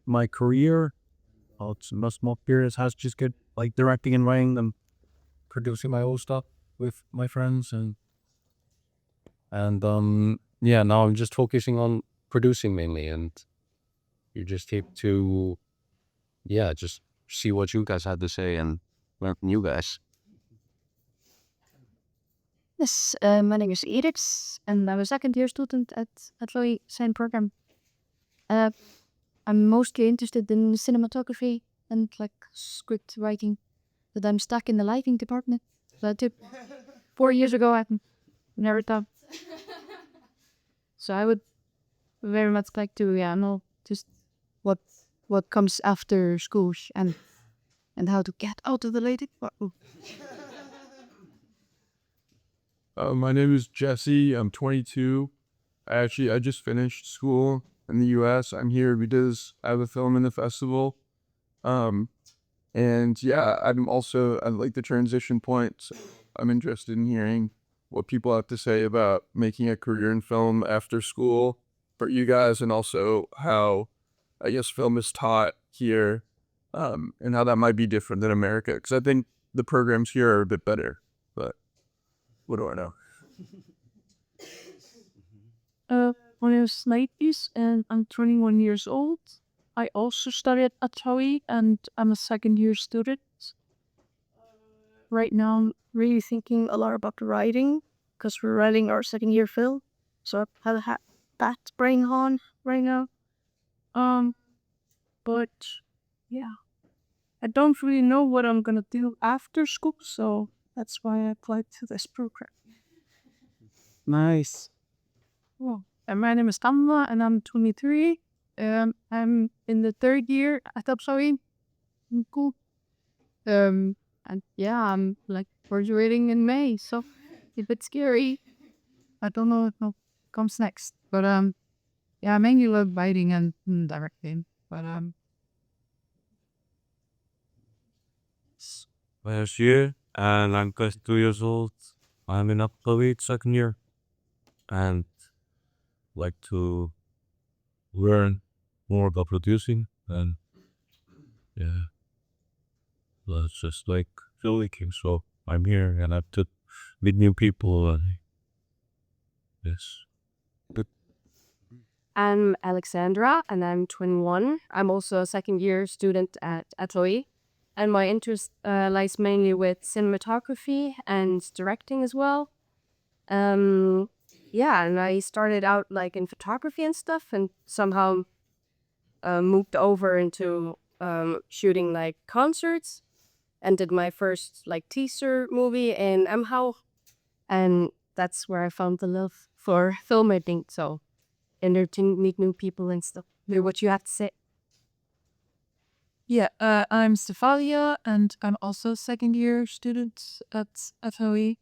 my career, it's my small periods has just good like directing and writing and producing my own stuff with my friends and yeah, now I'm just focusing on producing mainly, and you just have to just see what you guys had to say and learn from you guys. Yes, my name is Eriks, and I'm a second-year student at Loy same program. I'm mostly interested in cinematography and like script writing, but I'm stuck in the lighting department. That took 4 years ago. I've never thought. So I would very much like to know just what comes after school and how to get out of the lighting. My name is Jesse. I'm 22. I just finished school in the U.S. I'm here because I have a film in the festival. And yeah, I like the transition point. So I'm interested in hearing what people have to say about making a career in film after school for you guys, and also how I guess film is taught here, and how that might be different than America. Because I think the programs here are a bit better, but what do I know? My name is Snipes and I'm 21 years old. I also studied at TOEI and I'm a second-year student. Right now, I'm really thinking a lot about the writing because we're writing our second-year film. So I've had that brain on right now. But yeah, I don't really know what I'm gonna do after school, so that's why I applied to this program. Nice. Well, and my name is Kamla and I'm 23. I'm in the third year at TOEI. Cool. And yeah, I'm like graduating in May, so it's a bit scary. I don't know what comes next, but yeah, I mainly love writing and directing, but Last year, and I'm 22 years old. I'm in upcoming second year, and like to learn more about producing, and yeah, that's just like filmmaking. So I'm here, and I have to meet new people, and yes. I'm Alexandra and I'm 21. I'm also a second year student at TOEI. And my interest lies mainly with cinematography and directing as well. Yeah, and I started out like in photography and stuff, and somehow moved over into shooting like concerts, and did my first like teaser movie in Mhau, and that's where I found the love for filmmaking. So, and to meet new people and stuff. Hear what you have to say. yeah, I'm Stefalia and I'm also a second-year student at TOEI.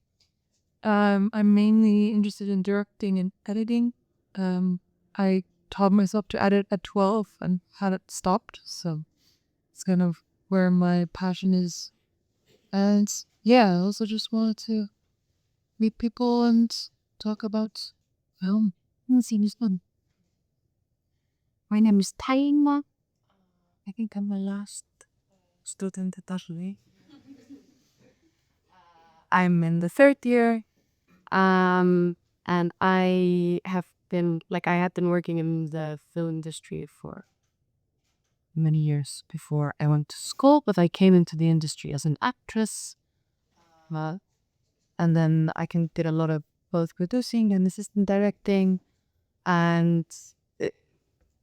I'm mainly interested in directing and editing. I taught myself to edit at 12 and had it stopped, so it's kind of where my passion is. And yeah, I also just wanted to meet people and talk about film. It seems fun. My name is Taima. I think I'm the last student at TOEI. I'm in the third year. And I have been I had been working in the film industry for many years before I went to school, but I came into the industry as an actress. And then I did a lot of both producing and assistant directing. And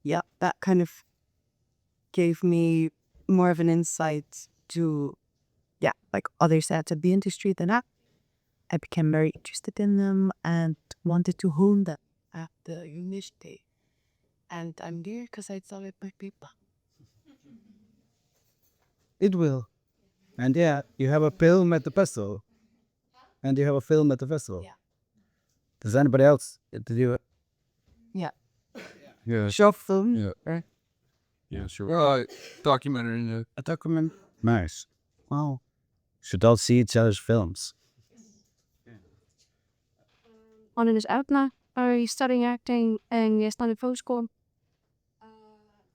yeah, that kind of gave me more of an insight to, other sides of the industry than I became very interested in them and wanted to hone them at the university. And I'm here because I thought it might be fun. It will. And yeah, you have a film at the festival. And you have a film at the festival. Yeah. Does anybody else do it? Yeah. Yeah. Short film. Yeah. Right? Yeah, sure. Documentary. Yeah. A document. Nice. Wow. Should all see each other's films. My name is Edna. I'm studying acting in the Icelandic Folk School.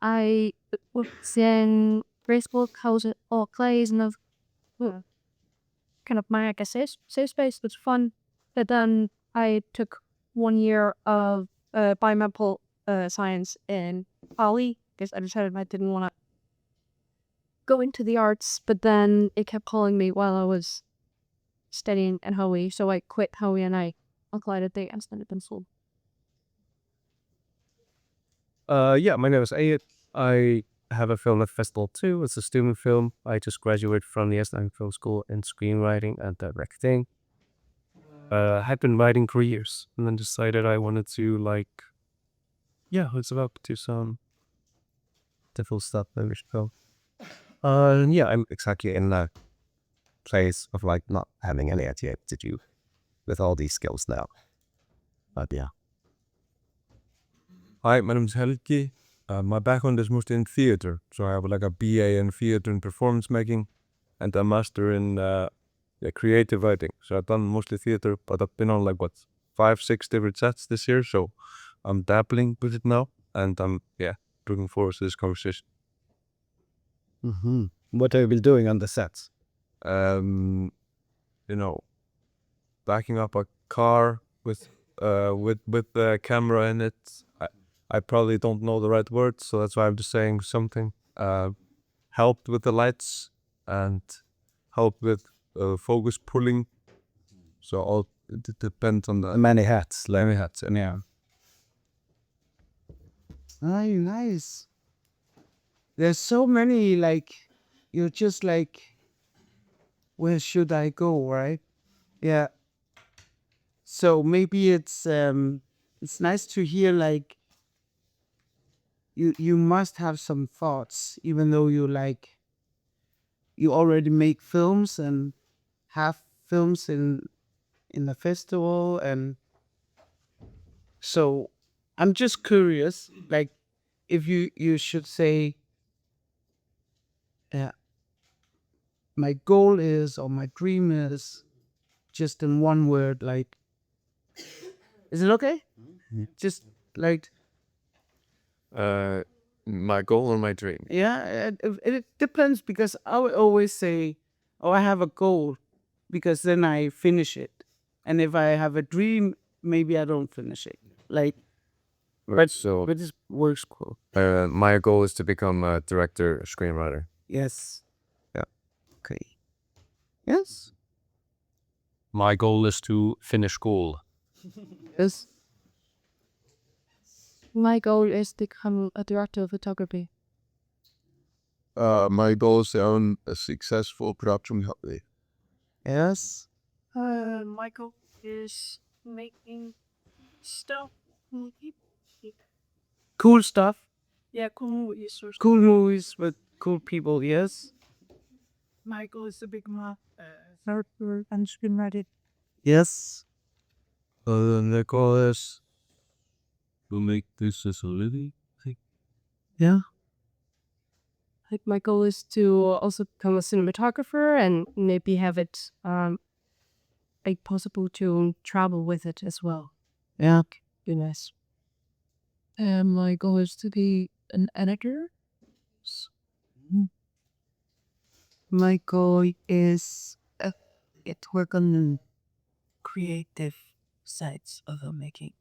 I sen graceful house or clays and of kind of my, I guess, safe space was fun. But then I took 1 year of biomedical science in Bali because I decided I didn't want to go into the arts, but then it kept calling me while I was studying at Hawaii, so I quit Hawaii and I applied at the Icelandic school. Yeah, my name is Ayat. I have a film at festival too. It's a student film. I just graduated from the Icelandic Film School in screenwriting and directing. I had been writing for years and then decided I wanted to it's about to do some difficult stuff that we should go. Yeah, I'm exactly in that place of not having any idea what to do with all these skills now. But yeah. Hi, my name is Helgi. My background is mostly in theater, so I have a BA in theater and performance making, and a master in creative writing. So I've done mostly theater, but I've been on 5-6 different sets this year, so I'm dabbling with it now, and I'm looking forward to this conversation. What have you been doing on the sets? Backing up a car with the camera in it. I probably don't know the right words, so that's why I'm just saying something. Helped with the lights and helped with focus pulling. So it depends on the Many hats. many hats. And yeah. Nice. There's so many, you're just where should I go, right? Yeah. So maybe it's nice to hear you must have some thoughts, even though you already make films and have films in the festival, and so I'm just curious, if you should say, my goal is or my dream is, just in one word, is it okay? Just My goal or my dream? yeah, it depends, because I would always say, oh, I have a goal, because then I finish it, and if I have a dream, maybe I don't finish it. So But this works cool. my goal is to become a director, screenwriter. Yes. Yeah. Okay. Yes. My goal is to finish school. Yes. My goal is to become a director of photography. My goal is to own a successful production company. Yes. My goal is making stuff. Cool stuff. Yeah, cool movies. Cool movies with cool people. Yes. My goal is to become a director and screenwriter. Yes. The goal is to make this as a living. Yeah. My goal is to also become a cinematographer and maybe have it possible to travel with it as well. Yeah. Be nice. And my goal is to be an editor. My goal is to work on the creative sides of filmmaking.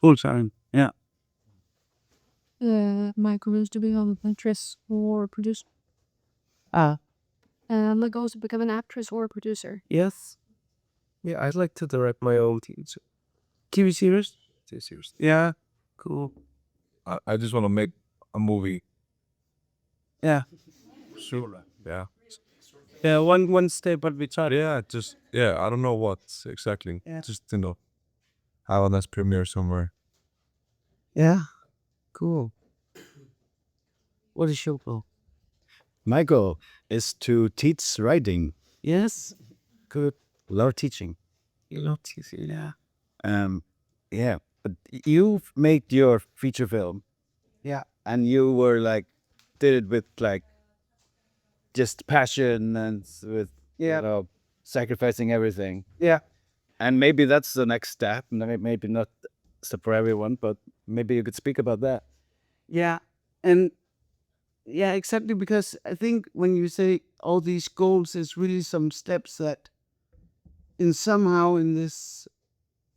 Full time. Yeah. My goal is to become an actress or producer. My goal is to become an actress or a producer. Yes. Yeah, I'd like to direct my own TV series. Yeah. Cool. I just want to make a movie. Yeah. Sure. Yeah. Yeah. One step at a time. I don't know what exactly. Yeah. Just have a nice premiere somewhere. Yeah. Cool. What is your goal? My goal is to teach writing. Yes. Good. Love teaching. You love teaching. Yeah. Yeah. But you've made your feature film. Yeah. And you were did it with just passion and with sacrificing everything. Yeah. And maybe that's the next step. Maybe not for everyone, but maybe you could speak about that. Yeah. And yeah, exactly, because I think when you say all these goals, it's really some steps that in somehow in this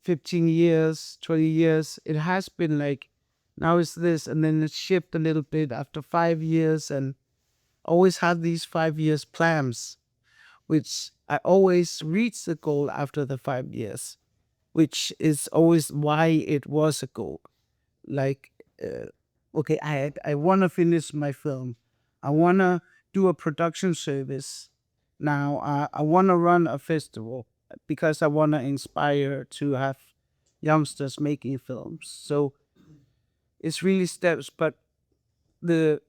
15 years, 20 years, it has been like, now it's this, and then it shift a little bit after 5 years, and always had these 5 years plans, which I always reach the goal after the 5 years, which is always why it was a goal. Like, okay, I want to finish my film. I want to do a production service. Now, I want to run a festival because I want to inspire to have youngsters making films. So it's really steps. But the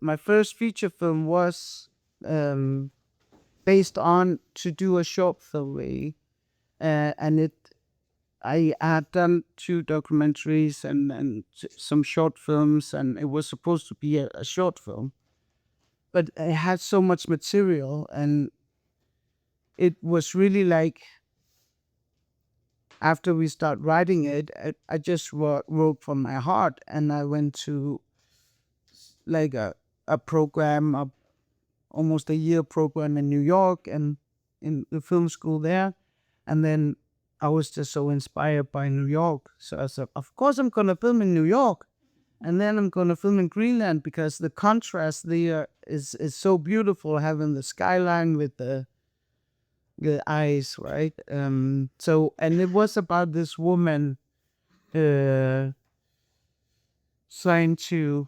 my first feature film was um, based on to do a short film, really, and it I had done 2 documentaries and some short films, and it was supposed to be a short film, but it had so much material, and it was really like after we start writing it, I just wrote from my heart, and I went to like a program, almost a year program in New York and in the film school there, and then I was just so inspired by New York. So I said, of course, I'm going to film in New York. And then I'm going to film in Greenland because the contrast there is so beautiful, having the skyline with the ice, right? So, and it was about this woman trying to,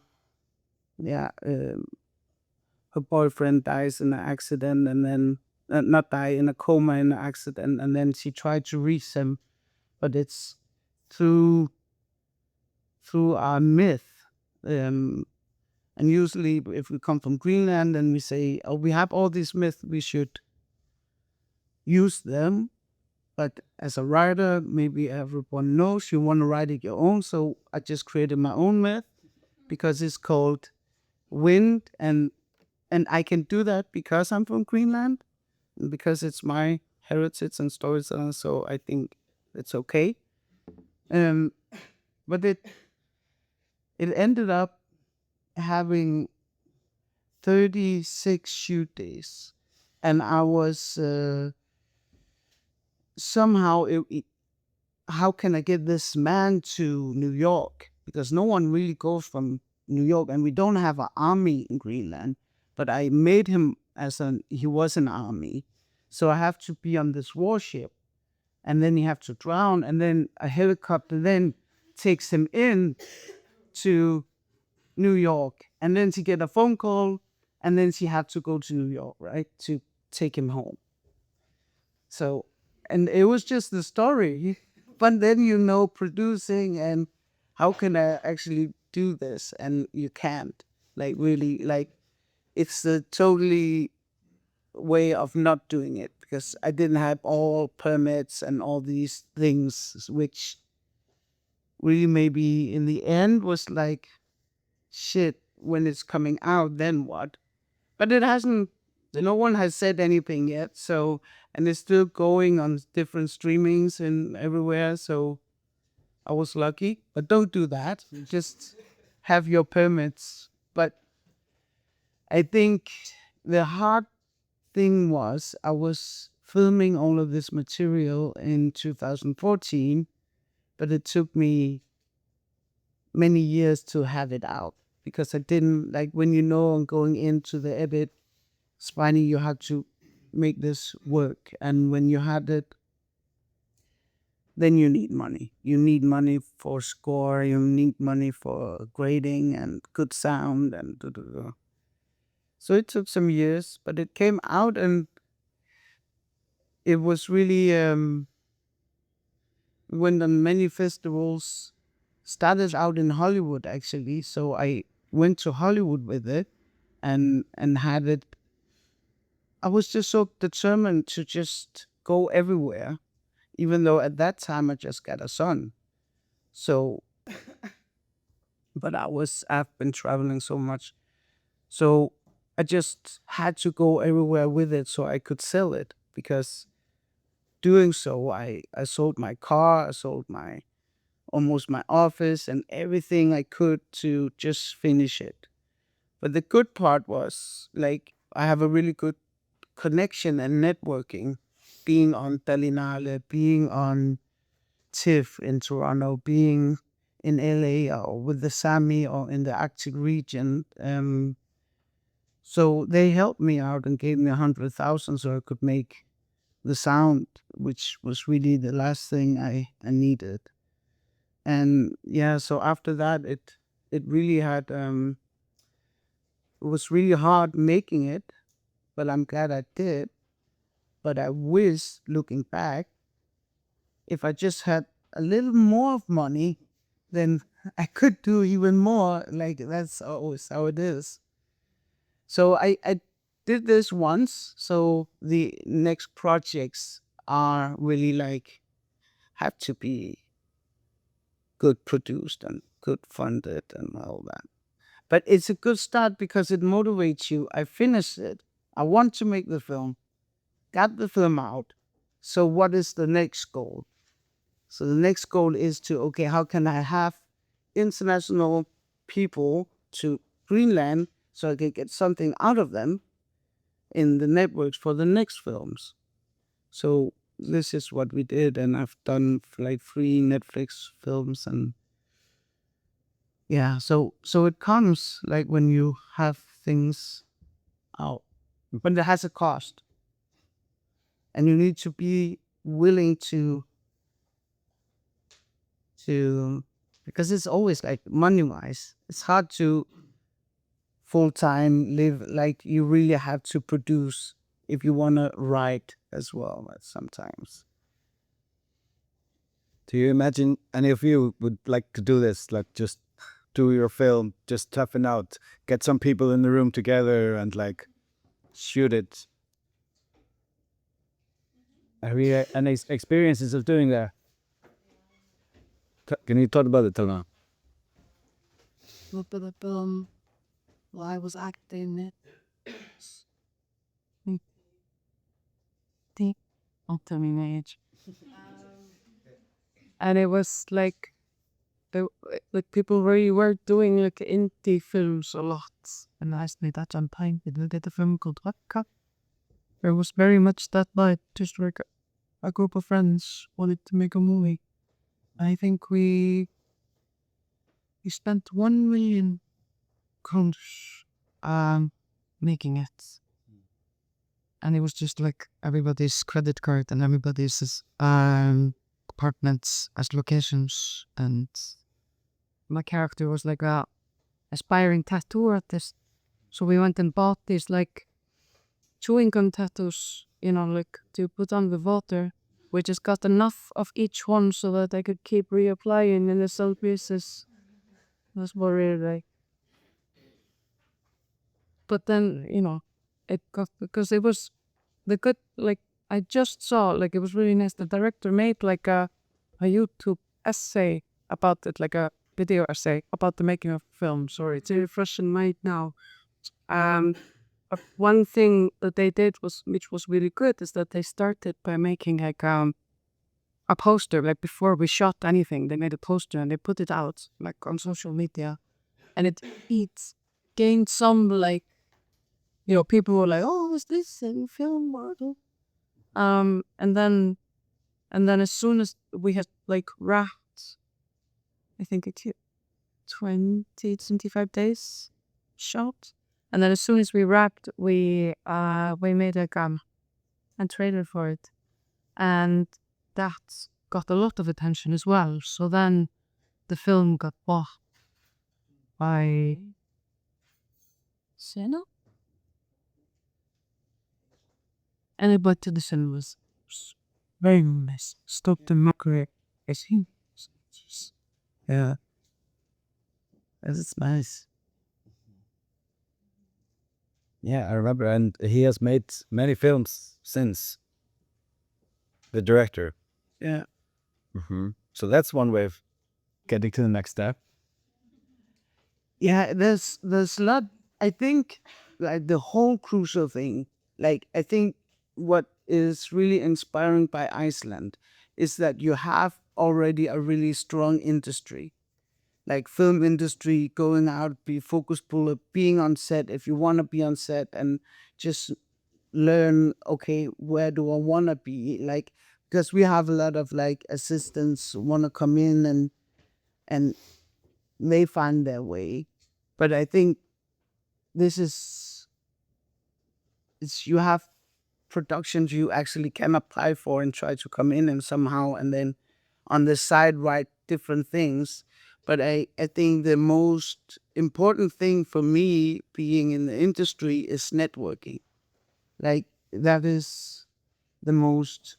yeah, her boyfriend dies in an accident, and then not die, in a coma in an accident, and then she tried to reach him, but it's through our myth. And usually, if we come from Greenland and we say, "Oh, we have all these myths, we should use them." But as a writer, maybe everyone knows you want to write it your own. So I just created my own myth because it's called wind, and I can do that because I'm from Greenland, and because it's my heritage and storytelling. So I think it's okay. But it ended up having 36 shoot days, and I was somehow how can I get this man to New York, because no one really goes from New York, and we don't have an army in Greenland, but I made him he was an army, so I have to be on this warship, and then he have to drown, and then a helicopter then takes him in to New York, and then she get a phone call, and then she had to go to New York, right, to take him home. So, and it was just the story, but then producing and how can I actually do this, and you can't, like, really, like, it's the totally way of not doing it, because I didn't have all permits and all these things, which really maybe in the end was like, shit, when it's coming out, then what? But it hasn't, no one has said anything yet. So, and it's still going on different streamings and everywhere. So I was lucky, but don't do that. Just have your permits. But I think the hard thing was I was filming all of this material in 2014, but it took me many years to have it out, because I didn't, like, when I'm going into the edit, Spiny, you have to make this work. And when you had it, then you need money. You need money for score, you need money for grading and good sound and So it took some years, but it came out, and it was really went on many festivals, started out in Hollywood actually. So I went to Hollywood with it and had it. I was just so determined to just go everywhere, even though at that time I just got a son. So, but I've been traveling so much. So I just had to go everywhere with it so I could sell it, because doing so, I sold my car, I sold almost my office and everything I could to just finish it. But the good part was, like, I have a really good connection and networking, being on Talinale, being on TIFF in Toronto, being in LA or with the Sami or in the Arctic region. So they helped me out and gave me 100,000 so I could make the sound, which was really the last thing I needed. And yeah, so after that, it really had it was really hard making it, but I'm glad I did. But I wish, looking back, if I just had a little more of money, then I could do even more. Like, that's always how it is. So I did this once. So the next projects are really like, have to be good produced and good funded and all that. But it's a good start because it motivates you. I finished it. I want to make the film. Got the film out. So what is the next goal? So the next goal is to, okay, how can I have international people to Greenland so I can get something out of them in the networks for the next films? So this is what we did, and I've done like 3 Netflix films, and yeah, so it comes like when you have things out, but it has a cost, and you need to be willing to because it's always like money wise, it's hard to full time live. Like, you really have to produce if you want to write as well sometimes. Do you imagine any of you would like to do this? Like, just do your film, just toughen out, get some people in the room together and like shoot it. Have you any experiences of doing that? Can you talk about it till now? Well, I was acting it. Don't tell me my age. And it was like, people really were doing like indie films a lot. And I made that time. We did a film called Rakka. It was very much that night, just like a group of friends wanted to make a movie. I think we spent 1 million crowns making it. And it was just like everybody's credit card and everybody's apartments as locations. And my character was like a aspiring tattoo artist. So we went and bought these like chewing gum tattoos, like to put on with water. We just got enough of each one so that I could keep reapplying in the same pieces. That's what really like. But then, it got, because it was the good, like, I just saw, like, it was really nice. The director made like a YouTube essay about it, like a video essay about the making of film. Sorry, it's really fresh in mind now. But one thing that they did which was really good, is that they started by making like a poster. Like, before we shot anything, they made a poster and they put it out like on social media, and it gained some like, people were like, "Oh, is this a film model?" And then as soon as we had like wrapped, I think it took 25 days shot. And then as soon as we wrapped, we made a trailer for it, and that got a lot of attention as well. So then the film got bought by Sena. And I bought to the cinemas. Very nice. Stop the mockery. I think. Yeah, it's nice. Yeah, I remember, and he has made many films since. The director. Yeah. So that's one way of getting to the next step. Yeah, there's a lot. I think like the whole crucial thing, like, I think what is really inspiring by Iceland is that you have already a really strong industry. Like film industry, going out, be focus puller, being on set if you want to be on set, and just learn, okay, where do I want to be? Like, because we have a lot of like assistants want to come in and they find their way. But I think this is, it's, you have productions you actually can apply for and try to come in and somehow, and then on the side write different things. But I think the most important thing for me being in the industry is networking. Like, that is the most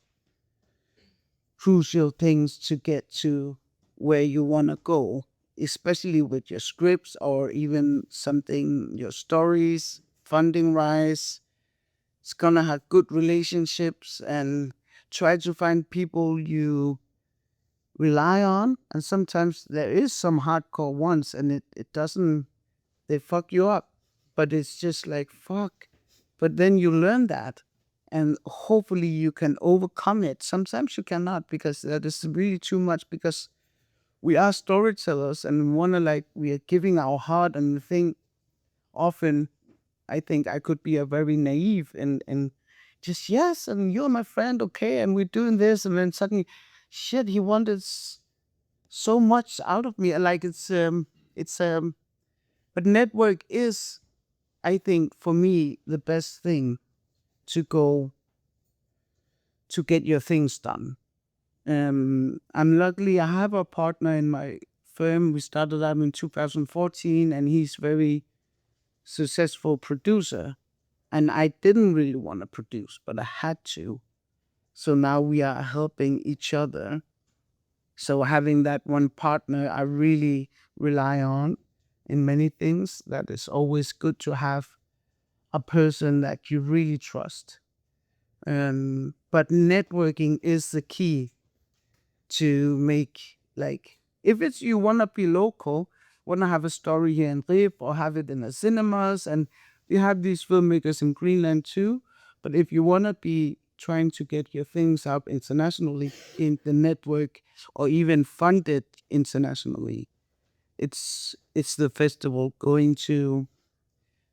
crucial things to get to where you want to go, especially with your scripts or even something, your stories, funding wise. It's gonna have good relationships and try to find people you rely on. And sometimes there is some hardcore ones and it doesn't, they fuck you up. But it's just like, fuck. But then you learn that and hopefully you can overcome it. Sometimes you cannot because that is really too much, because we are storytellers and we want to, like, we are giving our heart, and the thing often I think I could be a very naive and just, yes, and you're my friend, okay, and we're doing this, and then suddenly, shit, he wanted so much out of me. Like, but network is, I think, for me, the best thing to go to get your things done. I'm luckily I have a partner in my firm. We started out in 2014, and he's very successful producer. And I didn't really want to produce, but I had to. So now we are helping each other. So having that one partner I really rely on in many things, that is always good to have a person that you really trust. But networking is the key to make, like, if it's you want to be local, want to have a story here in RIFF or have it in the cinemas, and we have these filmmakers in Greenland too. But if you want to be trying to get your things out internationally in the network or even fund it internationally, it's the festival, going to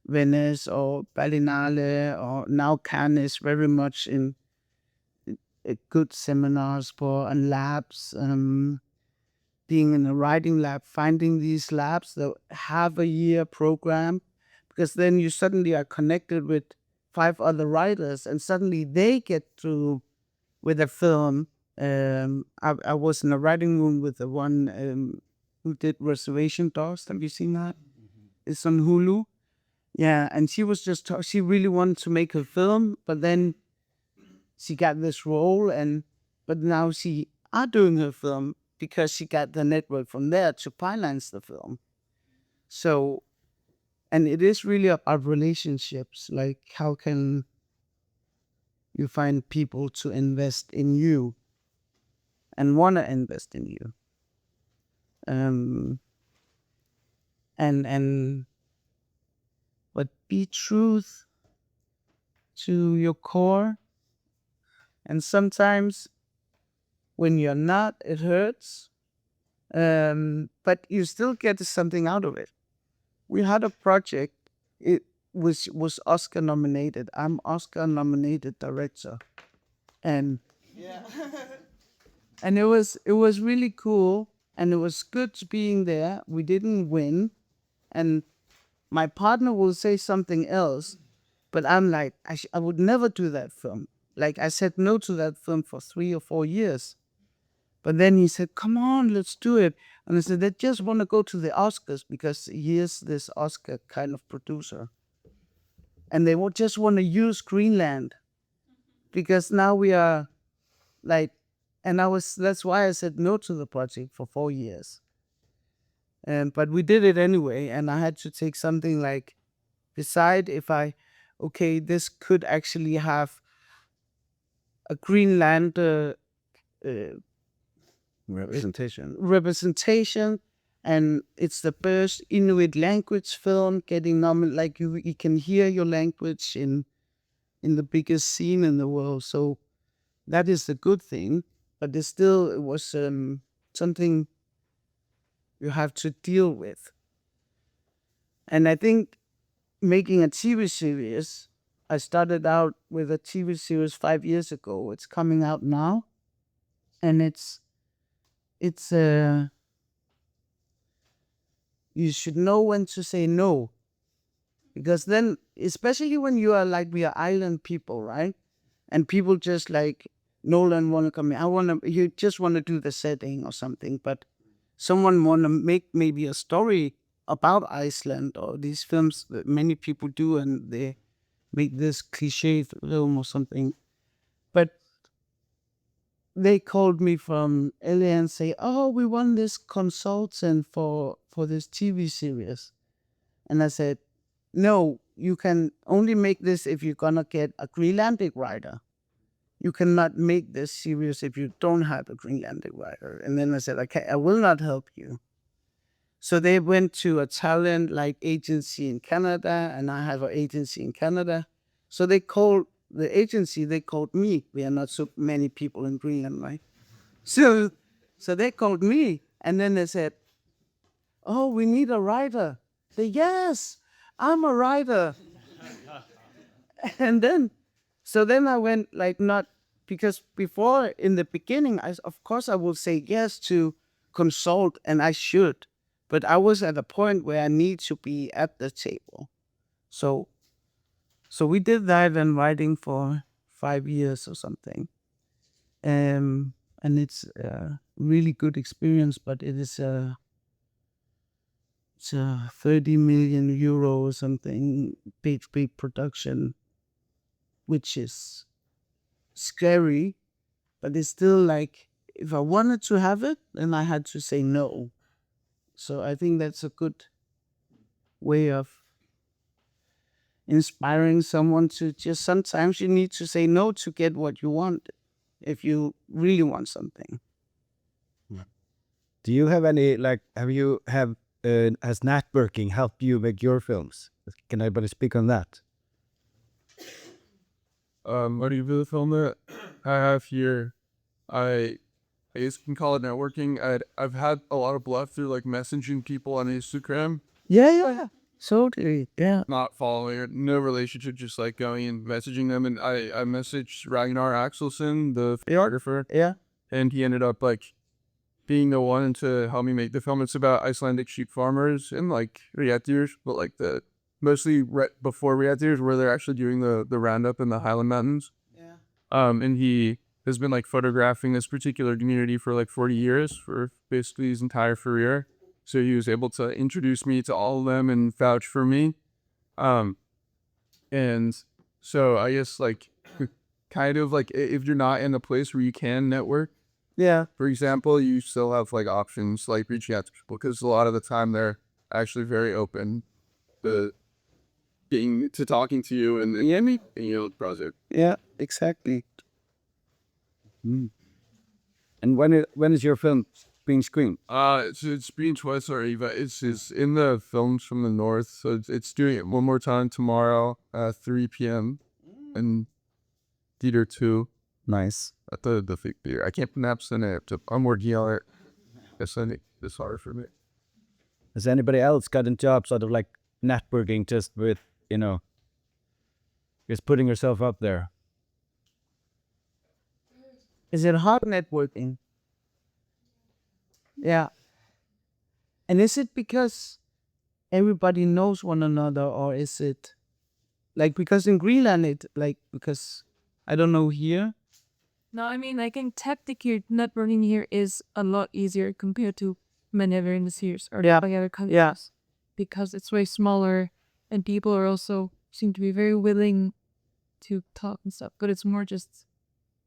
Venice or Berlinale or now Cannes is very much in good seminars for and labs, being in a writing lab, finding these labs that have a year program, because then you suddenly are connected with 5 other writers and suddenly they get through with a film. I was in a writing room with the one who did Reservation Dogs. Have you seen that? It's on Hulu. Yeah, and she was just she really wanted to make a film, but then she got this role, but now she are doing her film because she got the network from there to finance the film. So, and it is really about relationships. Like, how can you find people to invest in you and want to invest in you? But be truth to your core. And sometimes when you're not, it hurts. But you still get something out of it. We had a project, it was Oscar nominated. I'm Oscar nominated director. And and it was really cool, and it was good being there. We didn't win, and my partner will say something else, but I'm like, I would never do that film. Like, I said no to that film for 3 or 4 years. But then he said, come on, let's do it. And I said, they just want to go to the Oscars because he is this Oscar kind of producer. And they would just want to use Greenland because now we are like, and that's why I said no to the project for 4 years. But we did it anyway. And I had to take something like, decide if okay, this could actually have a Greenlander representation, and it's the first Inuit language film getting nominated. Like, you can hear your language in the biggest scene in the world, so that is a good thing. but it was something you have to deal with. And I think making a TV series, I started out with a TV series 5 years ago. It's coming out now, and it's you should know when to say no, because then, especially when you are like we are island people, right? And people just like Nolan want to come in. You just want to do the setting or something, but someone want to make maybe a story about Iceland or these films that many people do, and they make this cliche film or something. But they called me from LA and say, "Oh, we want this consultant for this TV series," and I said, "No, you can only make this if you're gonna get a Greenlandic writer. You cannot make this series if you don't have a Greenlandic writer." And then I said, "Okay, I will not help you." So they went to a talent like agency in Canada, and I have an agency in Canada. So they called the agency, they called me. We are not so many people in Greenland, right? So they called me, and then they said, "Oh, we need a writer." I said, "Yes, I'm a writer." And then I went like not, because before in the beginning, of course I will say yes to consult, and I should, but I was at a point where I need to be at the table. So we did that and writing for 5 years or something. And it's a really good experience, but it's a 30 million euro or something, big production, which is scary, but it's still like, if I wanted to have it, then I had to say no. So I think that's a good way of inspiring someone to just, sometimes you need to say no to get what you want, if you really want something. Do you have any has networking helped you make your films? Can anybody speak on that? What do you do the film that I have here? I guess you can call it networking. I've had a lot of bluff through like messaging people on Instagram, Yeah. Totally. Yeah. not following or no relationship, just like going and messaging them. And I messaged Ragnar Axelsson, the photographer, Yeah. and he ended up like being the one to help me make the film. It's about Icelandic sheep farmers and like Réttir, but like the mostly before Réttir, where they're actually doing the roundup in the Highland Mountains. Yeah. And he has been like photographing this particular community for like 40 years, for basically his entire career. So he was able to introduce me to all of them and vouch for me. And so I guess like kind of like if you're not in a place where you can network, Yeah. for example, you still have like options like reaching out to people, because a lot of the time they're actually very open to talking to you and me, the project. Yeah, exactly. And when is your film being screened? It's been twice already, but it's in the Films from the North, so it's doing it one more time tomorrow at 3 p.m. in Theater 2 Nice. at the big theater. I can't pronounce the name. I'm working on it. It's hard for me. Has anybody else gotten jobs out of like networking, just with just putting yourself up there? Is it hard networking? Yeah. And is it because everybody knows one another, or is it like, because in Greenland because I don't know here. No, I mean, I think technically networking here is a lot easier compared to many other industries or Yeah. many other countries. Yeah. Because it's way smaller and people are also seem to be very willing to talk and stuff. But it's more just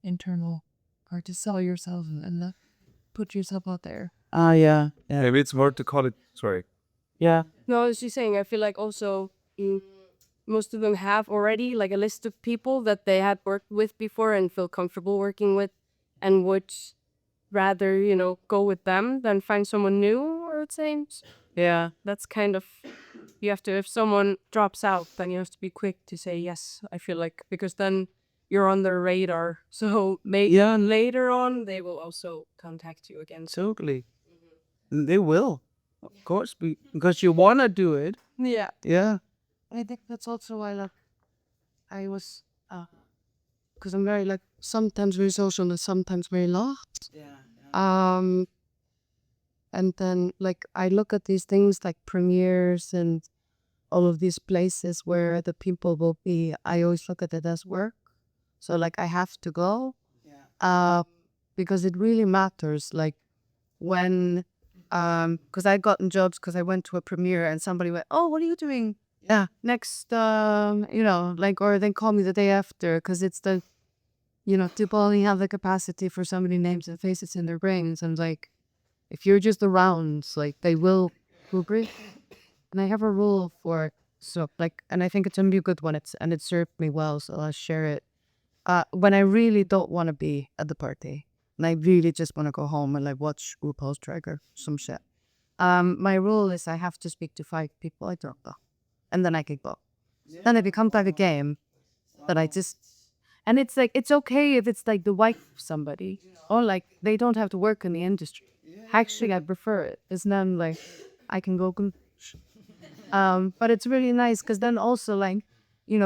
internal, or to sell yourself and put yourself out there. Yeah. Maybe it's hard to call it. Sorry. Yeah. No, I was just saying, I feel like also most of them have already like a list of people that they had worked with before and feel comfortable working with, and would rather, go with them than find someone new, I would say. Yeah. That's kind of, you have to, if someone drops out, then you have to be quick to say yes, I feel like, because then you're on their radar. So maybe Yeah. later on they will also contact you again. Totally. They will, of course, because you want to do it. Yeah. Yeah. I think that's also why, like, I was, because I'm very, like, sometimes very social and sometimes very lost. And then, like, I look at these things like premieres and all of these places where the people will be. I always look at it as work. So, like, I have to go. Because it really matters. Like, when, because I gotten jobs because I went to a premiere and somebody went, "Oh, what are you doing? Yeah, next, like, or they call me the day after because it's the, people only have the capacity for so many names and faces in their brains. And like, if you're just around, like, they will agree. And I have a rule for it. So, like, and I think it's a good one. And it served me well, so I'll share it. When I really don't want to be at the party, and I really just want to go home and like watch RuPaul's Drag Race, some shit. My rule is I have to speak to 5 people I don't know, and then I can go. Then it becomes like a game that I just, and it's like, it's okay if it's like the wife of somebody, or like they don't have to work in the industry. Actually, I prefer it. It's not like I can go. But it's really nice because then also like,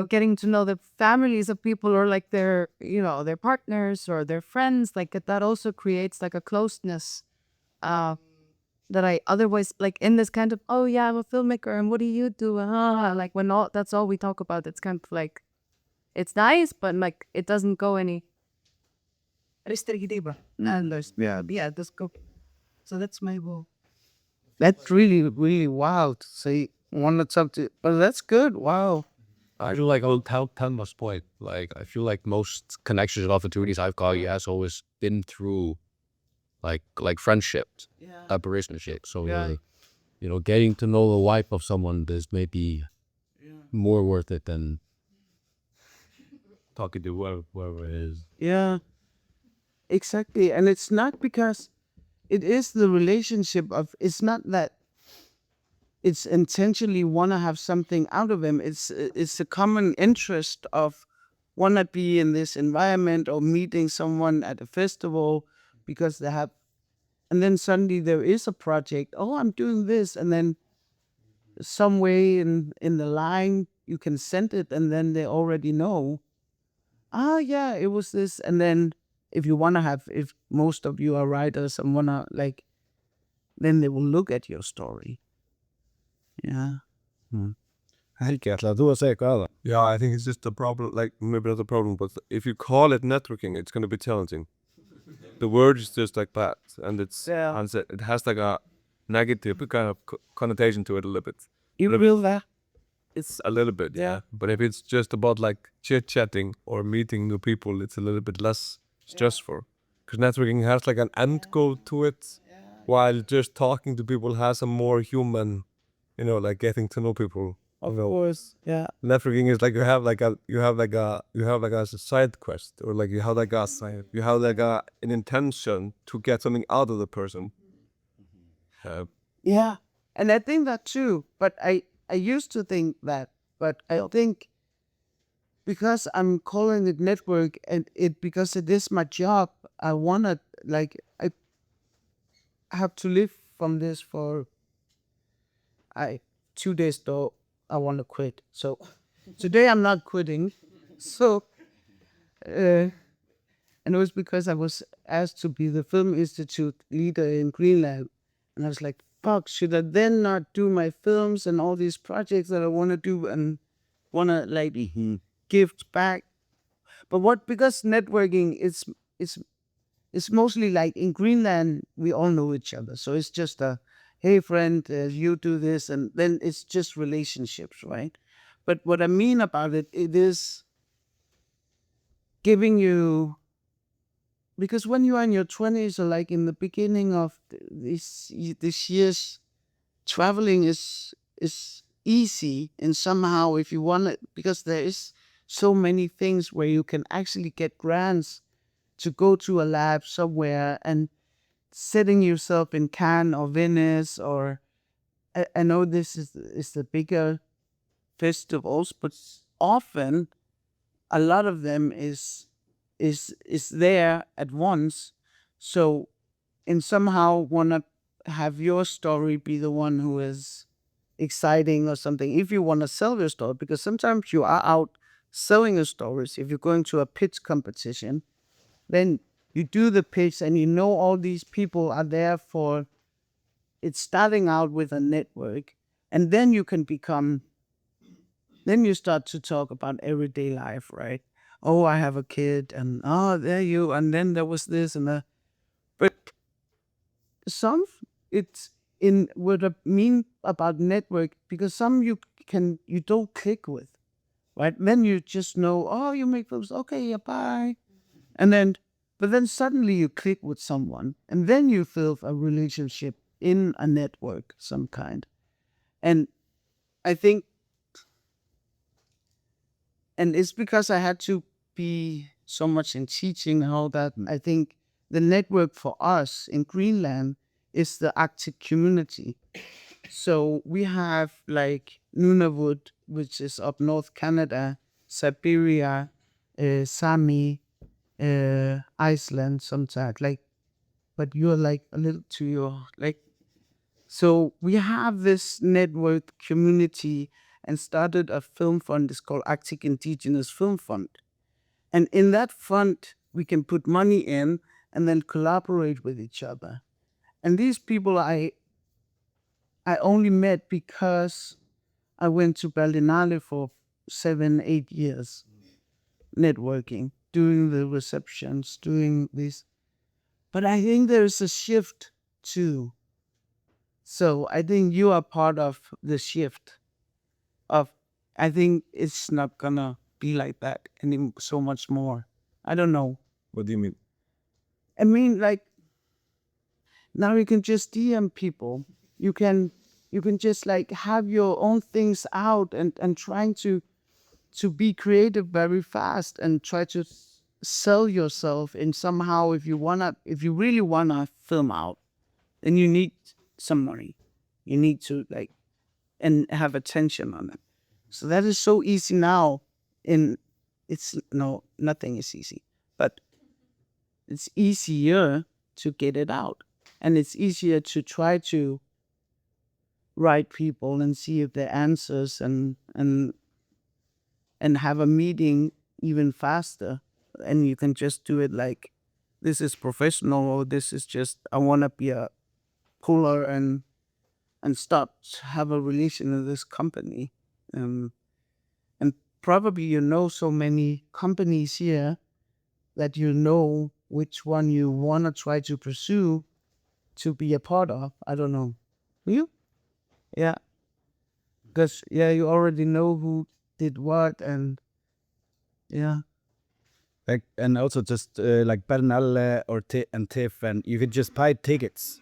getting to know the families of people or like their, their partners or their friends, like that also creates like a closeness that I otherwise, like in this kind of, oh yeah, I'm a filmmaker and what do you do? Like when that's all we talk about, it's kind of like, it's nice, but like it doesn't go any. And there's, yeah, just go. So that's my rule. That's really, really wild to say one or something, but that's good. Wow. I feel like on Thelma's point, like I feel like most connections and opportunities I've got has always been through like friendships, relationship. So getting to know the wife of someone is maybe more worth it than talking to whoever it is. Yeah, exactly. And it's not because it is the relationship of, it's not that it's intentionally want to have something out of him. It's a common interest of want to be in this environment or meeting someone at a festival because they have, and then suddenly there is a project. Oh, I'm doing this, and then some way in the line you can send it, and then they already know. Ah, yeah, it was this, and then if you want to have, if most of you are writers and want to like, then they will look at your story. Yeah. Helgi, ætlaðu þú að segja eitthvað aðra? Yeah, I think it's just a problem, like maybe not a problem, but if you call it networking, it's going to be challenging. The word is just like that, and it's it has like a negative kind of connotation to it a little bit. You feel that? It's a little bit, yeah. But if it's just about like chit-chatting or meeting new people, it's a little bit less stressful. Because networking has like an end goal to it, while just talking to people has a more human, like getting to know people. Of course, yeah. Networking is like you have like a side quest, or like you have like an intention to get something out of the person. Yeah, and I think that too. But I used to think that, but I think because I'm calling it network and because it is my job, I wanna like I have to live from this for 2 days though. I want to quit. So today I'm not quitting. So and it was because I was asked to be the Film Institute leader in Greenland. And I was like, fuck, should I then not do my films and all these projects that I want to do and want to like give back? But because networking it's mostly like in Greenland, we all know each other. So it's just hey friend, you do this, and then it's just relationships, right? But what I mean about it is giving you, because when you are in your 20s or like in the beginning of this year's, traveling is easy, and somehow if you want it, because there is so many things where you can actually get grants to go to a lab somewhere, and setting yourself in Cannes or Venice, or I know this is the bigger festivals, but often a lot of them is there at once. So, and somehow want to have your story be the one who is exciting or something. If you want to sell your story, because sometimes you are out selling your stories. If you're going to a pitch competition, then you do the pitch and you know all these people are there for it's starting out with a network, and then you can become, then you start to talk about everyday life, right? Oh, I have a kid, and oh, there you, and then there was this and that. But some, it's in what I mean about network, because some you don't click with, right? Then you just know, oh, you make films, okay, yeah, bye. And then, but then suddenly you click with someone, and then you feel a relationship in a network, some kind. And I think, and it's because I had to be so much in teaching and all that. I think the network for us in Greenland is the Arctic community. So we have like Nunavut, which is up north Canada, Siberia, Sami, Iceland, sometimes like, but you're like a little to your like. So we have this network community and started a film fund. It's called Arctic Indigenous Film Fund. And in that fund, we can put money in and then collaborate with each other. And these people I only met because I went to Berlinale for 7-8 years, networking, doing the receptions, doing this. But I think there's a shift too. So I think you are part of the shift of, I think it's not gonna be like that any so much more. I don't know. What do you mean? I mean, like, now you can just DM people. You can just like have your own things out and trying to be creative very fast and try to sell yourself. And somehow, if you really wanna film out, then you need some money. You need to like and have attention on it. So that is so easy now. It's no, nothing is easy, but it's easier to get it out, and it's easier to try to write people and see if they answers and have a meeting even faster. And you can just do it like, this is professional, or this is just I want to be a puller and start to have a relation with this company. And probably you know so many companies here that you know which one you want to try to pursue to be a part of. I don't know. You? Yeah. Because, yeah, you already know who did what, and yeah. Like, and also just like Berlinale or and TIFF, and you could just buy tickets.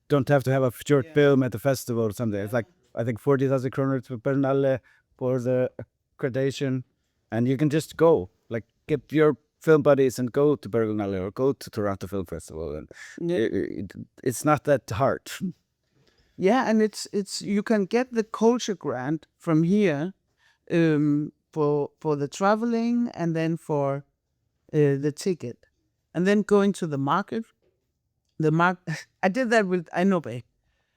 Don't have to have a short film at the festival or something. It's like, I think 40,000 kroner for Berlinale for the accreditation, and you can just go, like, get your film buddies and go to Berlinale or go to Toronto Film Festival, and it's not that hard. Yeah, and it's you can get the culture grant from here, for the traveling, and then for the ticket, and then going to the market. I did that with Einobe.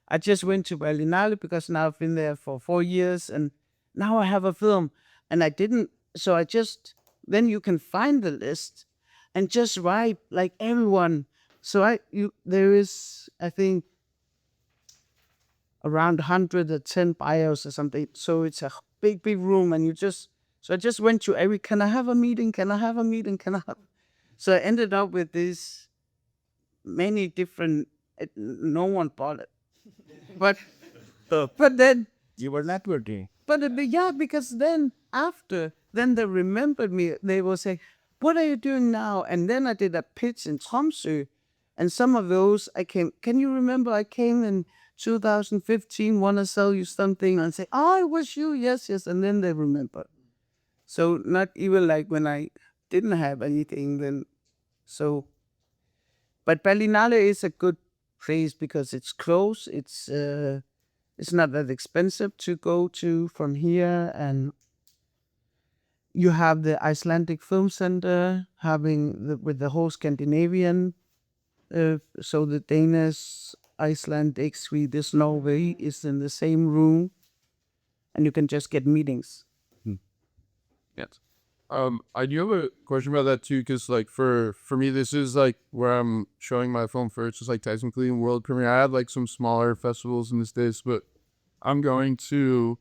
I just went to Berlinale because now I've been there for 4 years, and now I have a film, and I didn't. So I just then you can find the list, and just write like everyone. So there is, I think, around 110 bios or something. So it's a big room, and so I just went to every, can I have a meeting? Can I have a meeting? Can I have? So I ended up with this many different, no one bought it. But then, You were networking. but yeah, because then they remembered me. They will say, what are you doing now? And then I did a pitch in Tromsø, and some of those can you remember I came in 2015, want to sell you something, and say, oh, it was you, yes, and then they remember. So not even like when I didn't have anything then. So, but Berlinale is a good place because it's close. It's not that expensive to go to from here, and you have the Icelandic Film Center having with the whole Scandinavian. So the Danish, Icelandic, Swedish, Norway is in the same room, and you can just get meetings. Yes. I do have a question about that too, because like for me, this is like where I'm showing my film first. It's like technically in world premiere. I have like some smaller festivals in the States, but I'm going to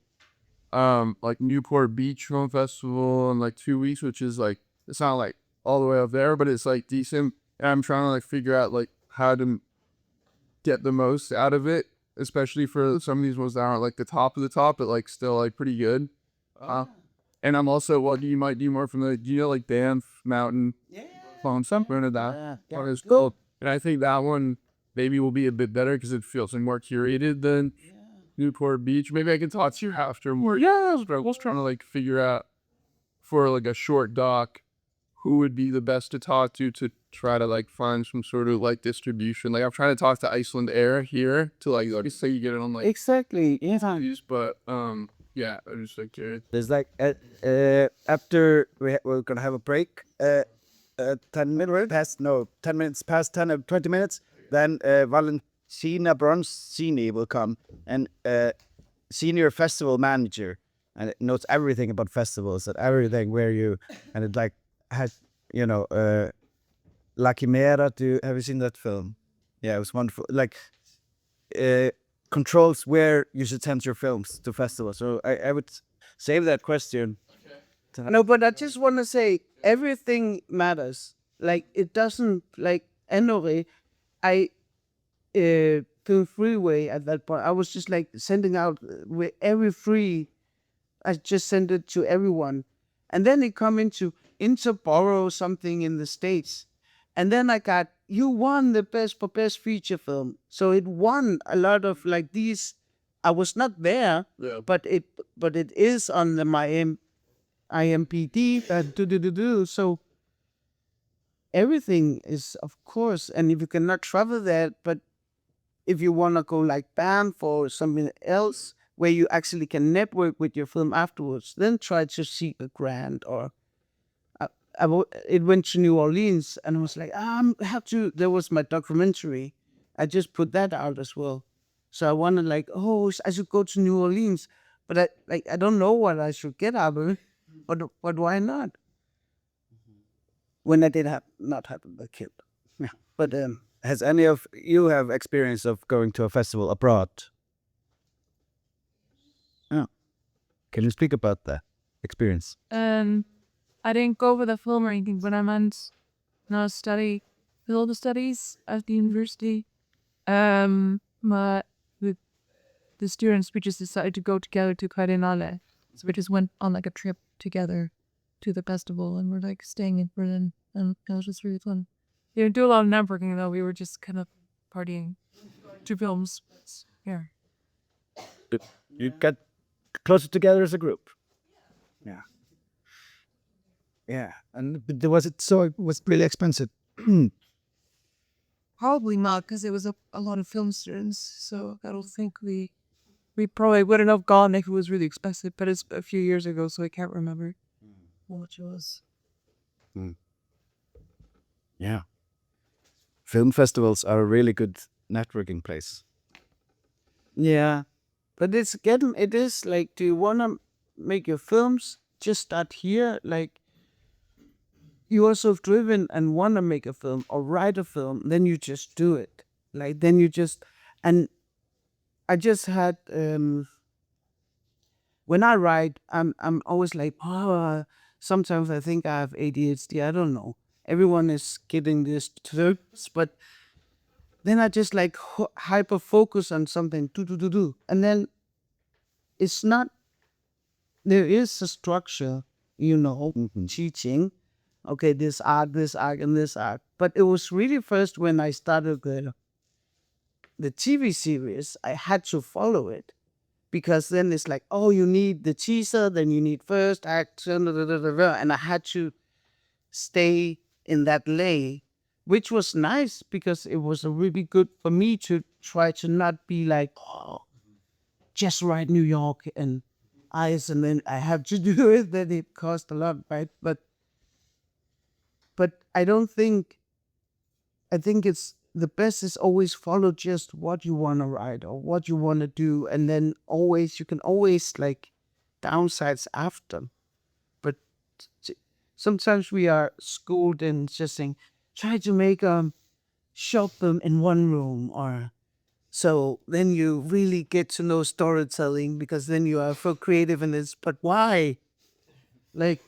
like Newport Beach Film Festival in like 2 weeks, which is like, it's not like all the way up there, but it's like decent. And I'm trying to like figure out like how to get the most out of it, especially for some of these ones that aren't like the top of the top, but like still like pretty good. And I'm also, what you might do more from the, like Banff Mountain, something of that. One is cool. And I think that one maybe will be a bit better because it feels like more curated than Newport Beach. Maybe I can talk to you after more. Yeah, I was trying to like figure out for like a short doc who would be the best to talk to try to like find some sort of like distribution. Like I'm trying to talk to Iceland Air here to like say you get it on like Exactly. Yeah. but yeah, I'm just like curious. There's like after we're gonna have a break. 10 minutes past 10 minutes past 10 or 20 minutes. Then Valentina Bronzini will come, and senior festival manager, and it knows everything about festivals and everything where you, and it like had La Chimera. Have you seen that film? Yeah, it was wonderful. Like controls where you should send your films to festivals. So I would save that question. No, but I just want to say everything matters. Like it doesn't like anyway. I Film Freeway at that point. I was just like sending out with every free. I just sent it to everyone, and then it come into borrow something in the States, and then I got you won the best for best feature film. So it won a lot of like these. I was not there, but it is on my IMPD. So everything is, of course, and if you cannot travel there, but if you want to go like Banff or something else where you actually can network with your film afterwards, then try to seek a grant. Or it went to New Orleans, and I was like, have to. There was my documentary. I just put that out as well. So I wanted like, I should go to New Orleans, but I don't know what I should get out of it. But why not? When I did not have a kid. Yeah. But has any of you have experience of going to a festival abroad? Oh. Can you speak about that experience? I didn't go for the film or anything, but I meant study film studies at the university. The students, we just decided to go together to Cardinale. So we just went on like a trip together to the festival, and we're like staying in Berlin, and it was just really fun. We didn't do a lot of networking though. We were just kind of partying to films. Yeah. You got closer together as a group. Yeah. Yeah. And was it really expensive? Probably not, because it was a lot of film students. So I don't think we probably wouldn't have gone if it was really expensive. But it's a few years ago, so I can't remember how much it was. Yeah. Film festivals are a really good networking place. yeah, but it is like, do you want to make your films? Just start here. Like you are so driven and want to make a film or write a film, then you just do it. Like then you just, and I just had when I write, I'm always like, sometimes I think I have ADHD. I don't know. Everyone is getting this tips, but then I just like hyper focus on something, do, and then it's not. There is a structure, teaching. Okay, this art, and this art. But it was really first when I started the TV series, I had to follow it. Because then it's like, you need the teaser, then you need first act, and I had to stay in that lane, which was nice because it was really good for me to try to not be like, just write New York and eyes, and then I have to do it, then it costs a lot, right? But I don't think, I think it's the best is always follow just what you want to write or what you want to do, and then always you can always like downsides after. But sometimes we are schooled in just saying try to make short film in one room, or so then you really get to know storytelling because then you are so creative in this. But why? Like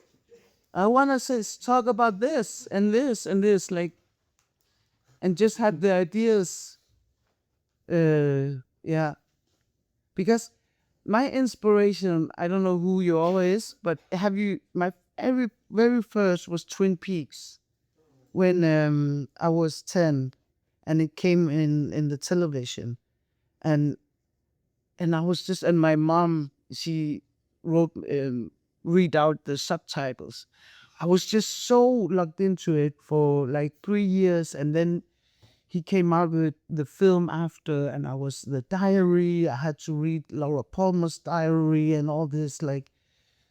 I want to talk about this and this and this, like, and just had the ideas. Yeah, because my inspiration, I don't know who you all is, but have you? My very first was Twin Peaks when I was 10, and it came in the television, and I was just, and my mom, she wrote read out the subtitles. I was just so locked into it for like 3 years, and then he came out with the film after, and I was the diary. I had to read Laura Palmer's diary and all this, like,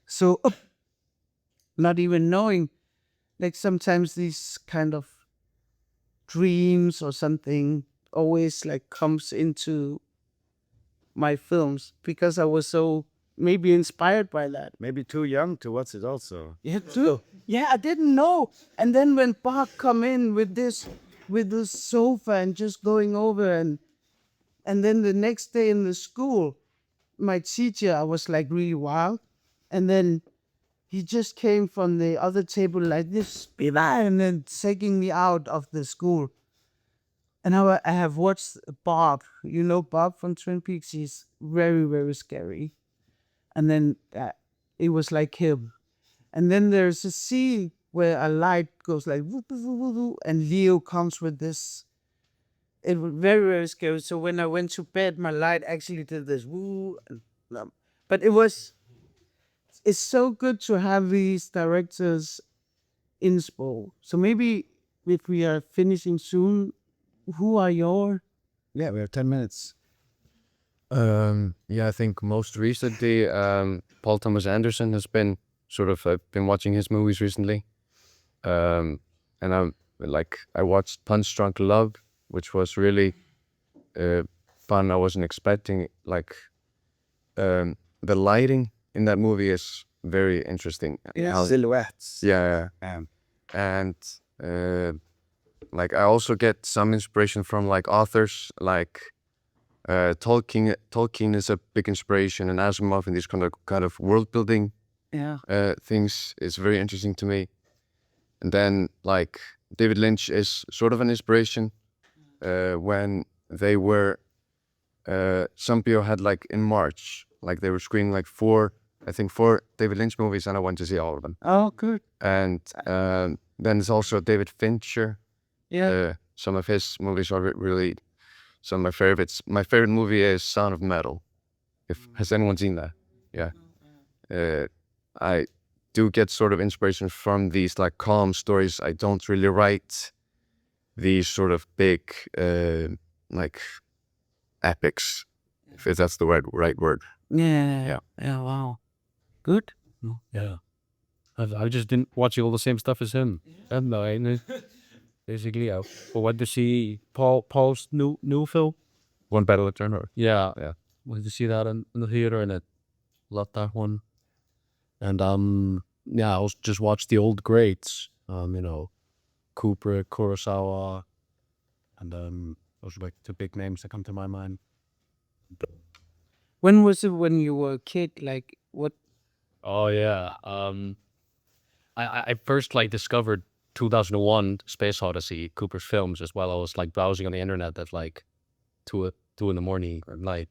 so not even knowing, like sometimes these kind of dreams or something always like comes into my films because I was so maybe inspired by that. Maybe too young to watch it also. Yeah, too. Yeah, I didn't know. And then when Bach come in with this sofa and just going over, and then the next day in the school, my teacher, I was like really wild. And then he just came from the other table like this, and then taking me out of the school. And I have watched Bob. You know Bob from Twin Peaks? He's very, very scary. And then it was like him. And then there's a scene where a light goes like whoop, whoop, whoop, whoop, and Leo comes with this. It was very, very scary. So when I went to bed, my light actually did this woo. But it's so good to have these directors inspo. So maybe if we are finishing soon, who are your? Yeah, we have 10 minutes. Yeah, I think most recently, Paul Thomas Anderson has been I've been watching his movies recently. And I watched Punch Drunk Love, which was really fun. I wasn't expecting, the lighting in that movie is very interesting. Yeah, silhouettes. Yeah. And I also get some inspiration from authors Tolkien. Tolkien is a big inspiration, and Asimov and these kind of world building things is very interesting to me. And then David Lynch is sort of an inspiration. When they were some people had in March, they were screening four David Lynch movies, and I went to see all of them. Oh, good. And then there's also David Fincher. Yeah. Some of his movies are really some of my favorites. My favorite movie is Sound of Metal. Has anyone seen that? Yeah. I do get sort of inspiration from these calm stories. I don't really write these sort of big epics, if that's the right word. Yeah. Wow. Good. Yeah. I just didn't watch all the same stuff as him. And basically, I went to see Paul's new film, One Battle Eternal. Yeah. Went to see that in the theater, and I loved that one. And I also just watched the old greats. Kubrick, Kurosawa, and those are the big names that come to my mind. When was it when you were a kid? What? Oh yeah. I first discovered 2001 Space Odyssey, Cooper's films, as well. I was browsing on the internet at 2 in the morning or night.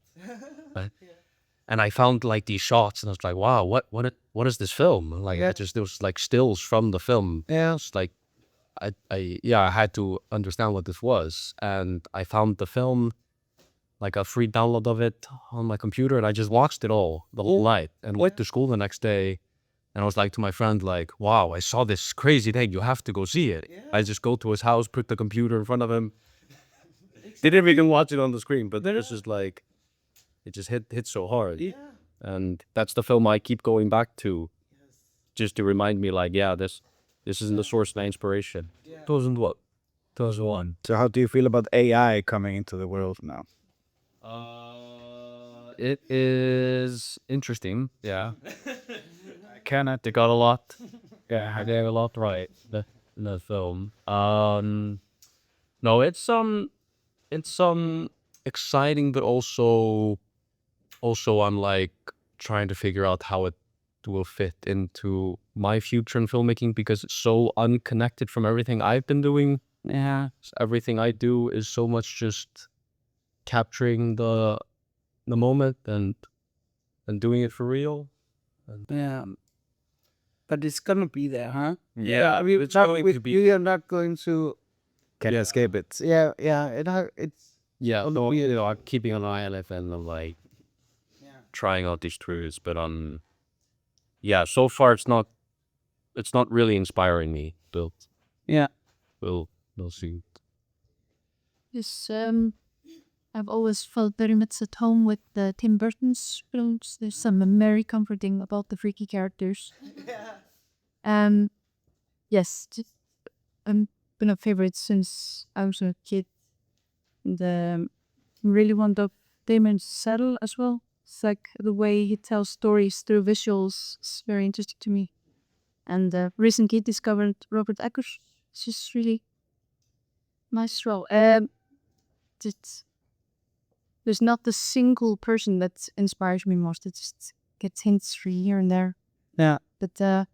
And I found these shots, and I was like, wow, what is this film? There was stills from the film. Yeah. It's I had to understand what this was, and I found the film, a free download of it on my computer, and I just watched it all the whole night, and went to school the next day, and I was to my friend, wow, I saw this crazy thing, you have to go see it. Yeah. I just go to his house, put the computer in front of him. Didn't even watch it on the screen, but this is it just hit so hard. Yeah. and that's the film I keep going back to, just to remind me, like, yeah, this isn't the source of my inspiration. 2001. 2001. So how do you feel about AI coming into the world now? It is interesting. Yeah, Cannot. they got a lot. Yeah, they have a lot right in the film. No, it's exciting, but also I'm like trying to figure out how it will fit into my future in filmmaking, because it's so unconnected from everything I've been doing. Yeah, everything I do is so much just capturing the moment and doing it for real. Yeah. But it's gonna be there, huh? Yeah, I mean, it's going to be. you are not going to. Can't escape it. Yeah, yeah. It's. Yeah, no, I'm keeping an eye on it, and I'm like trying out these truths, but yeah, so far it's not really inspiring me, but Yeah. we'll see. Yes, I've always felt very much at home with the Tim Burton's films. There's some very comforting about the freaky characters. Yes, been a favorite since I was a kid. And really want of Damon Saddle as well. It's like the way he tells stories through visuals is very interesting to me. And recently discovered Robert Eggers. It's just really nice role. There's not a single person that inspires me most. It just gets hints here and there. Yeah. But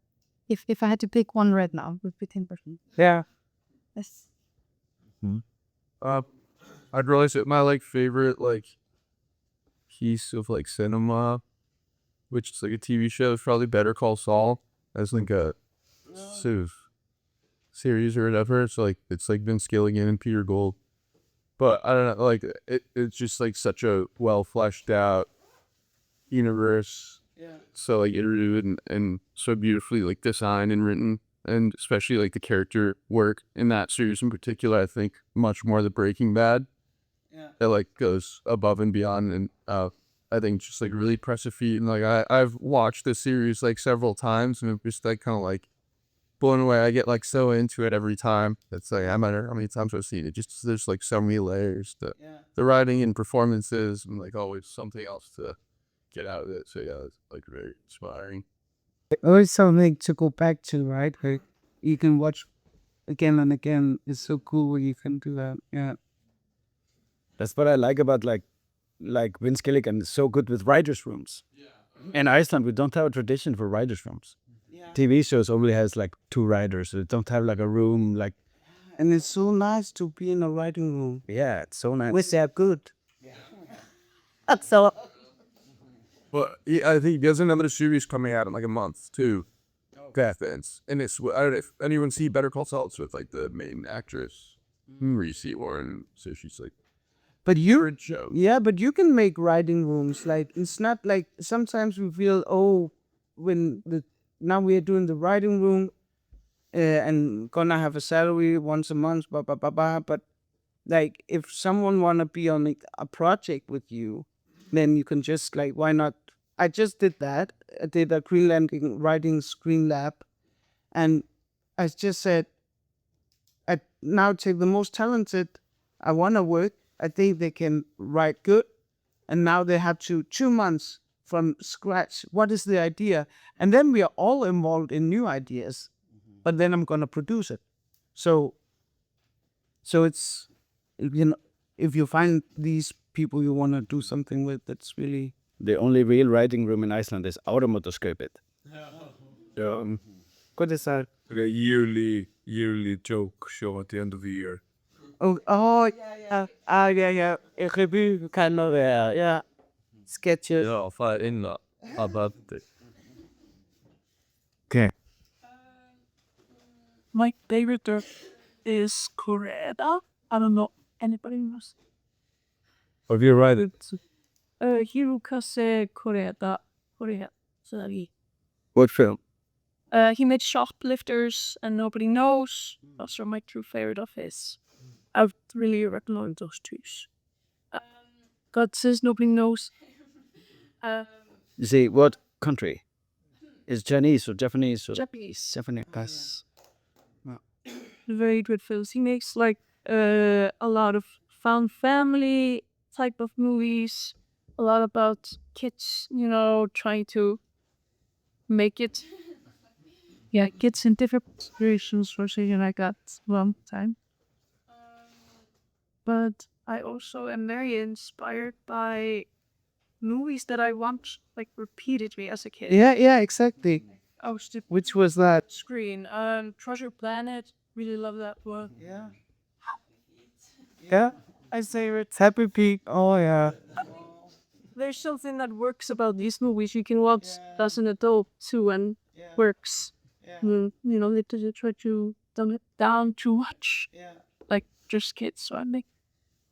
if I had to pick one right now, it would be Tim Burton. Yeah. Yes. I'd really say my like favorite like piece of like cinema, which is like a TV show, is probably Better Call Saul, as like a sort of series or whatever. It's like Vince Gilligan and Peter Gould, but I don't know, like it's just like such a well fleshed out universe. Yeah. So like iterative and so beautifully like designed and written. And especially like the character work in that series in particular, I think much more the Breaking Bad. Yeah. It like goes above and beyond, and I think just like really impressive feat. And like I've watched this series like several times, and I'm just like kind of like blown away. I get like so into it every time. It's like I matter how many times I've seen it. Just there's like so many layers to the writing and performances, and like always something else to get out of it. So yeah, it's like very inspiring. Always something to go back to, right? Like you can watch again and again. It's so cool when you can do that. Yeah. That's what I like about like Vince Gilligan is so good with writers' rooms. In Iceland, we don't have a tradition for writers' rooms. TV shows only has like 2 writers. So they don't have like a room like. And it's so nice to be in a writing room. Yeah, it's so nice. Which they're good. That's so. But yeah, I think there's another series coming out in like a month too. Athens, and it's I don't know if anyone see Better Call Saul. It's with like the main actress, Reese Warren. So she's like, But you, show. yeah, but you can make writing rooms. Like it's not like sometimes we feel now we are doing the writing room, and gonna have a salary once a month, blah blah blah blah. But like if someone wanna be on like, a project with you, then you can just like why not? I just did that. I did a Greenlandic writing screen lab, and I just said, I now take the most talented. I wanna work. I think they can write good. And now they have to 2 months from scratch. What is the idea? And then we are all involved in new ideas. But then I'm going to produce it. So it's, if you find these people you want to do something with, that's really... The only real writing room in Iceland is Áramótaskaupið. Yeah. What is that? Like a yearly joke show at the end of the year. Oh, yeah. Yeah. A review kind of, yeah. Sketches. Yeah, I'll find in about it. Okay. My favorite is Koreda. I don't know anybody knows. Have you read it? Hirokase Koreda. Sorry. What film? He made Shoplifters and Nobody Knows. Those are my true favorite of his. I would really recommend those two. God says Nobody Knows. You see, what country? Is Chinese or Japanese or Japanese. Japanese? Very good films. He makes like a lot of found family type of movies. A lot about kids, you know, trying to make it. Yeah, kids in different situations or something like that. Long time. But I also am very inspired by movies that I watched like repeatedly as a kid. Yeah, exactly. I was the Which was that? screen. Treasure Planet. Really love that one. Yeah, I say it's Happy Feet. Oh yeah. There's something that works about these movies. You can watch as an adult too, and works. You know, they try to dumb it down too much, like just kids. So I make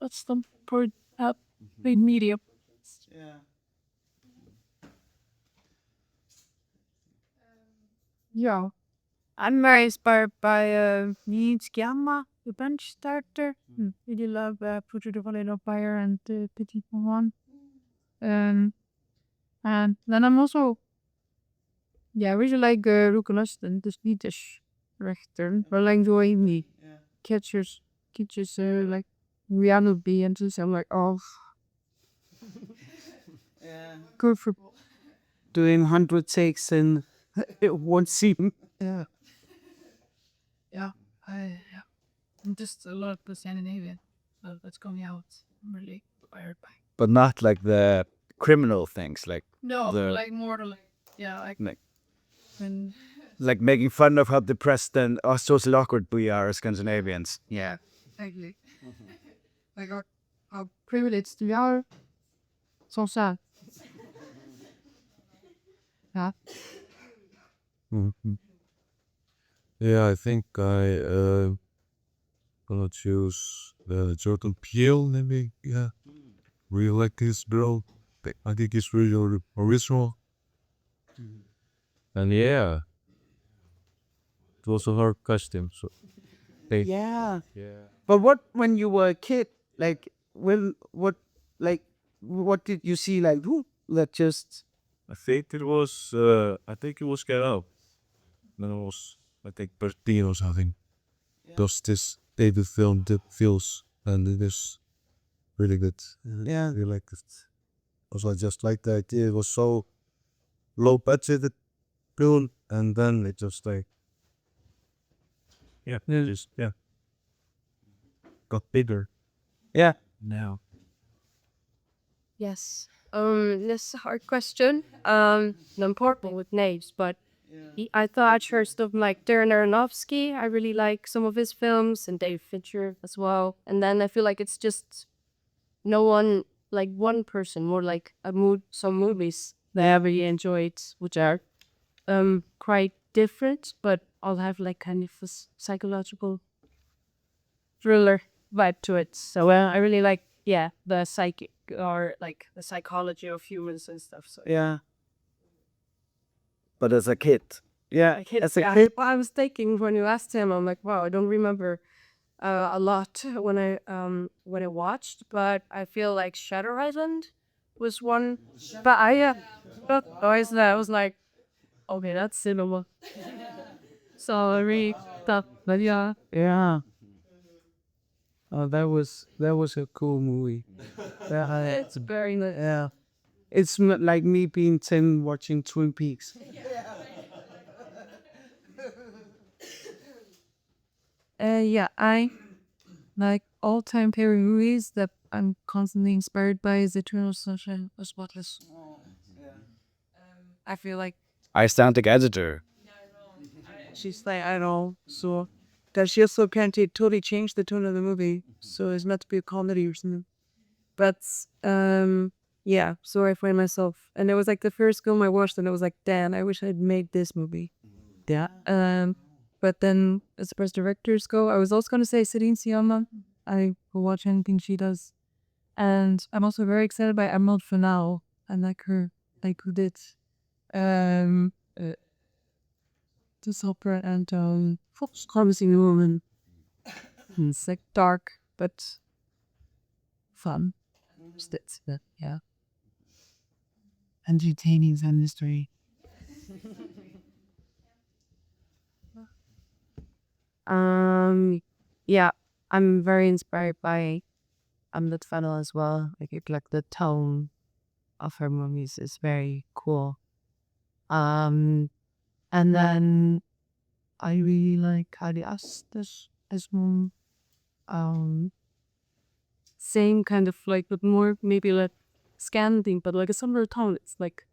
that's the part that made media. Yeah. I'm very inspired by Needs Gamma, the bench starter. Really love Put the Valley of Fire and the Petit One. And then I'm also, I really like Ruken Östen, the Swedish director. But like the way he catches like reality and just I'm like, oh. Good for doing 100 takes in one scene. Yeah, just a lot of the Scandinavian that's coming out. I'm really inspired by. But not like the criminal things, like No, The- like more to like when like making fun of how depressed and socially awkward we are as Scandinavians. yeah, exactly. Like how privileged we are. So sad. Yeah. Yeah, I think gonna choose Jordan Peele, maybe. Yeah, really like his bro. I think he's really original. And yeah, it was a hard costume. So Yeah. yeah, But what when you were a kid, like what did you see like who that just I think it was Get Out. Then it was I think 13 or something. Just this David film that feels and it is really good. yeah. I really like it. Also, I just like the idea. It was so low budget film, and then it just like just got bigger. Yeah. Now. Yes. This is a hard question. Important with names, but I thought first of like Darren Aronofsky. I really like some of his films and Dave Fincher as well. And then I feel like it's just no one like one person, more like some movies that I really enjoyed, which are quite different, but all have like kind of a psychological thriller vibe to it. So I really like the psychic or like the psychology of humans and stuff. So Yeah. But as a kid, Yeah. as a kid, I was thinking when you asked him, I'm like, wow, I don't remember a lot when I watched, but I feel like Shutter Island was one. But that noise that I was like, okay, that's cinema. So I really thought, but yeah. Yeah. Oh, that was a cool movie. It's very nice. Yeah. It's like me being 10 watching Twin Peaks. I like all-time favorite movies that I'm constantly inspired by is Eternal Sunshine of the Spotless. I feel like Icelandic editor. She's like, I know, so that she also can't totally change the tone of the movie. So it's meant to be a comedy or something. But so I find myself, and it was like the first film I watched, and it was like, damn, I wish I'd made this movie. Yeah. But then as far as directors go, I was also gonna say Celine Sciamma. I will watch anything she does, and I'm also very excited by Emerald Fennell. I like her, like who did, this opera and Promising Woman. It's like dark but fun. Just it, yeah. entertaining industry. Yeah, I'm very inspired by that fellow as well. Like the tone of her movies is very cool. And then I really like Kari Astas as well. Um, Same kind of like, but more maybe like Scandinavian, but like a similar tone. It's like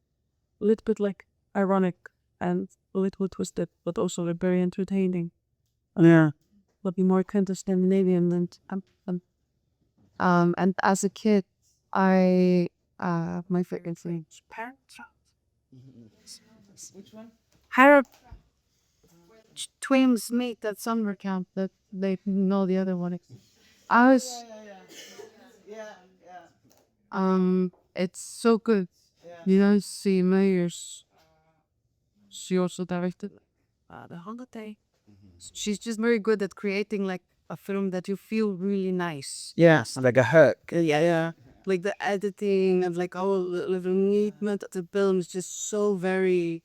a little bit like ironic and a little twisted, but also like very entertaining. Yeah. But be more kind of Scandinavian than and as a kid, I my favorite thing. Harold twins meet that summer camp that they know the other one. I was it's so good. You know, see Meyers. She also directed The Holiday. She's just very good at creating like a film that you feel really nice. Yes, like a hug. Yeah. Like the editing and like all the movement of the film is just so very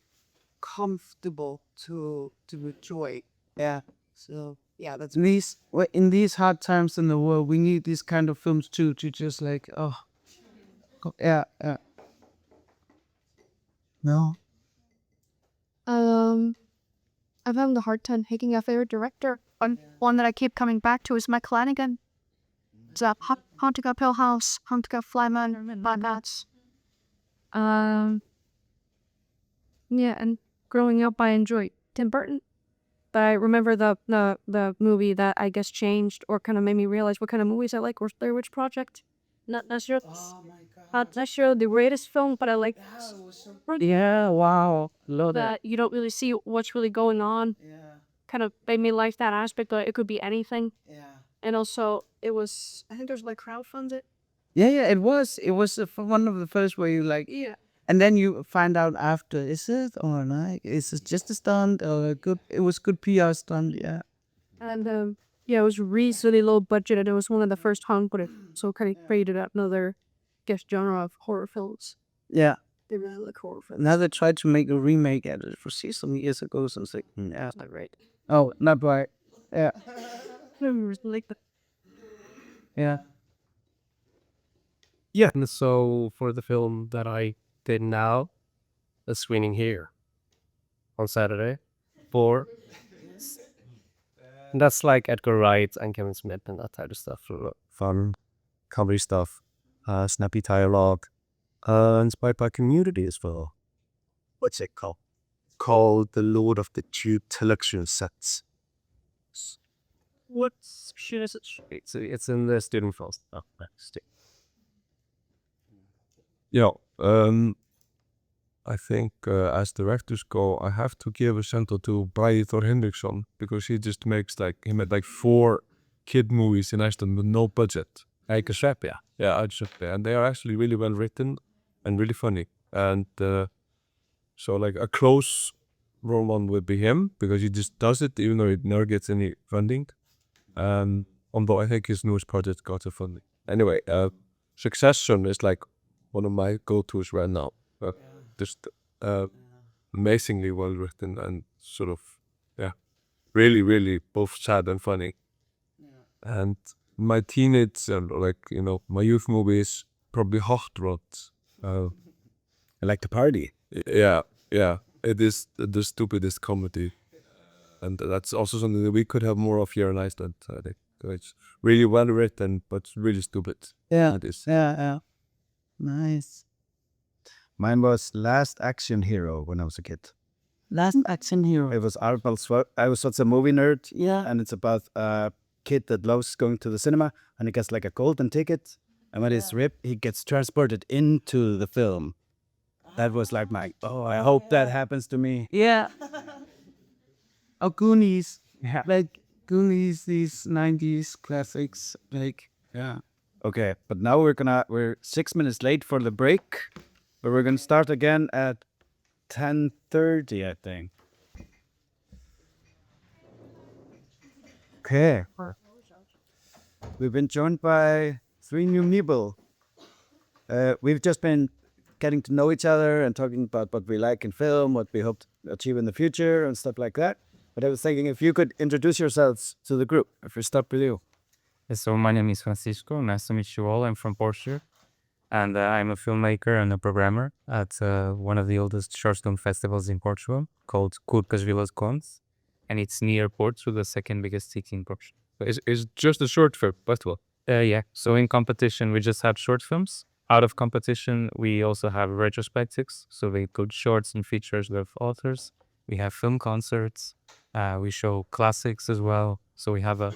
comfortable to enjoy. Yeah. So yeah, that's In these hard times in the world, we need these kind of films too to just like yeah. No. I'm having a hard time picking a favorite director. One that I keep coming back to is Mike Flanagan. It's Haunting of Hill House, Haunting of Flyman, Bad Bats. Yeah, and growing up, I enjoyed Tim Burton. But I remember the movie that I guess changed or kind of made me realize what kind of movies I like was Blair Witch Project. Not sure. Not sure the greatest film, but I like. Yeah. Wow. Love That you don't really see what's really going on. Yeah. Kind of made me like that aspect. But it could be anything. Yeah. And also, it was. I think there's like crowdfunded. Yeah. It was. One of the first where you like. Yeah. And then you find out after, is it or not? Is it just a stunt or a good? It was good PR stunt, yeah. And yeah, it was really low budget, and it was one of the first hung, but it so kind of created another, guess, genre of horror films. Yeah. They really like horror films. Now they tried to make a remake at it for some years ago, so it's like, yeah. That's not right. Oh, not right. Yeah. Like the Yeah. Yeah, and so for the film that I did now, a screening here on Saturday for. And that's like Edgar Wright and Kevin Smith and that type of stuff. Fun, comedy stuff, snappy dialogue, inspired by Community as well. What's it called? Called The Lord of the Tube Television Sets. what shit is it? It's in the student films. Oh, Yeah, I think as directors go, I have to give a shout out to Bragi Thor Hinriksson because he just he made like 4 kid movies in Iceland with no budget. Ægisvepp, yeah. Yeah, Iceland, and they are actually really well written and really funny. And so like a close role one would be him because he just does it even though he never gets any funding. Although I think his newest project got a funding. Anyway, Succession is like one of my go-tos right now. Just amazingly well written and sort of, yeah, really, really both sad and funny. And my teenage, my youth movies, probably Hot Rod. I like to party. Yeah. It is the stupidest comedy. And that's also something that we could have more of here in Iceland, I think. It's really well written, but really stupid. Yeah. It is. Yeah. Nice. Mine was Last Action Hero when I was a kid. Last Action Hero. It was Arnold I was such a movie nerd. Yeah. And it's about a kid that loves going to the cinema and he gets like a golden ticket. And when it's ripped, he gets transported into the film. That was like I hope that happens to me. Yeah. Oh, Goonies. Yeah. Like Goonies, these 90s classics. Like, yeah. Okay, but now we're 6 minutes late for the break, but we're gonna start again at 10:30, I think. Okay. We've been joined by 3 new people. We've just been getting to know each other and talking about what we like in film, what we hope to achieve in the future, and stuff like that. But I was thinking if you could introduce yourselves to the group. If we start with you. So my name is Francisco. Nice to meet you all. I'm from Portugal, and I'm a filmmaker and a programmer at one of the oldest short film festivals in Portugal called Curtas Vilas Condes, and it's near Porto, the second biggest city in Portugal. It's just a short film festival. Yeah. So in competition, we just had short films. Out of competition, we also have retrospectives. So we include shorts and features with authors. We have film concerts. We show classics as well. So we have a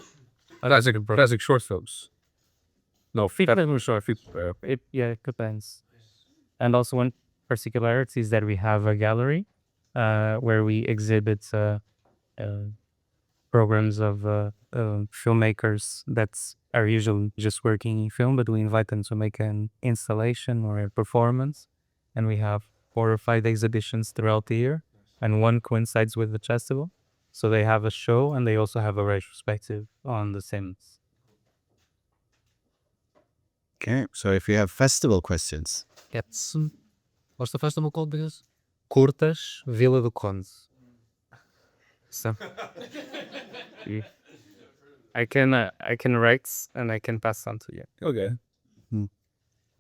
Classic short films. No, film short. It depends. And also one particularity is that we have a gallery where we exhibit programs of filmmakers that are usually just working in film, but we invite them to make an installation or a performance. And we have 4 or 5 exhibitions throughout the year, and one coincides with the festival. So they have a show and they also have a retrospective on the same. Okay, so if you have festival questions. It's what's the festival called? Because Curtas Vila do Conde. So I can write and I can pass on to you. Okay.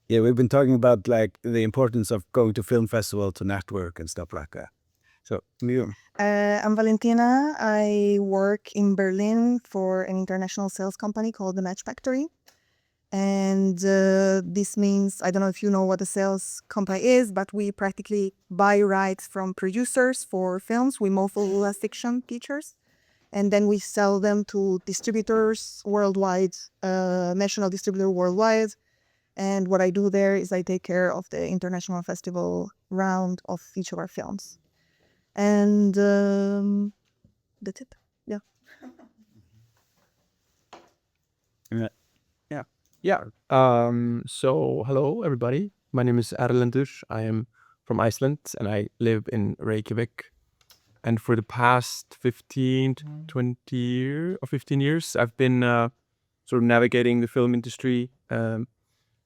Yeah, we've been talking about like the importance of going to film festival to network and stuff like that. So you. I'm Valentina. I work in Berlin for an international sales company called the Match Factory. And this means, I don't know if you know what a sales company is, but we practically buy rights from producers for films. We mold fiction features. And then we sell them to distributors worldwide, national distributor worldwide. And what I do there is I take care of the international festival round of each of our films. And that's it. Yeah. Yeah. So hello everybody. My name is Erlendur. I am from Iceland and I live in Reykjavik. And for the past 15 to 20 years or 15 years, I've been sort of navigating the film industry,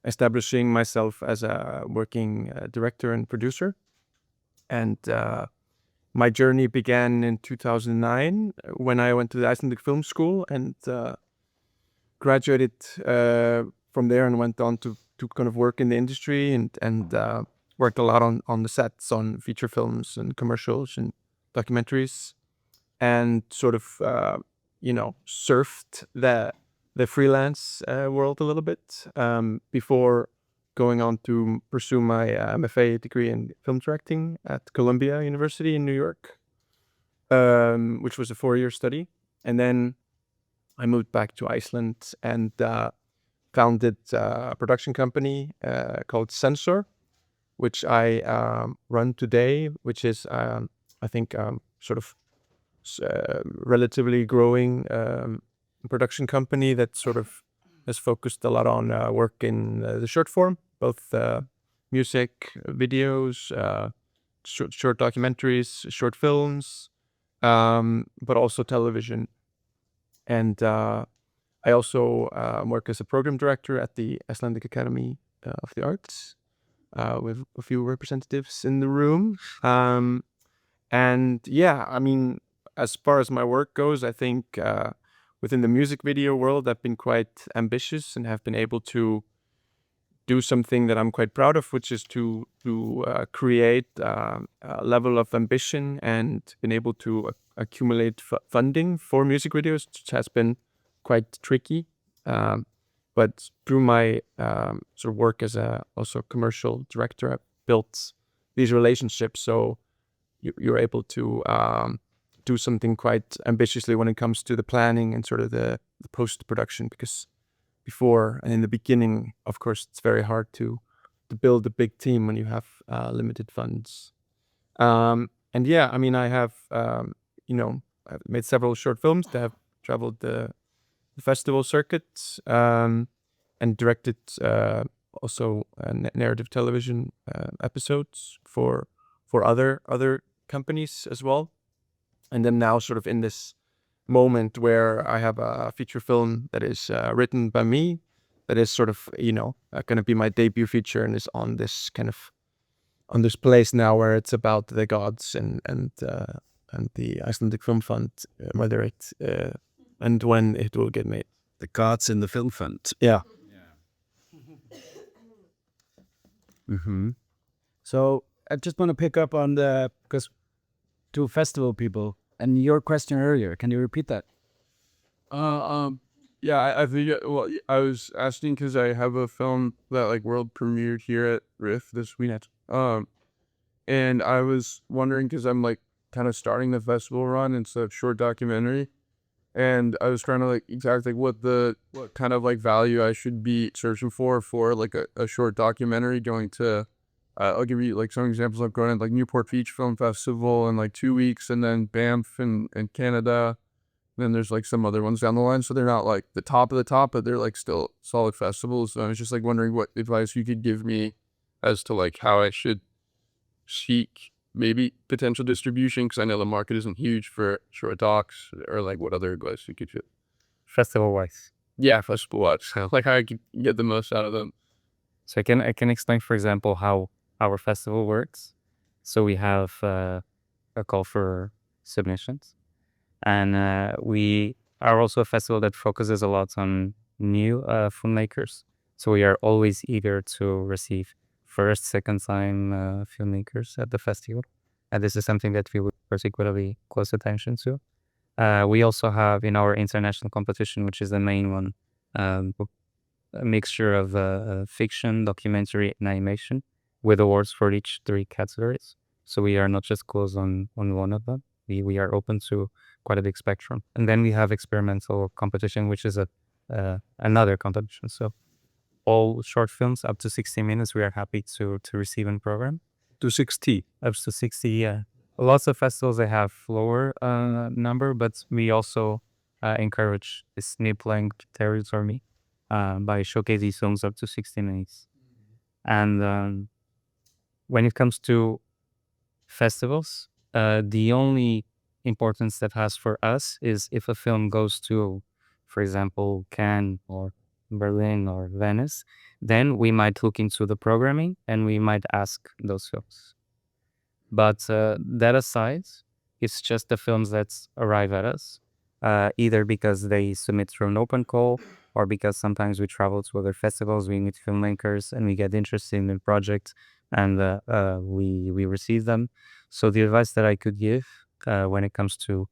establishing myself as a working director and producer. And my journey began in 2009 when I went to the Icelandic Film School and graduated from there and went on to kind of work in the industry and worked a lot on the sets on feature films and commercials and documentaries, and sort of surfed the freelance world a little bit before going on to pursue my MFA degree in film directing at Columbia University in New York, which was a 4-year study. And then I moved back to Iceland and founded a production company called Sensor, which I run today, which is, I think, sort of relatively growing production company that sort of has focused a lot on work in the short form, both music, videos, short documentaries, short films, but also television. And I also work as a program director at the Icelandic Academy of the Arts with a few representatives in the room. And yeah, I mean, as far as my work goes, I think within the music video world, I've been quite ambitious and have been able to do something that I'm quite proud of, which is to create a level of ambition and been able to accumulate funding for music videos, which has been quite tricky. But through my sort of work as a also commercial director, I've built these relationships. So you're able to do something quite ambitiously when it comes to the planning and sort of the post-production, because before and in the beginning, of course, it's very hard to build a big team when you have limited funds. And yeah, I mean, I have, I've made several short films that have traveled the festival circuit and directed also narrative television episodes for other companies as well. And then now sort of in this moment where I have a feature film that is written by me, that is sort of, going to be my debut feature and is on this kind of on this place now where it's about the gods and the Icelandic Film Fund, whether it and when it will get made. The gods in the film fund. Yeah. So I just want to pick up on because two festival people and your question earlier. Can you repeat that? Yeah, I think, well, I was asking because I have a film that like world premiered here at RIFF this weekend. And I was wondering because I'm like kind of starting the festival run. It's a short documentary. And I was trying to like exactly what kind of like value I should be searching for like a short documentary going to, I'll give you like some examples. I'm going to like Newport Beach Film Festival in like 2 weeks, and then Banff in Canada. Then there's like some other ones down the line. So they're not like the top of the top, but they're like still solid festivals. So I was just like wondering what advice you could give me as to like how I should seek maybe potential distribution, because I know the market isn't huge for short docs, or like what other advice you could give. Festival-wise. Yeah, festival-wise. Like how I could get the most out of them. So I can explain, for example, how our festival works. So we have a call for submissions, and we are also a festival that focuses a lot on new filmmakers. So we are always eager to receive first, second time filmmakers at the festival. And this is something that we would particularly close attention to. We also have in our international competition, which is the main one, a mixture of fiction, documentary, and animation, with awards for each 3 categories. So we are not just closed on one of them. We are open to quite a big spectrum. And then we have experimental competition, which is another competition. So all short films up to 60 minutes, we are happy to receive in program. To 60. Up to 60, yeah. Lots of festivals, they have lower number, but we also encourage this nip-length territory by showcasing films up to 60 minutes. And when it comes to festivals, the only importance that has for us is if a film goes to, for example, Cannes or Berlin or Venice, then we might look into the programming and we might ask those films. But that aside, it's just the films that arrive at us, either because they submit through an open call, or because sometimes we travel to other festivals, we meet filmmakers and we get interested in the project, and we receive them. So the advice that I could give when it comes to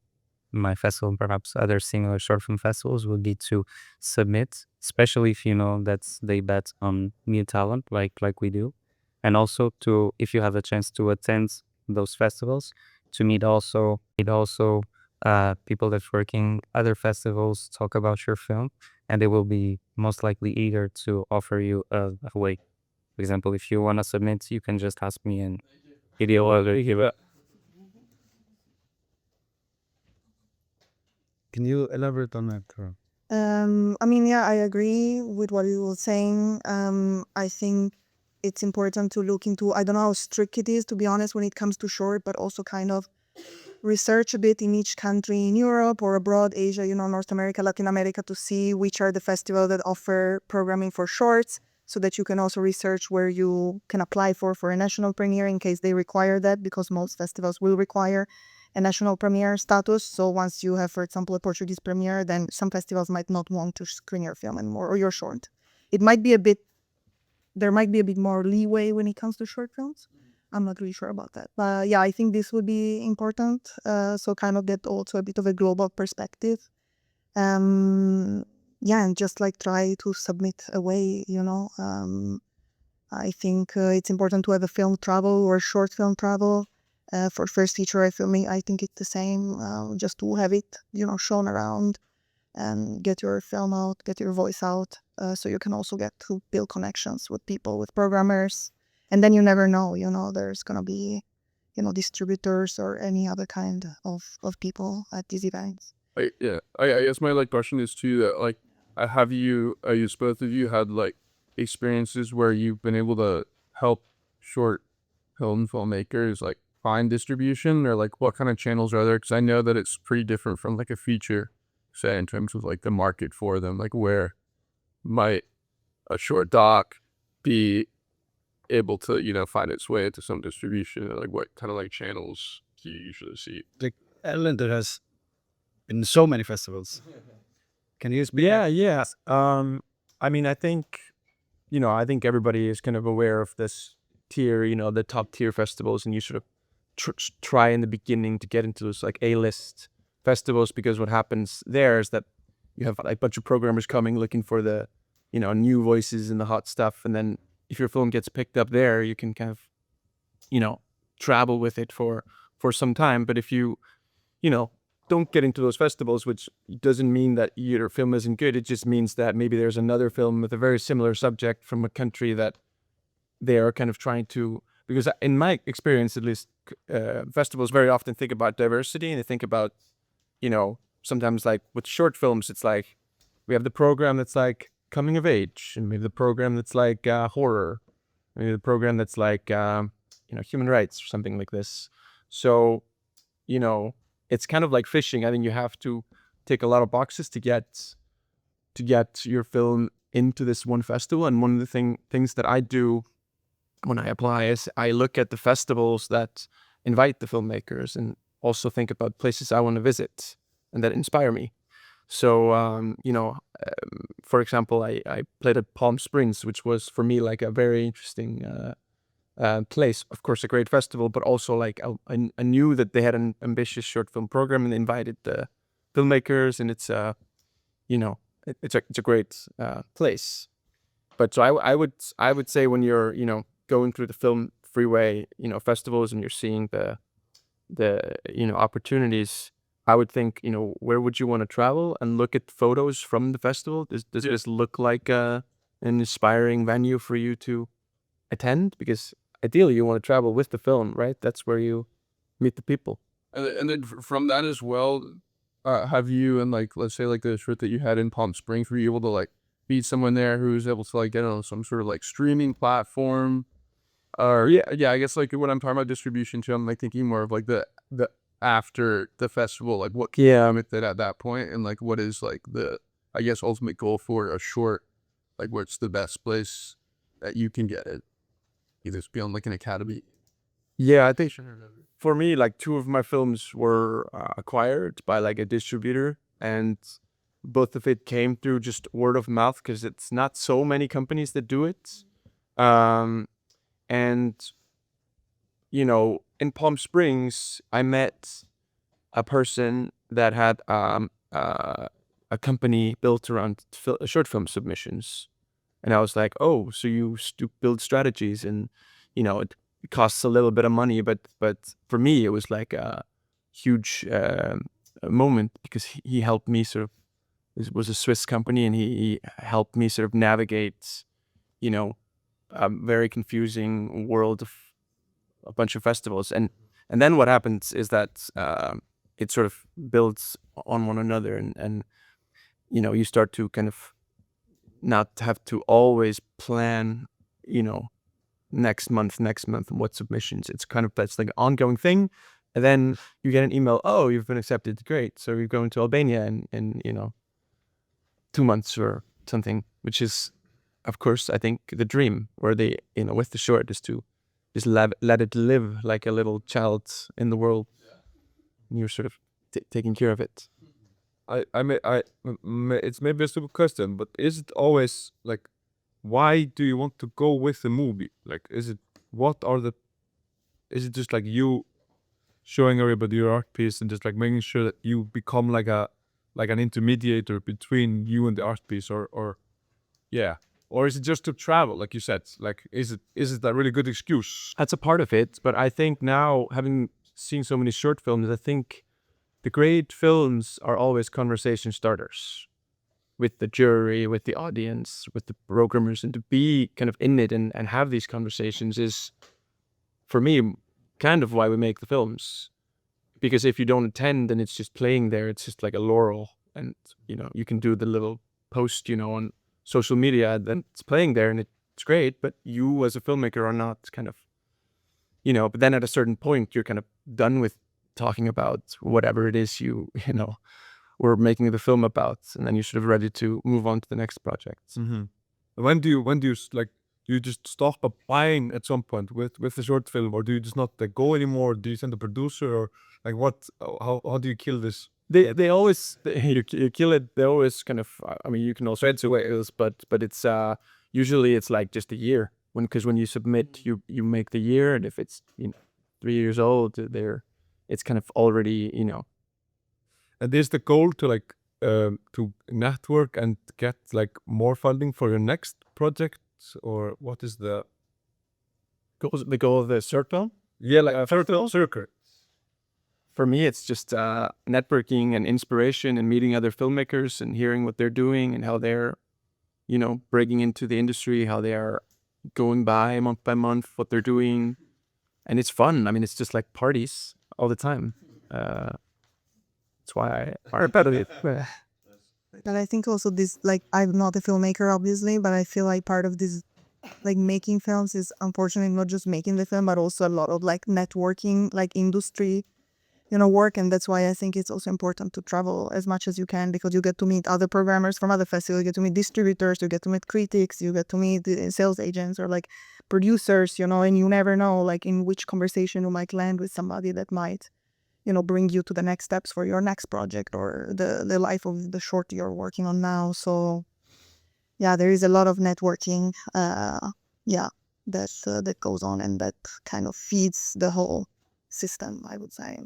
my festival and perhaps other similar short film festivals would be to submit, especially if you know that they bet on new talent like we do. And also to, if you have a chance to attend those festivals, to meet also people that work in other festivals, talk about your film, and they will be most likely eager to offer you a way. For example, if you want to submit, you can just ask me and video or give it. Can you elaborate on that? I mean, yeah, I agree with what you were saying. I think it's important to look into, I don't know how strict it is, to be honest, when it comes to short, but also kind of research a bit in each country in Europe or abroad, Asia, North America, Latin America, to see which are the festivals that offer programming for shorts, so that you can also research where you can apply for a national premiere in case they require that, because most festivals will require a national premiere status. So once you have, for example, a Portuguese premiere, then some festivals might not want to screen your film anymore, or your short. There might be a bit more leeway when it comes to short films. I'm not really sure about that. But yeah, I think this would be important. So kind of get also a bit of a global perspective. Yeah, and just like try to submit a way, I think it's important to have a film travel or short film travel. For first feature filming, I think it's the same. Just to have it, shown around and get your film out, get your voice out. So you can also get to build connections with people, with programmers. And then you never know, there's going to be, distributors or any other kind of people at these events. I guess my question is too that both of you had experiences where you've been able to help short film filmmakers find distribution, or what kind of channels are there? Because I know that it's pretty different from a feature, say, in terms of the market for them. Where might a short doc be able to, you know, find its way into some distribution? Like what kind of like channels do you usually see? Like Ireland has been so many festivals. Can you speak? Yeah. I mean, I think, I think everybody is kind of aware of this tier, the top tier festivals, and you sort of try in the beginning to get into those like A-list festivals, because what happens there is that you have like a bunch of programmers coming looking for the, new voices and the hot stuff. And then if your film gets picked up there, you can kind of, travel with it for some time. But if you, don't get into those festivals, which doesn't mean that your film isn't good. It just means that maybe there's another film with a very similar subject from a country that they are kind of trying to, because in my experience, at least, festivals very often think about diversity, and they think about, sometimes like with short films, it's like we have the program that's like coming of age, and we have the program that's like horror, maybe the program that's like, human rights or something like this. So, it's kind of like fishing. I think you have to tick a lot of boxes to get your film into this one festival. And one of the things that I do when I apply is I look at the festivals that invite the filmmakers, and also think about places I want to visit and that inspire me. So, for example, I played at Palm Springs, which was for me like a very interesting place. Of course, a great festival, but also like I knew that they had an ambitious short film program, and they invited the filmmakers, and it's it's a great place. But so I would say when you're going through the film freeway festivals, and you're seeing the opportunities, I would think where would you want to travel, and look at photos from the festival. Does this look like an inspiring venue for you to attend? Because ideally you want to travel with the film, right? That's where you meet the people. And then from that as well, have you, and like, let's say like the trip that you had in Palm Springs, were you able to like meet someone there who's able to like get on some sort of like streaming platform? Or yeah, I guess like when I'm talking about distribution too, I'm like thinking more of like the after the festival, like what came with it at that point, and like what is like the, I guess, ultimate goal for a short, like what's the best place that you can get it, either be on like an academy. Yeah, I think for me, like 2 of my films were acquired by like a distributor, and both of it came through just word of mouth, because it's not so many companies that do it. And in Palm Springs, I met a person that had a company built around short film submissions, and I was like, oh, so you build strategies, and it costs a little bit of money, but for me it was like a huge moment, because he helped me sort of. It was a Swiss company, and he helped me sort of navigate, a very confusing world of a bunch of festivals, and then what happens is that it sort of builds on one another, and you start to kind of not have to always plan next month what submissions. It's kind of, that's like an ongoing thing, and then you get an email, oh, you've been accepted, great, so you're going to Albania in 2 months or something, which is, of course, I think the dream, where they, with the short, is to just let it live like a little child in the world. And you're sort of taking care of it. It's maybe a stupid question, but is it always like, why do you want to go with the movie? Like, is it just like you showing everybody your art piece, and just like making sure that you become like an intermediator between you and the art piece, or is it just to travel, like you said? Like, is it a really good excuse? That's a part of it, but I think now, having seen so many short films, I think the great films are always conversation starters with the jury, with the audience, with the programmers, and to be kind of in it and have these conversations is, for me, kind of why we make the films. Because if you don't attend and it's just playing there, it's just like a laurel, and you can do the little post on social media, then it's playing there and it's great, but you as a filmmaker are not kind of, but then at a certain point you're kind of done with talking about whatever it is we're making the film about, and then you're sort of ready to move on to the next project. Mm-hmm. When do you like do you just stop applying at some point with the short film, or do you just not go anymore? Do you send the producer, or like what? How do you kill this? They always you kill it. They always kind of. I mean, you can also add ways, but it's usually it's like just a year because when you submit, you make the year, and if it's 3 years old, it's kind of already And is the goal to to network and get like more funding for your next project, or what is the goal of the short film? yeah like circle? For me, it's just networking and inspiration and meeting other filmmakers and hearing what they're doing and how they're, breaking into the industry, how they are going by month, what they're doing. And it's fun. I mean, it's just like parties all the time. That's why I are about it. But I think also this, like, I'm not a filmmaker, obviously, but I feel like part of this, like, making films is unfortunately not just making the film, but also a lot of like networking, like industry, work. And that's why I think it's also important to travel as much as you can, because you get to meet other programmers from other festivals, you get to meet distributors, you get to meet critics, you get to meet the sales agents or like producers, and you never know like in which conversation you might land with somebody that might, bring you to the next steps for your next project or the life of the short you're working on now. So yeah, there is a lot of networking, that goes on, and that kind of feeds the whole system, I would say.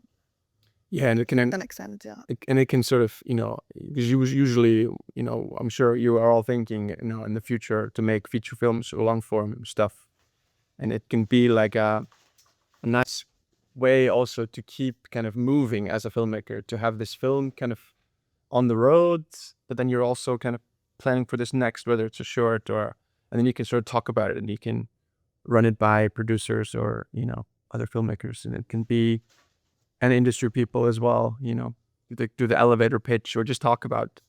Yeah, and it can To an extent, yeah. and it can sort of, because usually, I'm sure you are all thinking, in the future to make feature films or long form stuff. And it can be like a nice way also to keep kind of moving as a filmmaker, to have this film kind of on the road, but then you're also kind of planning for this next, whether it's a short and then you can sort of talk about it and you can run it by producers or, other filmmakers. And it can be and industry people as well, do the elevator pitch or just talk about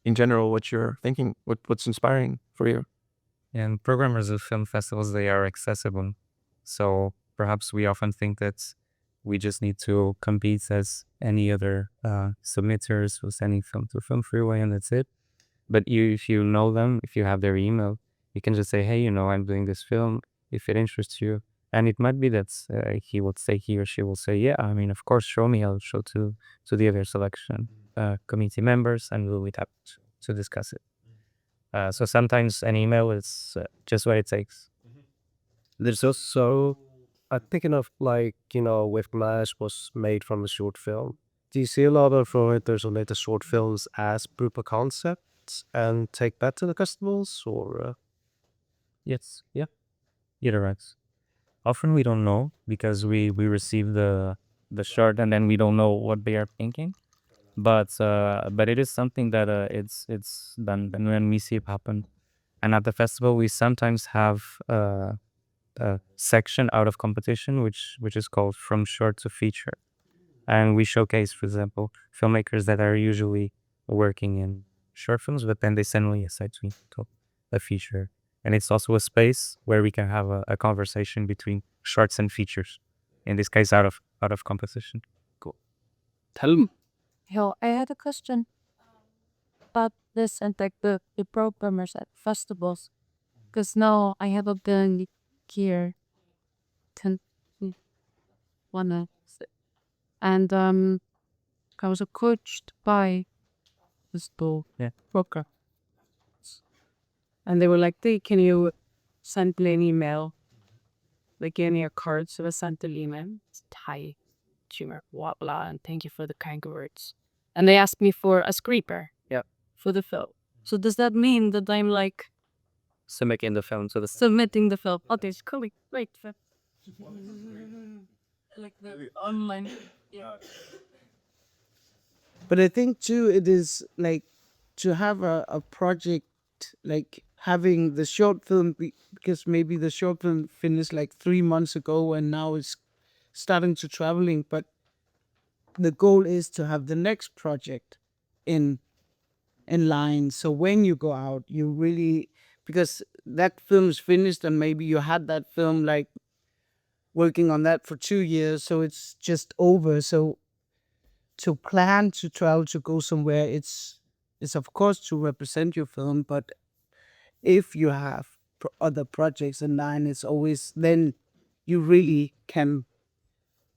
in general what you're thinking, what's inspiring for you. And programmers of film festivals, they are accessible. So perhaps we often think that we just need to compete as any other submitters who sending film to Film Freeway and that's it. But if you know them, if you have their email, you can just say, hey, I'm doing this film, if it interests you. And it might be that he or she will say, yeah, I mean, of course, show me. I'll show to the other selection committee members and we'll meet up to discuss it. So sometimes an email is just what it takes. There's also, I'm thinking of like, Whiplash was made from a short film. Do you see a lot of writers who made the short films as proof of concepts and take that to the festivals or? Yes, yeah, you're right. Often we don't know because we receive the short and then we don't know what they are thinking. But it is something that it's done when we see it happen. And at the festival, we sometimes have a section out of competition, which is called From Short to Feature. And we showcase, for example, filmmakers that are usually working in short films, but then they suddenly decide to make a feature. And it's also a space where we can have a conversation between shorts and features. In this case, out of competition. Cool. Tell them. Yo, I had a question about this and like the programmers at festivals. Because now I have a been here. And I was coached by this broker. And they were like, hey, can you send me an email? Like, give me a card. So I sent an email. It's Thai, tumor, blah, blah, and thank you for the kind words. And they asked me for a scraper. Yeah. For the film. So does that mean that I'm like Submitting the film to the submitting the film? Oh, there's cool. Wait. Like the online. Yeah. But I think too, it is like to have a project, like having the short film, because maybe the short film finished like 3 months ago and now it's starting to traveling. But the goal is to have the next project in line. So when you go out, you really, because that film is finished and maybe you had that film like working on that for 2 years, so it's just over. So to plan to travel to go somewhere, it's of course to represent your film, but if you have other projects in line, it's always then you really can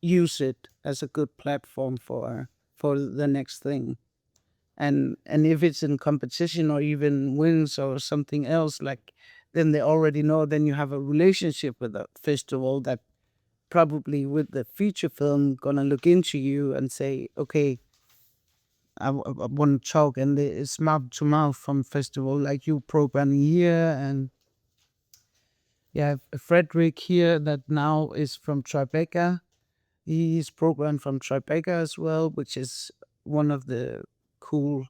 use it as a good platform for the next thing. And if it's in competition or even wins or something else, like then they already know. Then you have a relationship with the festival that probably with the feature film gonna look into you and say, okay, I want to talk, and it's mouth to mouth from festival like you programming here. And yeah, Frederick here that now is from Tribeca. He's programmed from Tribeca as well, which is one of the cool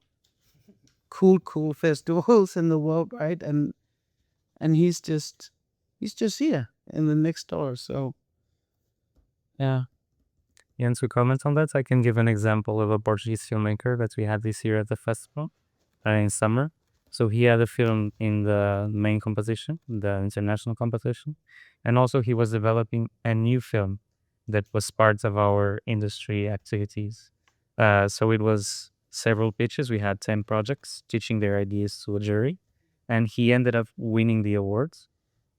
festivals in the world, right? And he's just here in the next door. So Yeah. And to comment on that, I can give an example of a Portuguese filmmaker that we had this year at the festival in summer. So he had a film in the main competition, the international competition, and also he was developing a new film that was part of our industry activities. So it was several pitches. We had 10 projects teaching their ideas to a jury, and he ended up winning the awards,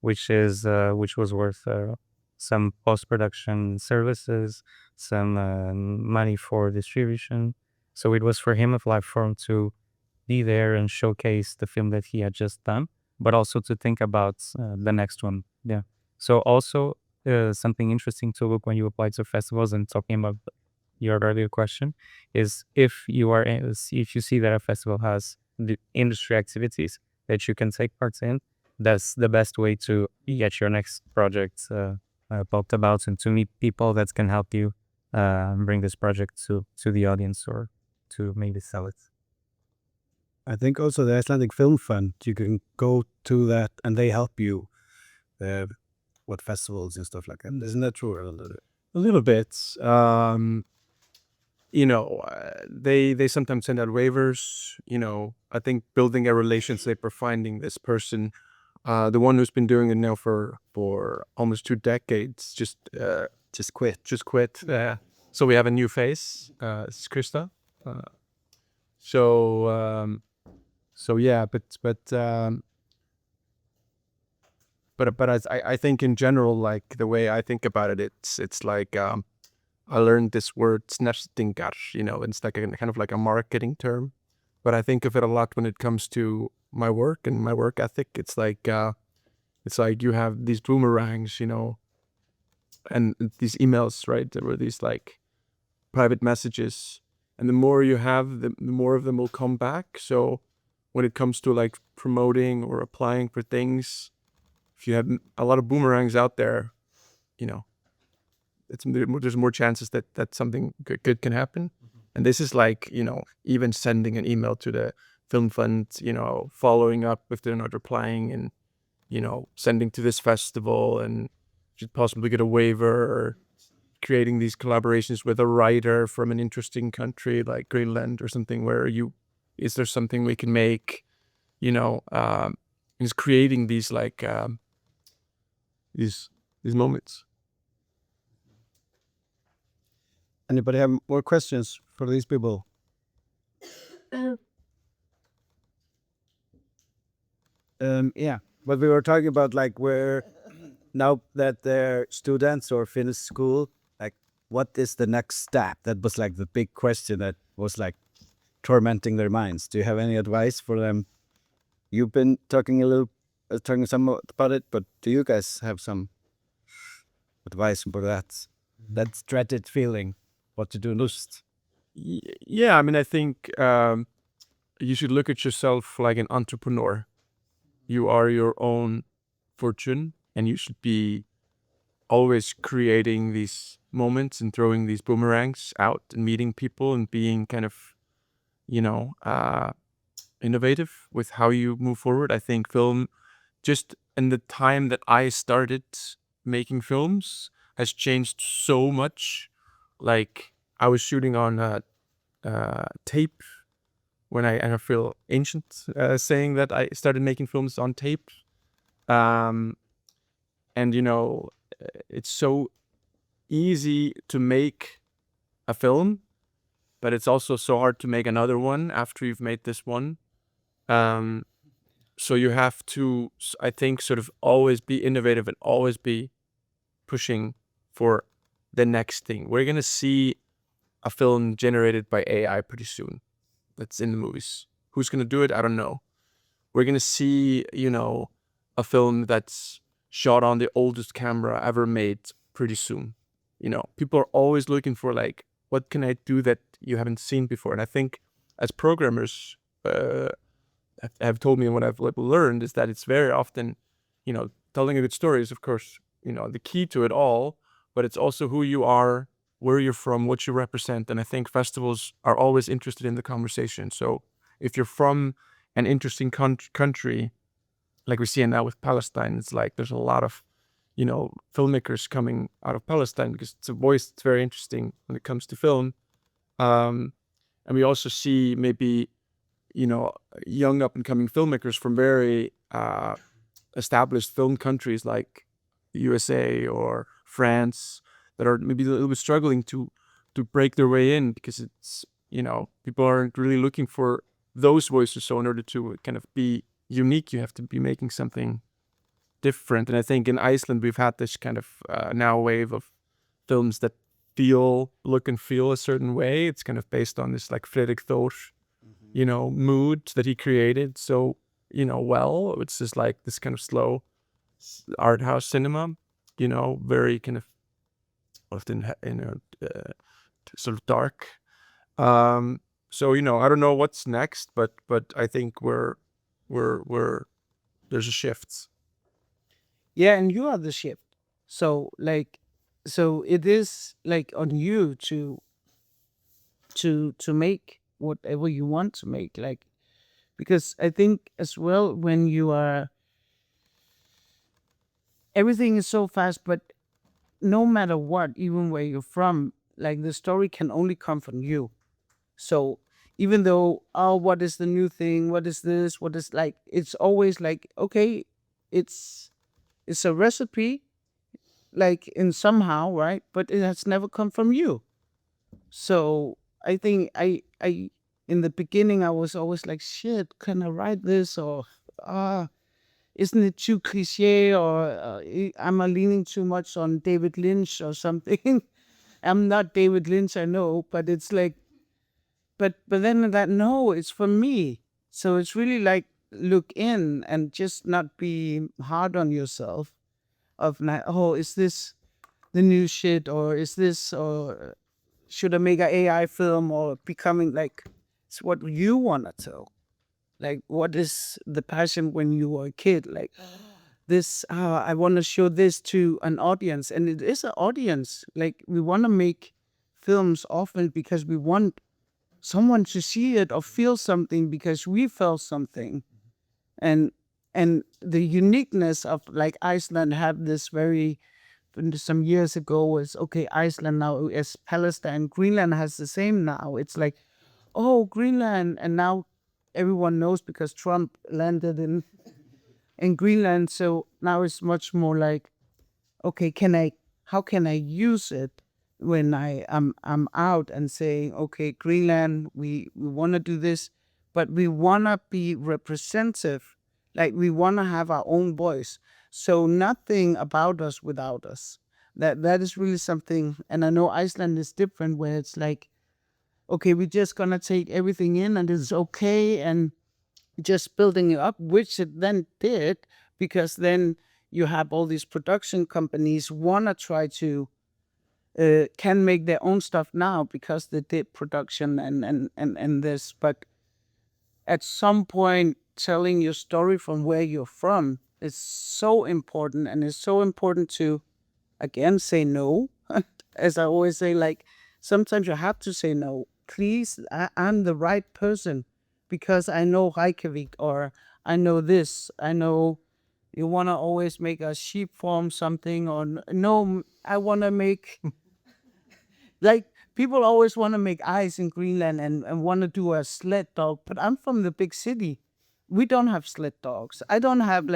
which was worth some post-production services, some money for distribution. So it was for him a platform to be there and showcase the film that he had just done, but also to think about the next one. Yeah. So also something interesting to look when you apply to festivals, and talking about your earlier question, is if you see that a festival has the industry activities that you can take part in, that's the best way to get your next project talked about and to meet people that can help you bring this project to the audience or to maybe sell it. I think also the Icelandic Film Fund, you can go to that and they help you with festivals and stuff like that. Isn't that true? A little bit. They sometimes send out waivers. I think building a relationship or finding this person, the one who's been doing it now for almost 2 decades, just quit. So we have a new face. It's Krista. So yeah, but I think in general, like the way I think about it, it's like I learned this word snertingar. It's like kind of like a marketing term, but I think of it a lot when it comes to my work and my work ethic. It's like you have these boomerangs, and these emails, right? There were these like private messages, and the more you have, the more of them will come back. So when it comes to like promoting or applying for things, if you have a lot of boomerangs out there, there's more chances that something good can happen. And this is like, even sending an email to the film fund, following up if they're not replying, and, sending to this festival and should possibly get a waiver, or creating these collaborations with a writer from an interesting country like Greenland or something, where is there something we can make, is creating these like these moments. Anybody have more questions for these people? Yeah, but we were talking about like where now that they're students or finished school, like what is the next step? That was like the big question that was like tormenting their minds. Do you have any advice for them? You've been talking some about it, but do you guys have some advice for that dreaded feeling? What to do next? Yeah, I mean, I think you should look at yourself like an entrepreneur. You are your own fortune, and you should be always creating these moments and throwing these boomerangs out and meeting people and being kind of, innovative with how you move forward. I think film, just in the time that I started making films, has changed so much. Like, I was shooting on tape when I feel ancient saying that I started making films on tape. And, it's so easy to make a film, but it's also so hard to make another one after you've made this one. So you have to, I think, sort of always be innovative and always be pushing for the next thing. We're gonna see a film generated by AI pretty soon. That's in the movies. Who's gonna do it? I don't know. We're gonna see, a film that's shot on the oldest camera ever made pretty soon. People are always looking for like, what can I do that you haven't seen before? And I think as programmers have told me, and what I've learned is that it's very often, telling a good story is of course, the key to it all, but it's also who you are, where you're from, what you represent. And I think festivals are always interested in the conversation. So if you're from an interesting country, like we're seeing now with Palestine, it's like there's a lot of, filmmakers coming out of Palestine because it's a voice that's very interesting when it comes to film. And we also see maybe, young up and coming filmmakers from very established film countries like the USA or France that are maybe a little bit struggling to break their way in because it's, people aren't really looking for those voices. So in order to kind of be unique, you have to be making something different. And I think in Iceland, we've had this kind of now wave of films that look and feel a certain way. It's kind of based on this like Fredrik Thor, mood that he created. So, it's just like this kind of slow art house cinema, very kind of often, sort of dark. So, I don't know what's next, but I think we're there's a shift. Yeah, and you are the shift. So it is like on you to make whatever you want to make, like, because I think as well when you are, everything is so fast, but no matter what, even where you're from, like the story can only come from you. So even though, what is the new thing? What is this? What is, like, it's always like, okay, it's a recipe, like in somehow, right? But it has never come from you. So I think I in the beginning I was always like, shit, can I write this? Or isn't it too cliche? Or am I leaning too much on David Lynch or something? I'm not David Lynch, I know, but it's like, but then that, no, it's for me. So it's really like, look in and just not be hard on yourself of like, oh, is this the new shit, or is this, or should I make an AI film, or becoming like, it's what you want to tell. Like, what is the passion when you were a kid? Like, this, I want to show this to an audience, and it is an audience. Like, we want to make films often because we want someone to see it or feel something because we felt something. And the uniqueness of like Iceland had this very, some years ago was, okay, Iceland now is Palestine, Greenland has the same now. It's like, oh, Greenland, and now everyone knows because Trump landed in Greenland. So now it's much more like, okay, how can I use it when I'm out and saying, okay, Greenland, we want to do this, but we want to be representative. Like, we want to have our own voice. So nothing about us without us. That is really something. And I know Iceland is different, where it's like, okay, we're just going to take everything in and it's okay, and just building it up, which it then did, because then you have all these production companies want to try to can make their own stuff now because they did production and this. But at some point, telling your story from where you're from is so important, and it's so important to, again, say no. As I always say, like, sometimes you have to say no. Please, I'm the right person because I know Reykjavik, or I know this, I know you want to always make a sheep farm something, or no, I want to make, like, people always want to make ice in Greenland and want to do a sled dog, but I'm from the big city. We don't have sled dogs. I don't have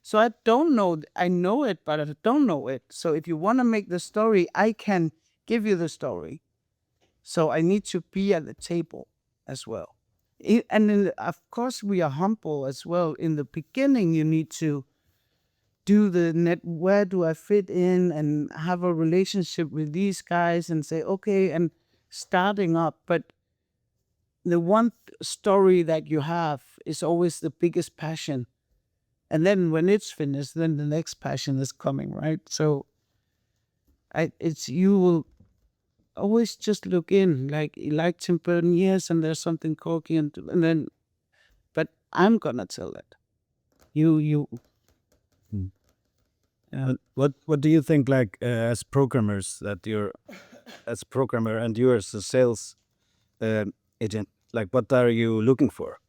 so I don't know. I know it, but I don't know it. So if you want to make the story, I can give you the story. So I need to be at the table as well. And then, of course, we are humble as well. In the beginning, you need to do the net. Where do I fit in, and have a relationship with these guys, and say okay, and starting up. But the one story that you have is always the biggest passion, and then when it's finished, then the next passion is coming, right? So, you will always just look in, like you like Tim Burton, yes, and there's something quirky, and then, but I'm gonna tell it. You. What do you think, like as programmers, that you're as programmer and you're as a sales agent, like what are you looking for?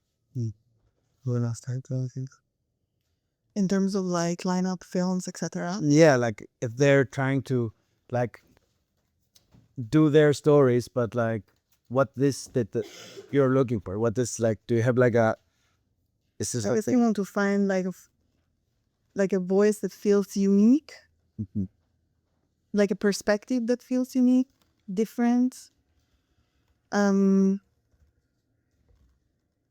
In terms of like lineup films, etc. Yeah, like if they're trying to like do their stories, but like what this that you're looking for, what is like, do you have like a, is this I think want to find like a voice that feels unique, like a perspective that feels unique, different.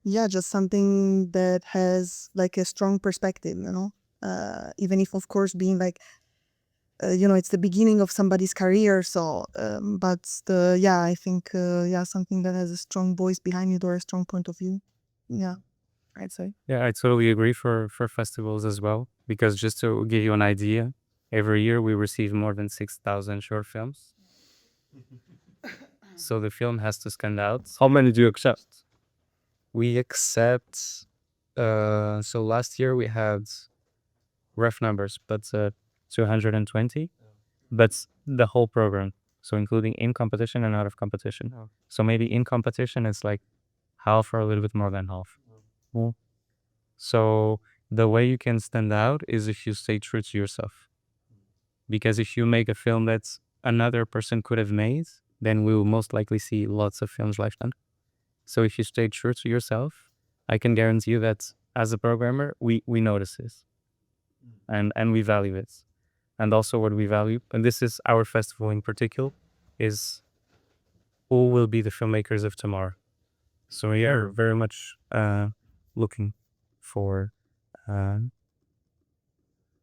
Yeah, just something that has like a strong perspective, even if of course being like, it's the beginning of somebody's career. So, but I think, something that has a strong voice behind it or a strong point of view. Yeah, I'd say. Yeah, I totally agree for festivals as well, because just to give you an idea, every year we receive more than 6,000 short films. So the film has to stand out. How many do you accept? We accept, so last year we had rough numbers, but 220, but the whole program. So including in competition and out of competition. So maybe in competition it's like half or a little bit more than half. So the way you can stand out is if you stay true to yourself. Because if you make a film that another person could have made, then we will most likely see lots of films like that. So if you stay true to yourself, I can guarantee you that as a programmer, we notice this and we value it. And also what we value, and this is our festival in particular, is who will be the filmmakers of tomorrow. So we are very much looking for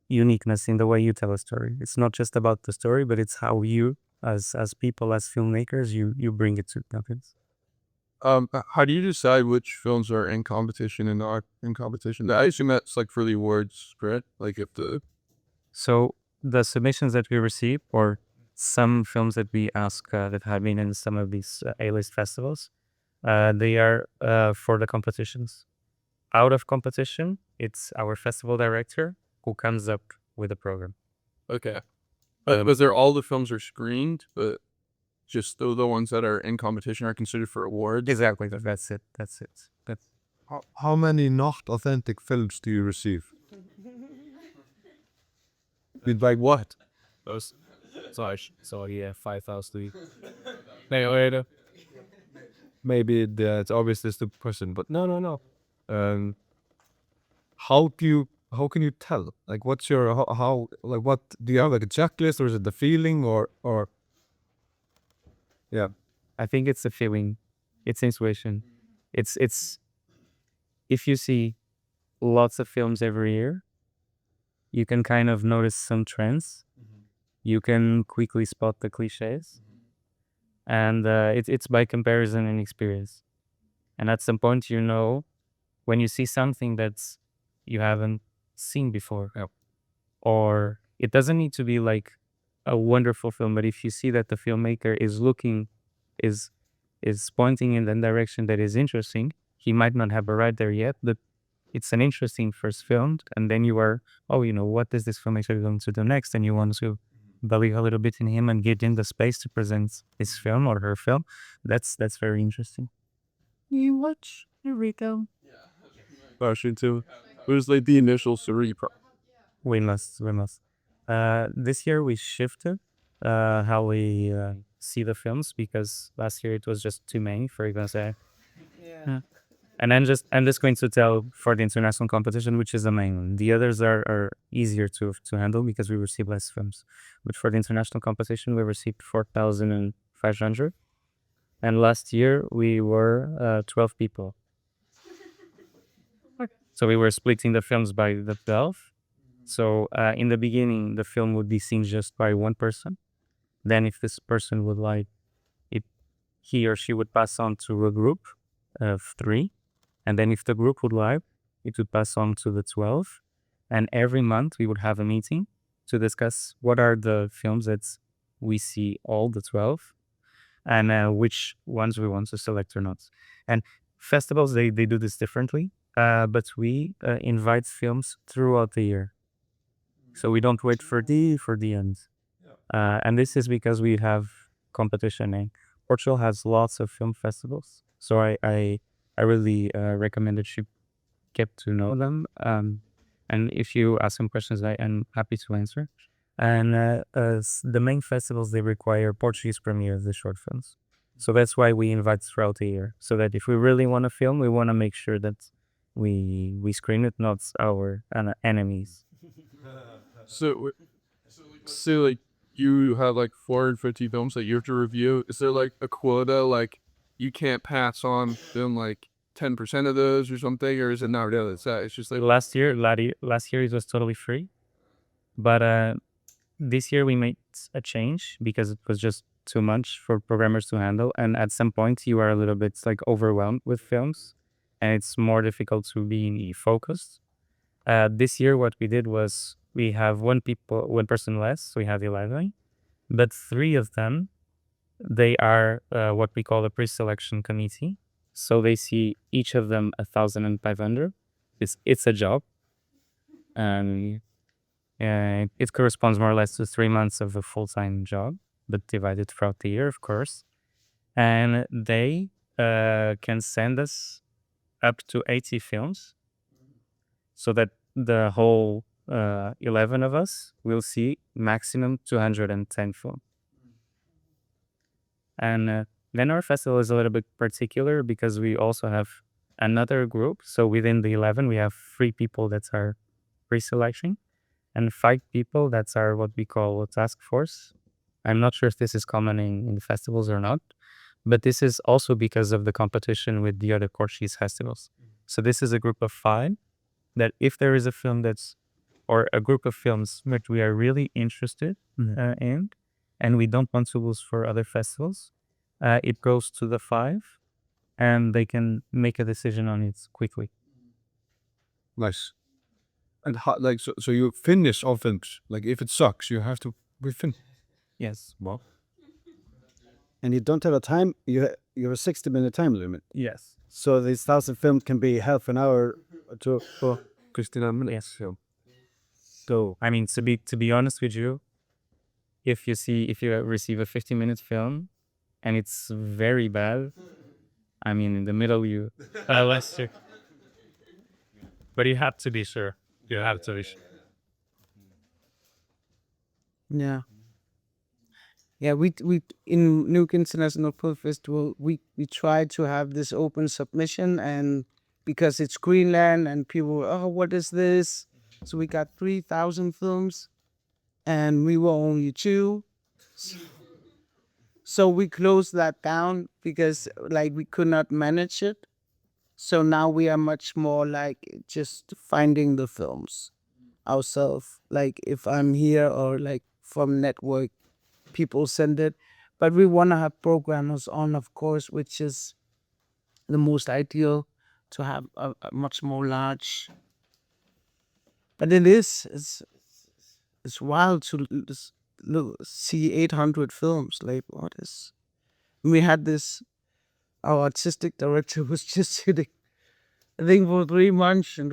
uniqueness in the way you tell a story. It's not just about the story, but it's how you, as people, as filmmakers, you bring it to audience. How do you decide which films are in competition and not in competition? I assume that's like for the awards spread. Like if the So the submissions that we receive, or some films that we ask that have been in some of these A-list festivals, they are for the competitions. Out of competition, it's our festival director who comes up with a program. okay, but they're all the films are screened, but just the ones that are in competition are considered for awards. Exactly, that's it. How many not authentic films do you receive? With like what? Those. So yeah, 5,000. No. Maybe that's obviously the person, but no. How can you tell? Like, what's your how like what do you have, like a checklist, or is it the feeling, or yeah? I think it's a feeling, it's intuition. It's if you see lots of films every year, you can kind of notice some trends. You can quickly spot the cliches, and it's by comparison and experience. And at some point, when you see something that's you haven't seen before, or it doesn't need to be like a wonderful film, but if you see that the filmmaker is pointing in the direction that is interesting, he might not have arrived there yet, but it's an interesting first film, and then you are, what is this filmmaker going to do next? And you want to believe a little bit in him and give him the space to present his film or her film. That's very interesting. You watch Eureka? Question two. Who's like the initial cerebral? We must. This year we shifted how we see the films, because last year it was just too many, for example. Yeah. And I'm just going to tell for the international competition, which is the main one. The others are easier to handle because we receive less films. But for the international competition, we received 4,500. And last year we were 12 people. So we were splitting the films by the 12. So in the beginning, the film would be seen just by one person. Then if this person would like it, he or she would pass on to a group of 3. And then if the group would like, it would pass on to the 12. And every month we would have a meeting to discuss what are the films that we see all the 12 and which ones we want to select or not. And festivals, they do this differently, but we invite films throughout the year. So we don't wait for the end. And this is because we have competition. And Portugal has lots of film festivals. So I really recommend that you get to know them. And if you ask some questions, I'm happy to answer. And the main festivals, they require Portuguese premiere of the short films. So that's why we invite throughout the year. So that if we really want to film, we want to make sure that we screen it, not our enemies. So like you have like 450 films that you have to review. Is there like a quota, like you can't pass on film like 10% of those or something, or is it not really? It's just like last year it was totally free, but this year we made a change because it was just too much for programmers to handle, and at some point you are a little bit like overwhelmed with films, and it's more difficult to be focused. This year what we did was we have one person less, so we have 11, but 3 of them, they are what we call a pre-selection committee. So they see each of them 1,500. It's a job, and it corresponds more or less to 3 months of a full-time job, but divided throughout the year, of course. And they can send us up to 80 films, so that the whole 11 of us will see maximum 210 films. And then our festival is a little bit particular because we also have another group. So within the 11, we have 3 people that are pre-selection and 5 people that are what we call a task force. I'm not sure if this is common in the festivals or not, but this is also because of the competition with the other Portuguese festivals. So this is a group of 5 that if there is a film or a group of films that we are really interested in, and we don't want to lose for other festivals, it goes to the 5, and they can make a decision on it quickly. Nice. And how, like so you finish all films. Like if it sucks, you have to refin. Yes. Well. And you don't have a time. You have a 60-minute time limit. Yes. So this 1,000 film can be half an hour to. Christina, yes. So I mean, to be honest with you, if you receive a 50-minute film and it's very bad, I mean, in the middle you let's check. But you have to be sure. You have to be sure. Yeah. Yeah, we in Nuuk International Film Festival, we try to have this open submission, and because it's Greenland and people, oh, what is this? So we got 3,000 films, and we were only 2. So we closed that down because like we could not manage it. So now we are much more like just finding the films ourselves. Like if I'm here or like from network, people send it. But we want to have programmers on, of course, which is the most ideal to have a much more large. But it's wild to see 800 films. Like what is? We had this. Our artistic director was just sitting, I think, for 3 months, and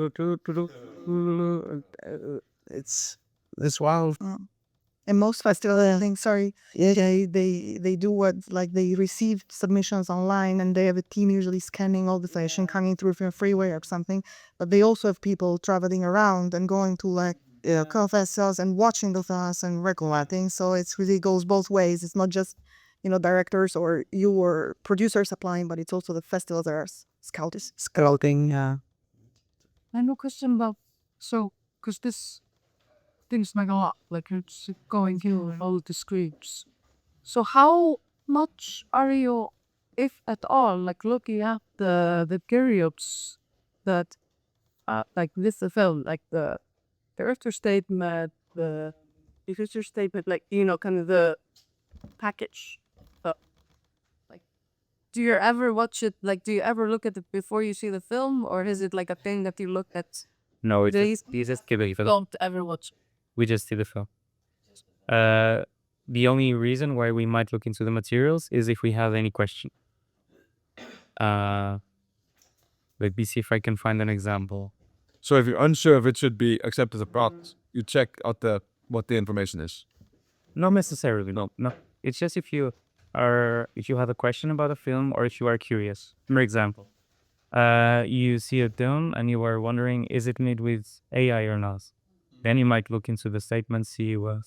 it's wild. In most festivals, I think, they do what, like, they receive submissions online and they have a team usually scanning all the session coming through from a freeway or something. But they also have people traveling around and going to like film festivals and watching the films and recommending. So it really goes both ways. It's not just, directors or you or producers applying, but it's also the festivals that are Scouting, yeah. I have a question about, so, because this things like a lot, like it's going through all the scripts. So how much are you, if at all, like looking at the periods that like this the film, like the director statement, the producer statement, like kind of the package. Like, do you ever watch it? Like, do you ever look at it before you see the film, or is it like a thing that you look at? No, it's These just give it a film. don't ever watch. We just see the film. The only reason why we might look into the materials is if we have any question. Let me see if I can find an example. So if you're unsure if it should be accepted as a product, you check out what the information is. Not necessarily, no. It's just if you have a question about a film or if you are curious. For example, you see a film and you are wondering, is it made with AI or not? Then you might look into the statement, see well,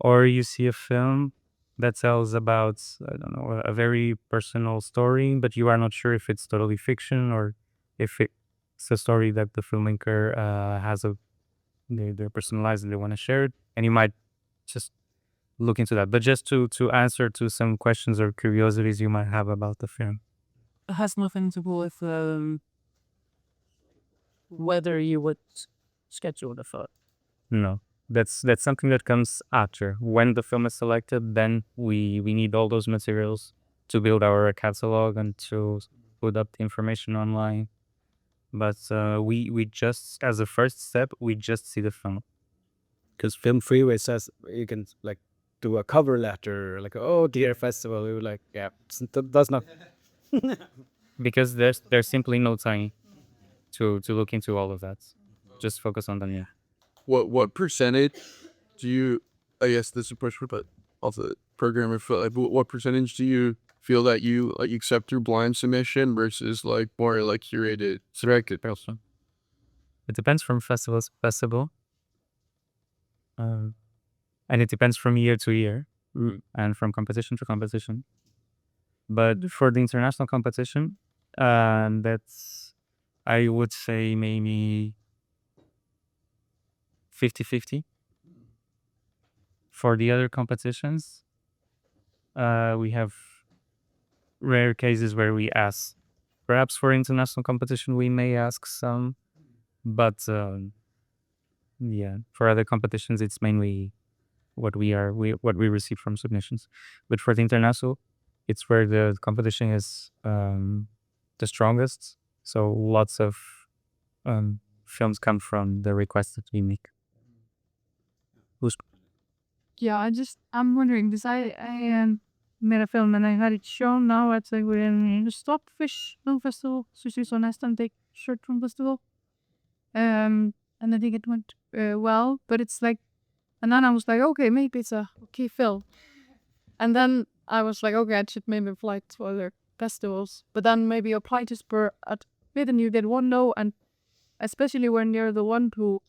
or you see a film that tells about, I don't know, a very personal story, but you are not sure if it's totally fiction or if it's a story that the filmmaker they're personalized and they want to share it, and you might just look into that. But just to answer to some questions or curiosities you might have about the film. It has nothing to do with whether you would schedule the film. No, that's something that comes after. When the film is selected, then we need all those materials to build our catalog and to put up the information online. But we just, as a first step, we just see the film. Because Film Freeway says you can like do a cover letter, like, oh dear festival. We were like, yeah, that's not. Because there's simply no time to look into all of that. Just focus on them. Yeah. What percentage do you? I guess this is a question, but also programmer feel like what percentage do you feel that you like accept through blind submission versus like more like curated selected? Also, it depends from festival to festival, and it depends from year to year and from competition to competition. But for the international competition, that's, I would say, maybe 50-50. For the other competitions, we have rare cases where we ask. Perhaps for international competition, we may ask some, but yeah, for other competitions, it's mainly what we receive from submissions. But for the international, it's where the competition is the strongest. So lots of films come from the requests that we make. Yeah, I'm wondering because I made a film and I had it shown now at the Stockfish Film Festival, which is on Icelandic short film festival. And I think it went well, but it's like, and then I was like, okay, maybe it's a okay film. And then I was like, okay, I should maybe apply to other festivals, but then maybe apply to Spur at bit and you get one no, and especially when you're the one who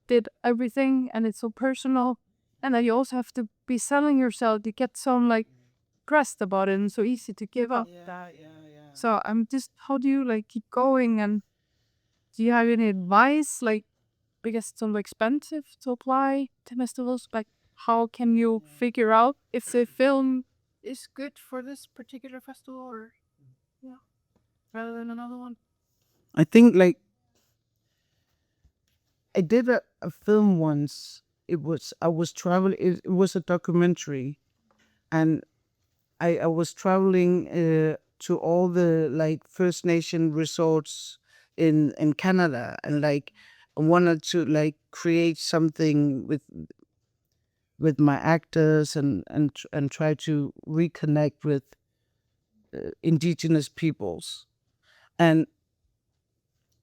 did everything and it's so personal, and then you also have to be selling yourself, you get some like pressed about it and so easy to give up. So I'm just, how do you like keep going, and do you have any advice, like, because it's so expensive to apply to festivals, like how can you figure out if the film is good for this particular festival or rather than another one? I think like I did a film once. I was traveling. It was a documentary, and I was traveling to all the like First Nation resorts in Canada, and like I wanted to like create something with my actors and try to reconnect with indigenous peoples, and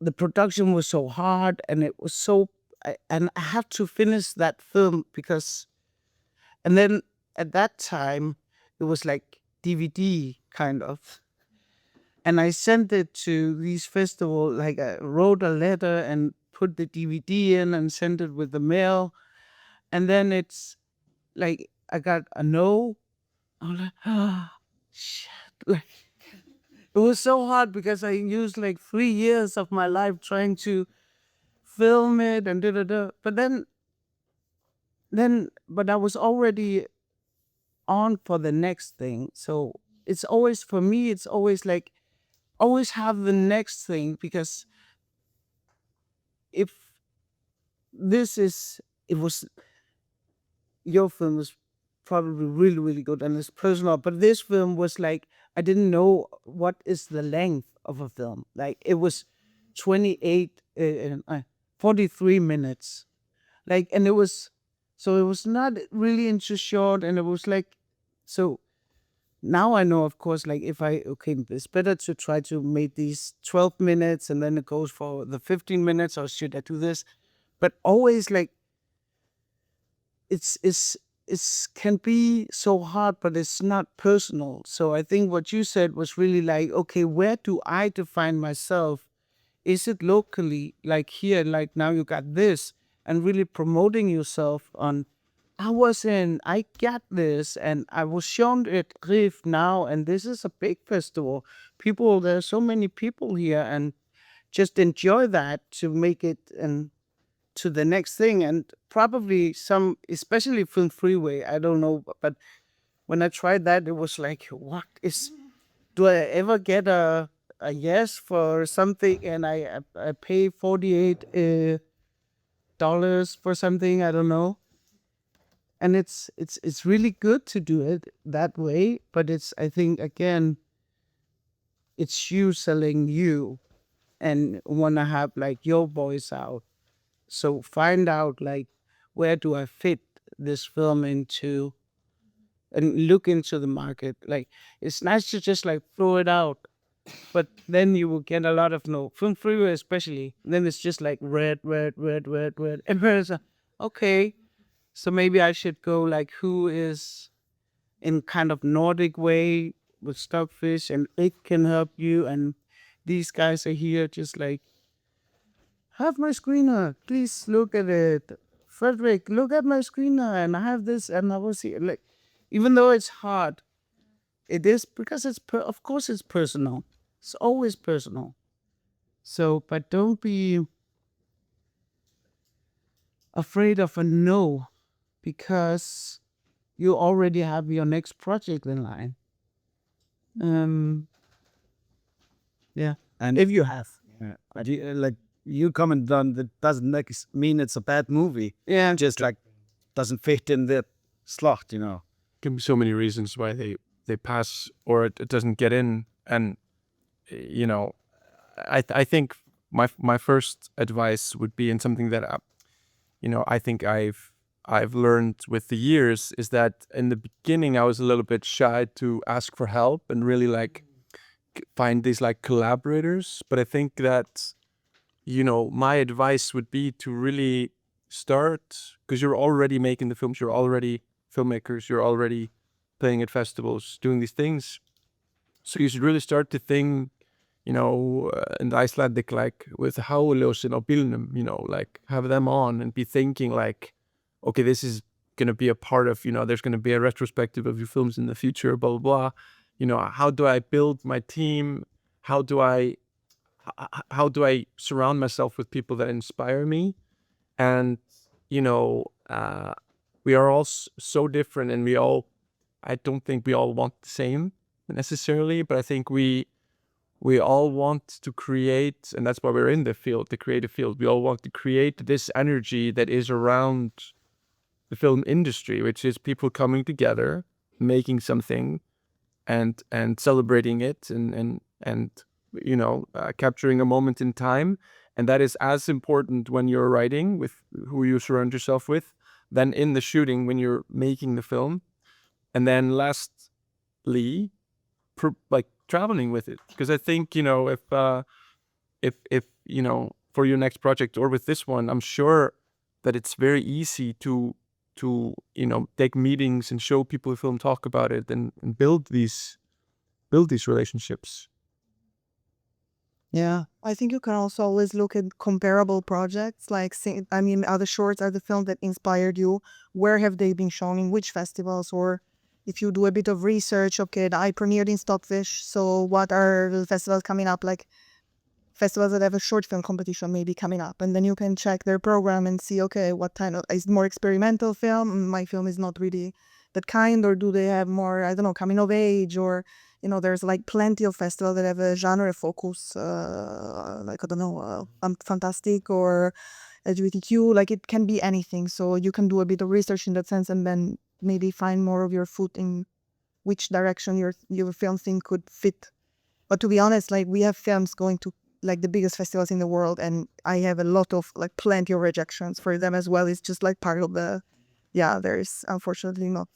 the production was so hard, and it was so, and I had to finish that film because, and then at that time it was like DVD kind of, and I sent it to these festivals, like I wrote a letter and put the DVD in and sent it with the mail, and then it's like I got a no. I'm like, ah, shit. Like, it was so hard because I used like 3 years of my life trying to film it and da. But but I was already on for the next thing. So it's always, for me, it's always like, always have the next thing, because if it was, your film was probably really, really good and it's personal, but this film was like, I didn't know what is the length of a film. Like it was 43 minutes. Like, and it was not really into short, and it was like, so now I know, of course, like it's better to try to make these 12 minutes and then it goes for the 15 minutes, or should I do this? But always like, it's can be so hard, but it's not personal. So I think what you said was really like, okay, where do I define myself? Is it locally, like here, like now you got this, and really promoting yourself on, I got this, and I was shown at RIFF now, and this is a big festival. There's so many people here, and just enjoy that to make it and to the next thing. And probably especially Film Freeway, I don't know, but when I tried that, it was like, do I ever get a yes for something, and I pay $48 for something, I don't know. And it's really good to do it that way, but I think again, it's you selling you and want to have like your voice out. So find out like, where do I fit this film into, and look into the market. Like, it's nice to just like throw it out, but then you will get a lot of no. Film Freeway especially, then it's just like red, red, red, red, red. And whereas, okay, so maybe I should go like, who is in kind of Nordic way with Stockfish, and it can help you. And these guys are here just like, have my screener, please look at it. Frederick, look at my screener, and I have this, and I was here. Like, even though it's hard, it is, because of course it's personal. It's always personal. So, but don't be afraid of a no, because you already have your next project in line. Yeah, And if you have. like you comment on that doesn't mean it's a bad movie. Yeah, Just like doesn't fit in the slot, Can be so many reasons why they pass or it doesn't get in. And I think my first advice would be, in something that I think I've learned with the years, is that in the beginning I was a little bit shy to ask for help and really like find these like collaborators. But I think that my advice would be to really start, because you're already making the films, you're already filmmakers, you're already playing at festivals, doing these things. So you should really start to think, in the Icelandic, like with Hálósin á bílnum, like have them on and be thinking like, okay, this is going to be a part of, there's going to be a retrospective of your films in the future, blah, blah, blah. How do I build my team? How do I surround myself with people that inspire me? And, we are all so different, and I don't think we all want the same necessarily, but I think we all want to create, and that's why we're in the field, the creative field. We all want to create this energy that is around the film industry, which is people coming together, making something, and celebrating it, and capturing a moment in time. And that is as important when you're writing, with who you surround yourself with, than in the shooting when you're making the film. And then lastly, like traveling with it, because I think if for your next project or with this one, I'm sure that it's very easy to take meetings and show people the film, talk about it, and build these relationships. Yeah, I think you can also always look at comparable projects, like, are the shorts, are the films that inspired you? Where have they been shown, in which festivals? Or if you do a bit of research, okay, I premiered in Stockfish, so what are the festivals coming up? Like festivals that have a short film competition maybe coming up, and then you can check their program and see, okay, what kind of, is it more experimental film? My film is not really that kind. Or do they have more, I don't know, coming of age? Or You know, there's like plenty of festivals that have a genre focus, like, I don't know, fantastic or LGBTQ, like it can be anything. So you can do a bit of research in that sense and then maybe find more of your foot in which direction your film thing could fit. But to be honest, like we have films going to like the biggest festivals in the world, and I have a lot of like plenty of rejections for them as well. It's just like part of the, there's unfortunately not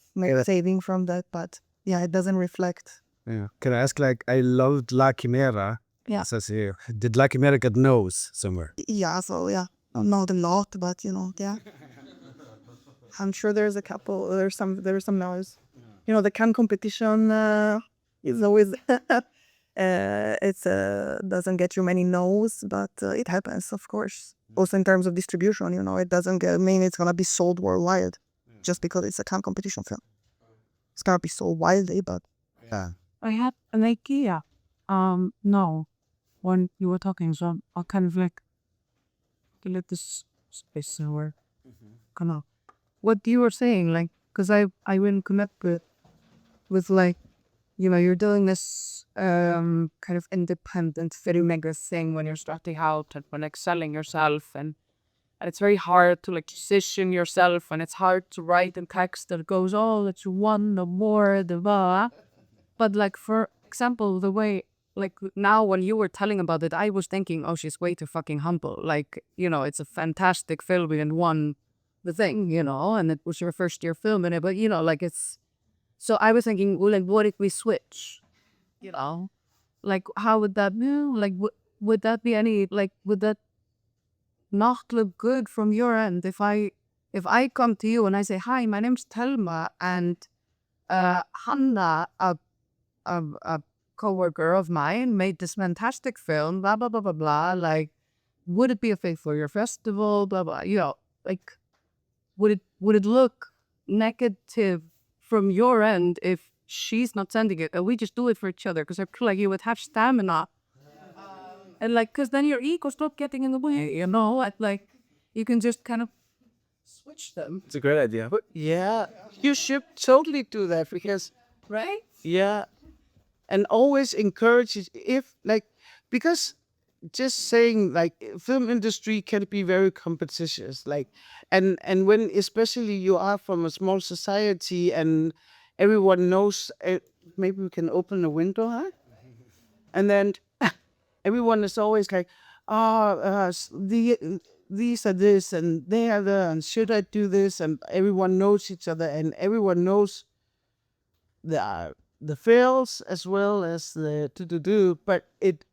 saving from that, but yeah, it doesn't reflect. Yeah. Can I ask, like, I loved La Chimera. Yeah. It says here. Did La Chimera get nose somewhere? Yeah, so yeah, not a lot, but yeah. I'm sure there's a couple, there's some noise. You know, the Cannes competition is always, it's doesn't get you many no's, but it happens, of course. Also in terms of distribution, you know, it doesn't mean it's gonna be sold worldwide just because it's a Cannes competition film. It's gonna be sold widely, but yeah. I had an idea. No, when you were talking, so I kind of like let this space somewhere. Come on. What you were saying, like, because I wouldn't connect with like, you know, you're doing this kind of independent filmmaker thing when you're starting out and when like selling yourself, and it's very hard to like position yourself, and it's hard to write in text that goes, oh, that you want no more, the blah. But like, for example, the way, like now when you were telling about it, I was thinking, oh, she's way too fucking humble. Like, you know, it's a fantastic film and won the thing, you know, and it was your first year film in it, but you know, like it's, so I was thinking, well, like, what if we switch, you know, like, how would that be? Like, would that be any, like, would that not look good from your end if I come to you and I say, hi, my name's Telma, and Hanna, a co-worker of mine, made this fantastic film, blah blah blah blah blah. Like, would it be a fit for your festival? Blah blah. You know, like, would it look negative from your end if she's not sending it and we just do it for each other? Because I feel like you would have stamina, and like, because then your ego stop getting in the way. You know, like you can just kind of switch them. It's a great idea. But yeah, you should totally do that because, right? Yeah, and always encourage it if like, because just saying like film industry can be very competitious, like, and when especially you are from a small society and everyone knows, maybe we can open a window, huh? And then everyone is always like, these are this and they are the, and should I do this? And everyone knows each other and everyone knows the fails as well as the to-do, but it,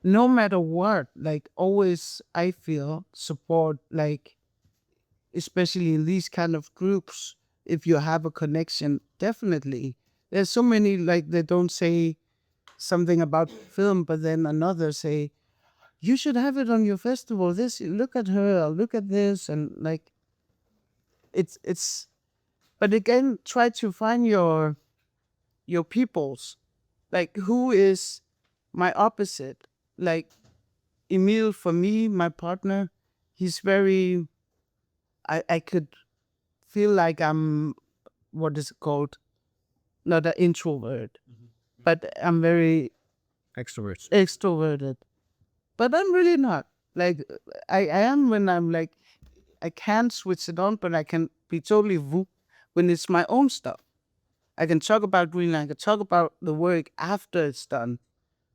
no matter what, like always I feel support, like especially in these kind of groups, if you have a connection, definitely. There's so many, like they don't say something about film, but then another say, you should have it on your festival. This, look at her, look at this, and like it's but again, try to find your peoples, like who is my opposite. Like Emil, for me, my partner, he's very, I could feel like I'm, what is it called? Not an introvert, but I'm very extroverted. But I'm really not. Like I am when I'm like, I can't switch it on, but I can be totally when it's my own stuff. I can talk about Greenland, I can talk about the work after it's done.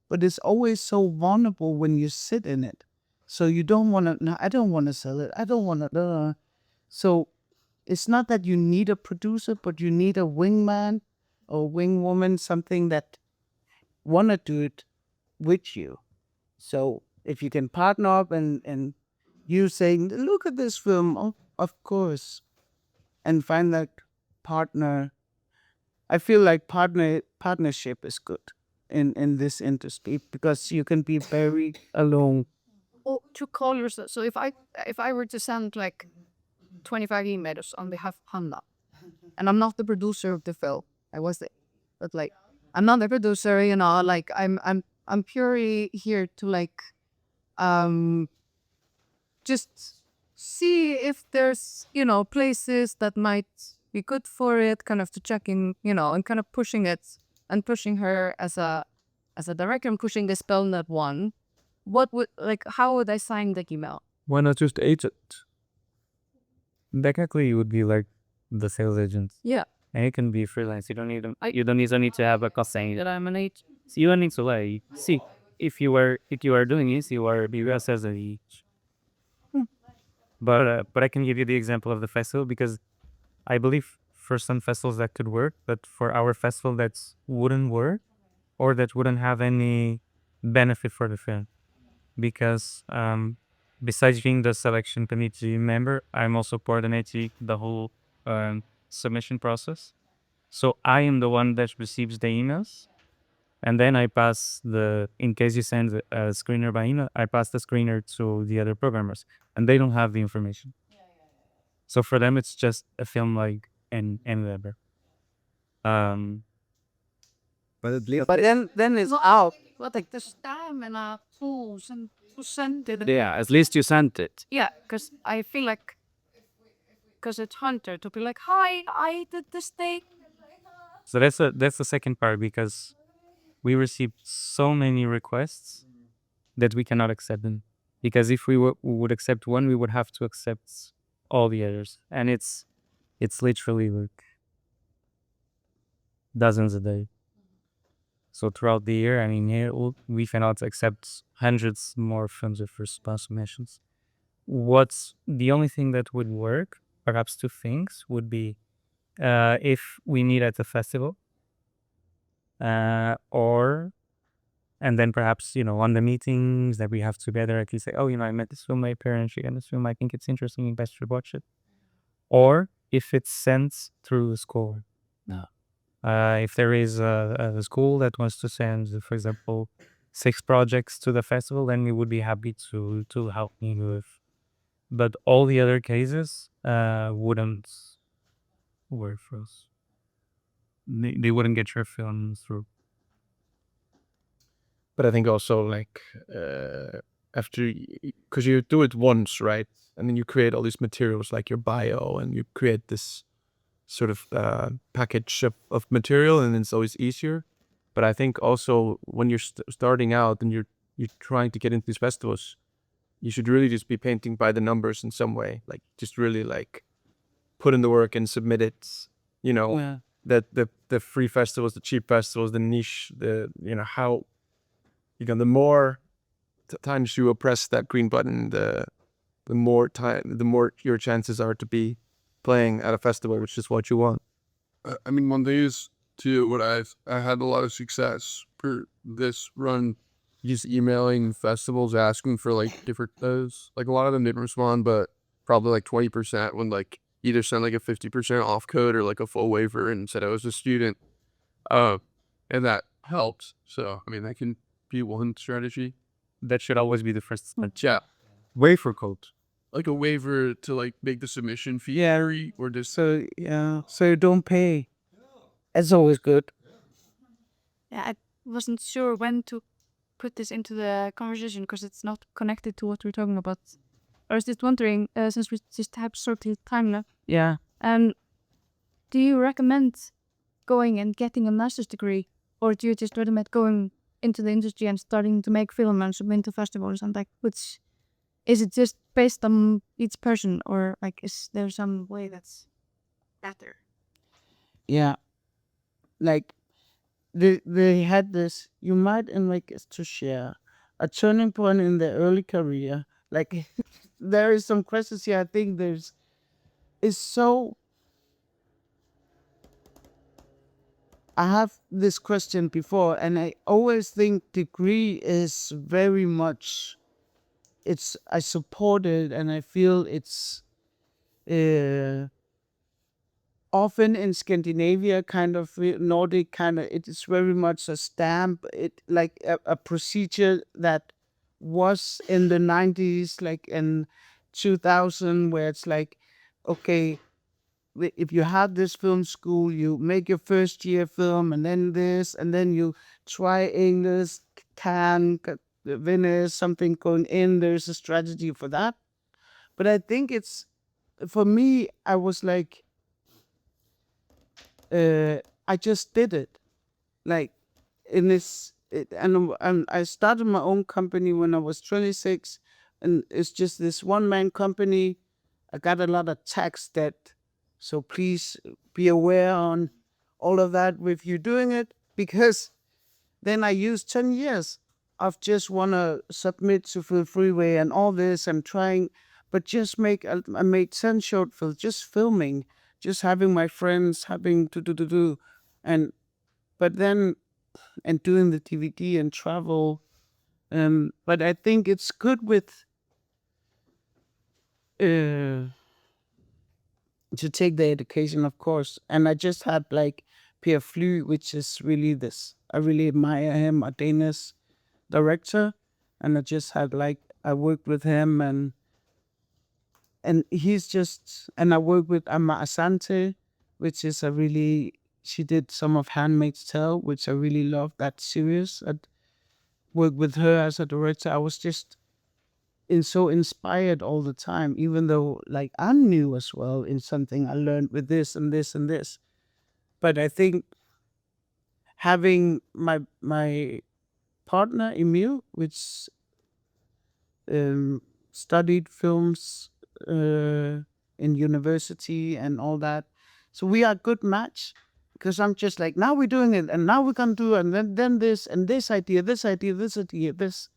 But it's always so vulnerable when you sit in it. So you don't want to, no, I don't want to sell it. I don't want to, So it's not that you need a producer, but you need a wingman or wingwoman, something that want to do it with you. So if you can partner up and you saying, look at this film, of course, and find that partner. I feel like partnership is good in this industry because you can be very alone. Or to call yourself. So if I were to send like 25 emails on behalf of Hanna, and I'm not the producer of the film, I was it, but like I'm not the producer, you know, like I'm purely here to like just see if there's, you know, places that might be good for it, kind of to check in, you know, and kind of pushing it and pushing her as a director and pushing this film that won, what would how would I sign the email? Why not just agent? Technically, you would be like the sales agent. Yeah. And you can be freelance. You don't need them. You don't need to have a company. That I'm an agent. So you don't need to like see if you are doing this, you are BS as a. But I can give you the example of the festival because I believe for some festivals that could work, but for our festival that wouldn't work or that wouldn't have any benefit for the film because besides being the selection committee member, I'm also coordinating the whole submission process. So I am the one that receives the emails, and then I pass in case you send a screener by email, I pass the screener to the other programmers, and they don't have the information. So for them, it's just a film like any other. But then it's out. What like the stamina tools and to send it. Yeah, at least you sent it. Yeah, because I feel like because it's Hunter to be like, hi, I did this thing. So that's the second part because we received so many requests that we cannot accept them. Because if we would accept one, we would have to accept all the others, and it's literally like dozens a day. So throughout the year, I mean, we cannot accept hundreds more films with response submissions. What's the only thing that would work? Perhaps two things would be if we meet at the festival, and then perhaps on the meetings that we have together, I can say, oh, I met this filmmaker and she got this film. I think it's interesting. You best should watch it. Or if it's sent through the school. No. If there is a school that wants to send, for example, 6 projects to the festival, then we would be happy to help me with. But all the other cases wouldn't work for us. They wouldn't get your film through. But I think also like after, because you do it once, right? And then you create all these materials like your bio, and you create this sort of package of material, and it's always easier. But I think also when you're starting out and you're trying to get into these festivals, you should really just be painting by the numbers in some way, like just really like put in the work and submit it. That the free festivals, the cheap festivals, the niche, how the more times you will press that green button, the more your chances are to be playing at a festival, which is what you want. I mean, one thing is too, what I had a lot of success for this run, just emailing festivals asking for like different those. Like a lot of them didn't respond, but probably like 20% would like either send like a 50% off code or like a full waiver and said I was a student. And that helped. So I mean, that can be one strategy. That should always be the first step. Yeah. Waiver code. Like a waiver to like make the submission fee free or just So you don't pay. It's always good. Yeah, I wasn't sure when to put this into the conversation because it's not connected to what we're talking about. I was just wondering, since we just have sort of time left. Yeah. Do you recommend going and getting a master's degree, or do you just recommend going into the industry and starting to make film and submit to festivals and like which? Is it just based on each person, or like is there some way that's better? Yeah. Like they had this, you might like us to share a turning point in their early career. Like there is some questions here. I think I have this question before, and I always think degree is very much, I support it, and I feel it's often in Scandinavia, kind of Nordic, kind of, it is very much a stamp, it like a procedure that was in the 90s, like in 2000, where it's like, okay, if you have this film school, you make your first year film, and then this, and then you try English, Venice, something going in. There's a strategy for that. But I think for me, I was like, I just did it. Like, and I started my own company when I was 26, and it's just this one-man company. I got a lot of tax debt, so please be aware on all of that if you're doing it, because then I used 10 years of just want to submit to Film Freeway and all this and trying, but just I made 10 short films, just filming, just having my friends, having to, and, but then, and doing the DVD and travel. But I think it's good with, to take the education, of course. And I just had like Pierre Flu, which is really this. I really admire him, a Danish director, and I just had like I worked with him, and he's just, and I worked with Amma Asante, which is a really, she did some of Handmaid's Tale, which I really love that series. I worked with her as a director. I was just so inspired all the time, even though like I'm new as well in something I learned with this and this and this. But I think having my partner Emil, which studied films in university and all that, so we are a good match, because I'm just like, now we're doing it, and now we're gonna do it, and then this and this idea, this idea, this idea, this,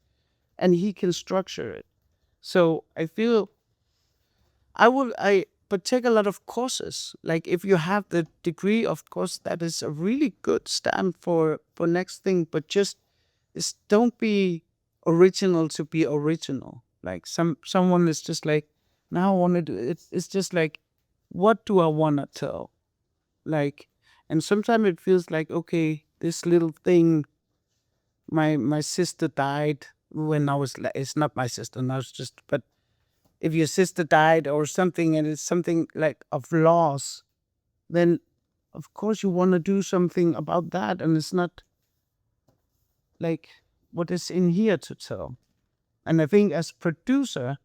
and he can structure it. So I feel but take a lot of courses. Like if you have the degree, of course, that is a really good stamp for next thing. But just don't be original to be original. Like someone is just like, now I want to do it. It's just like, what do I want to tell? Like, and sometimes it feels like, okay, this little thing. My sister died when I was. It's not my sister. And I was just, but. If your sister died or something, and it's something like of loss, then of course you want to do something about that. And it's not like what is in here to tell. And I think as producer,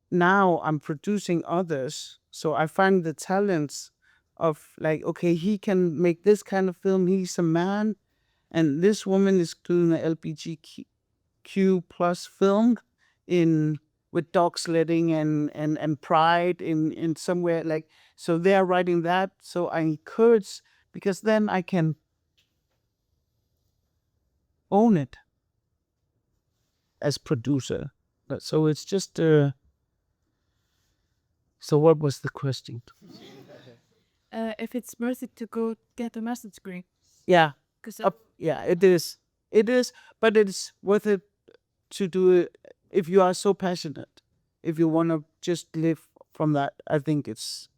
now I'm producing others. So I find the talents of like, okay, he can make this kind of film. He's a man. And this woman is doing an LGBTQ plus film with dog sledding and pride in somewhere, like, so they're writing that. So I encourage, because then I can own it as producer. So it's just so what was the question? If it's worth it to go get a master's degree. Yeah. Because yeah, it is, but it's worth it to do it if you are so passionate. If you want to just live from that, I think it's,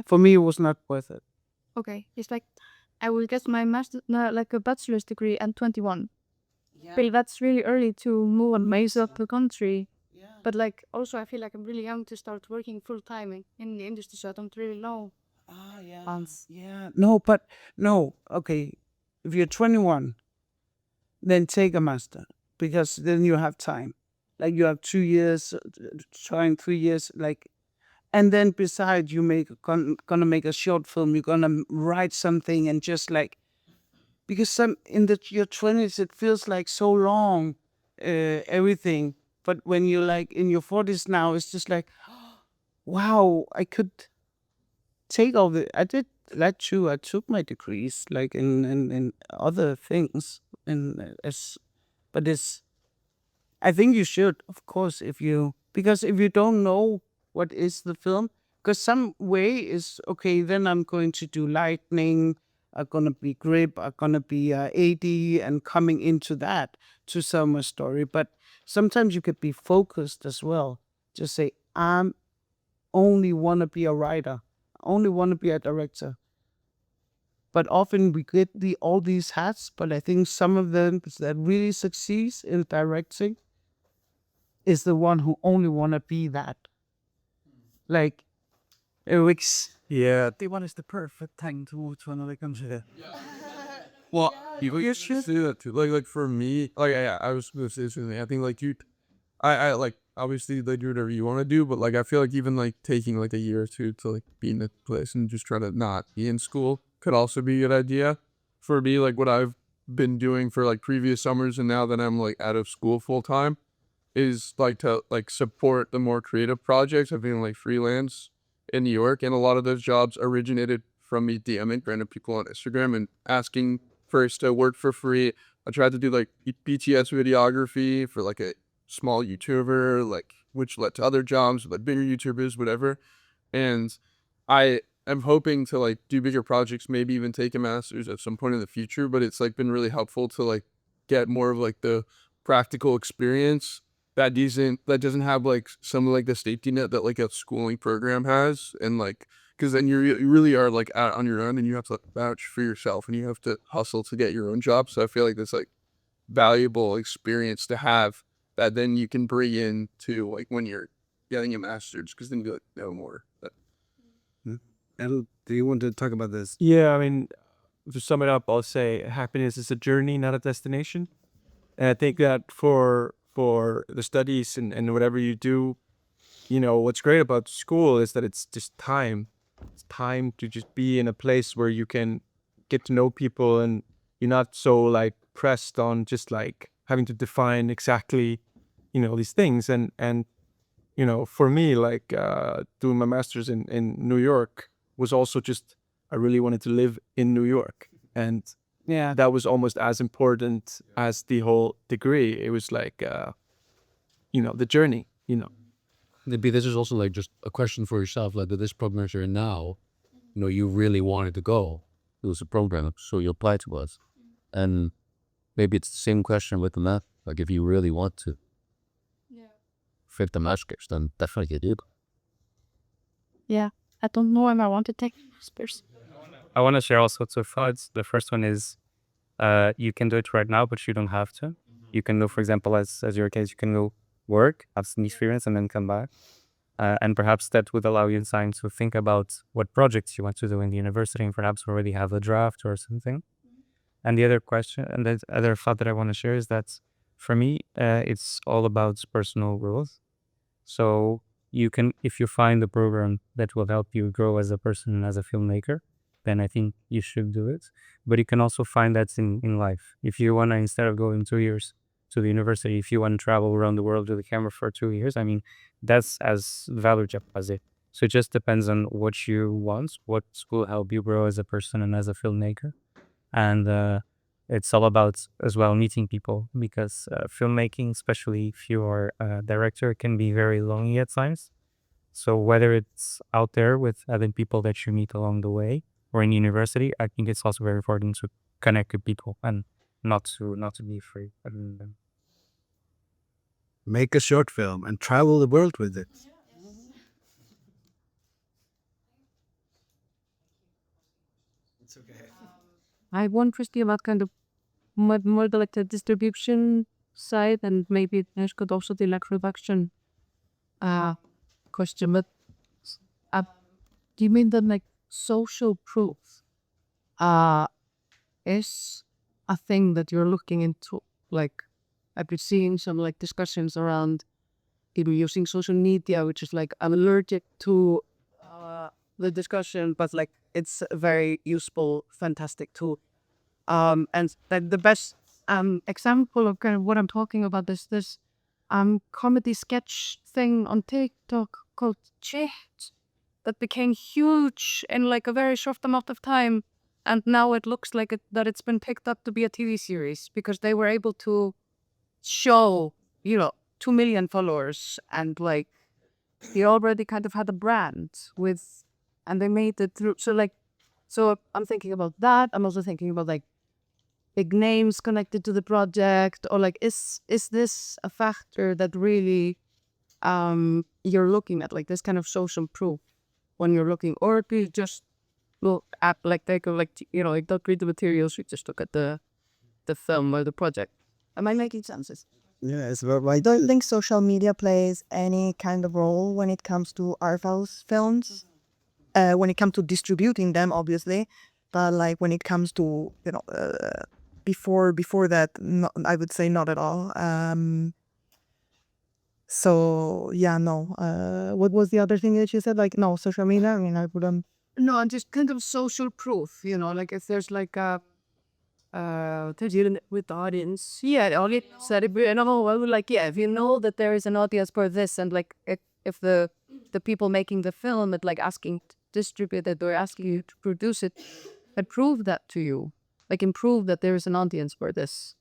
for me, it was not worth it. Okay, it's like I will get my master, no, like a bachelor's degree at 21. But that's really early to move and maze up the country. But like also I feel like I'm really young to start working full time in the industry, so I don't really know. Yeah. No. Okay, if you're 21, then take a master, because then you have time. Like you have 2 years, trying 3 years, like, and then besides you gonna make a short film, you're gonna write something, and just like, because your 20s it feels like so long, everything. But when you're like in your 40s now, it's just like, wow, I could take all I did that too. I took my degrees like in other things, but it's, I think you should, of course, because if you don't know what is the film, because some way is, okay, then I'm going to do lightning, I'm going to be grip, I'm going to be AD, and coming into that to tell my story. But sometimes you could be focused as well. Just say, I'm only want to be a writer, I only want to be a director. But often we get all these hats, but I think some of them that really succeeds in directing is the one who only want to be that. Like, Eric's. Yeah. The one is the perfect thing to move to another country. Well, you should say that too. Like for me, like I was gonna say something. I think like I like obviously like do whatever you want to do, but like I feel like even like taking like a year or two to like be in a place and just try to not be in school could also be a good idea for me, like what I've been doing for like previous summers and now that I'm like out of school full time is like to like support the more creative projects. I've been like freelance in New York, and a lot of those jobs originated from me DMing random people on Instagram and asking first to work for free. I tried to do like BTS videography for like a small YouTuber, like which led to other jobs, like bigger YouTubers, whatever. And I am hoping to like do bigger projects, maybe even take a master's at some point in the future. But it's like been really helpful to like get more of like the practical experience that doesn't have like some of like the safety net that like a schooling program has, and like because then you really are like out on your own and you have to vouch for yourself and you have to hustle to get your own job. So I feel like that's like valuable experience to have that then you can bring in to like when you're getting a master's, because then you like know more. And do you want to talk about this? Yeah, I mean, to sum it up, I'll say happiness is a journey, not a destination. And I think that for the studies and whatever you do, you know, what's great about school is that it's just time. It's time to just be in a place where you can get to know people and you're not so like pressed on just like having to define exactly, you know, these things. And you know, for me, like doing my master's in New York was also just, I really wanted to live in New York. And Yeah. that was almost as important as the whole degree. It was like, you know, the journey, you know. Maybe this is also like just a question for yourself, like that this program that you're in now, you know, you really wanted to go. It was a program, so you applied to us. And maybe it's the same question with the math. Like if you really want to fit the master's, then definitely do. Yeah, I don't know if I want to take master's. I want to share all sorts of thoughts. The first one is you can do it right now, but you don't have to. You can go, for example, as your case, you can go work, have some experience, and then come back. And perhaps that would allow you in time to think about what projects you want to do in the university and perhaps already have a draft or something. And the other question, and the other thought that I want to share is that for me, it's all about personal growth. So you can, if you find a program that will help you grow as a person and as a filmmaker, then I think you should do it. But you can also find that in life. If you want to, instead of going 2 years to the university, if you want to travel around the world with a camera for 2 years, I mean, that's as valuable as it. So it just depends on what you want, what will help you grow as a person and as a filmmaker. And it's all about as well meeting people, because filmmaking, especially if you are a director, can be very lonely at times. So whether it's out there with other people that you meet along the way or in university, I think it's also very important to connect with people and not to be afraid. Make a short film and travel the world with it. It's okay. I want Christy about kind of more the, like the distribution side, and maybe Nash could also do like production question. But do you mean that like social proof is a thing that you're looking into? Like I've been seeing some like discussions around people using social media, which is like I'm allergic to the discussion, but like it's a very useful, fantastic tool. And like the best example of kind of what I'm talking about is this comedy sketch thing on TikTok called Chat that became huge in like a very short amount of time, and now it looks like that it's been picked up to be a TV series because they were able to show 2 million followers, and like they already kind of had a brand with, and they made it through. So I'm thinking about that. I'm also thinking about like big names connected to the project, or like is this a factor that really you're looking at, like this kind of social proof when you're looking, or do you just look at like they go like like don't read the materials, you just look at the film or the project? Am I making sense? Yes, but I Don't think social media plays any kind of role when it comes to art house films. When it comes to distributing them, obviously, but like when it comes to before that, I would say not at all. So yeah, no. What was the other thing that you said? Like no, social media. I mean, I wouldn't. No, and just kind of social proof, like if there's like to deal with the audience. Yeah, the audience said it, and I was like, yeah, if you know that there is an audience for this, and like if the people making the film and like asking to distribute it or asking you to produce it, and prove that to you, like improve that there is an audience for this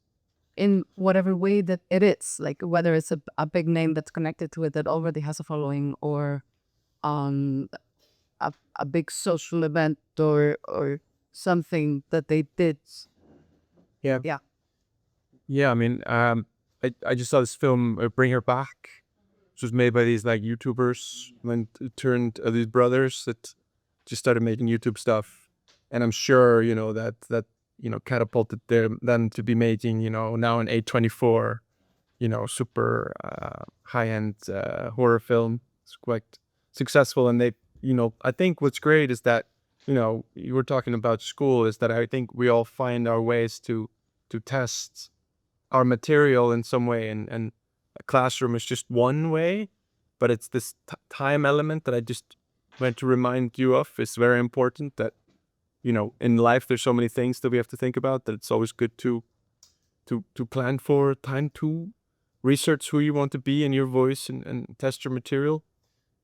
in whatever way that it is, like whether it's a big name that's connected to it that already has a following, or a big social event, or something that they did. Yeah. Yeah. Yeah, I mean, I just saw this film, Bring Her Back, which was made by these like YouTubers, when it turned these brothers that just started making YouTube stuff, and I'm sure that catapulted them to be making now an A24 super high end horror film. It's quite successful, and they I think what's great is that you were talking about school, is that I think we all find our ways to test our material in some way, and a classroom is just one way, but it's this time element that I just want to remind you of is very important, that in life there's so many things that we have to think about, that it's always good to plan for time to research who you want to be in your voice, and test your material.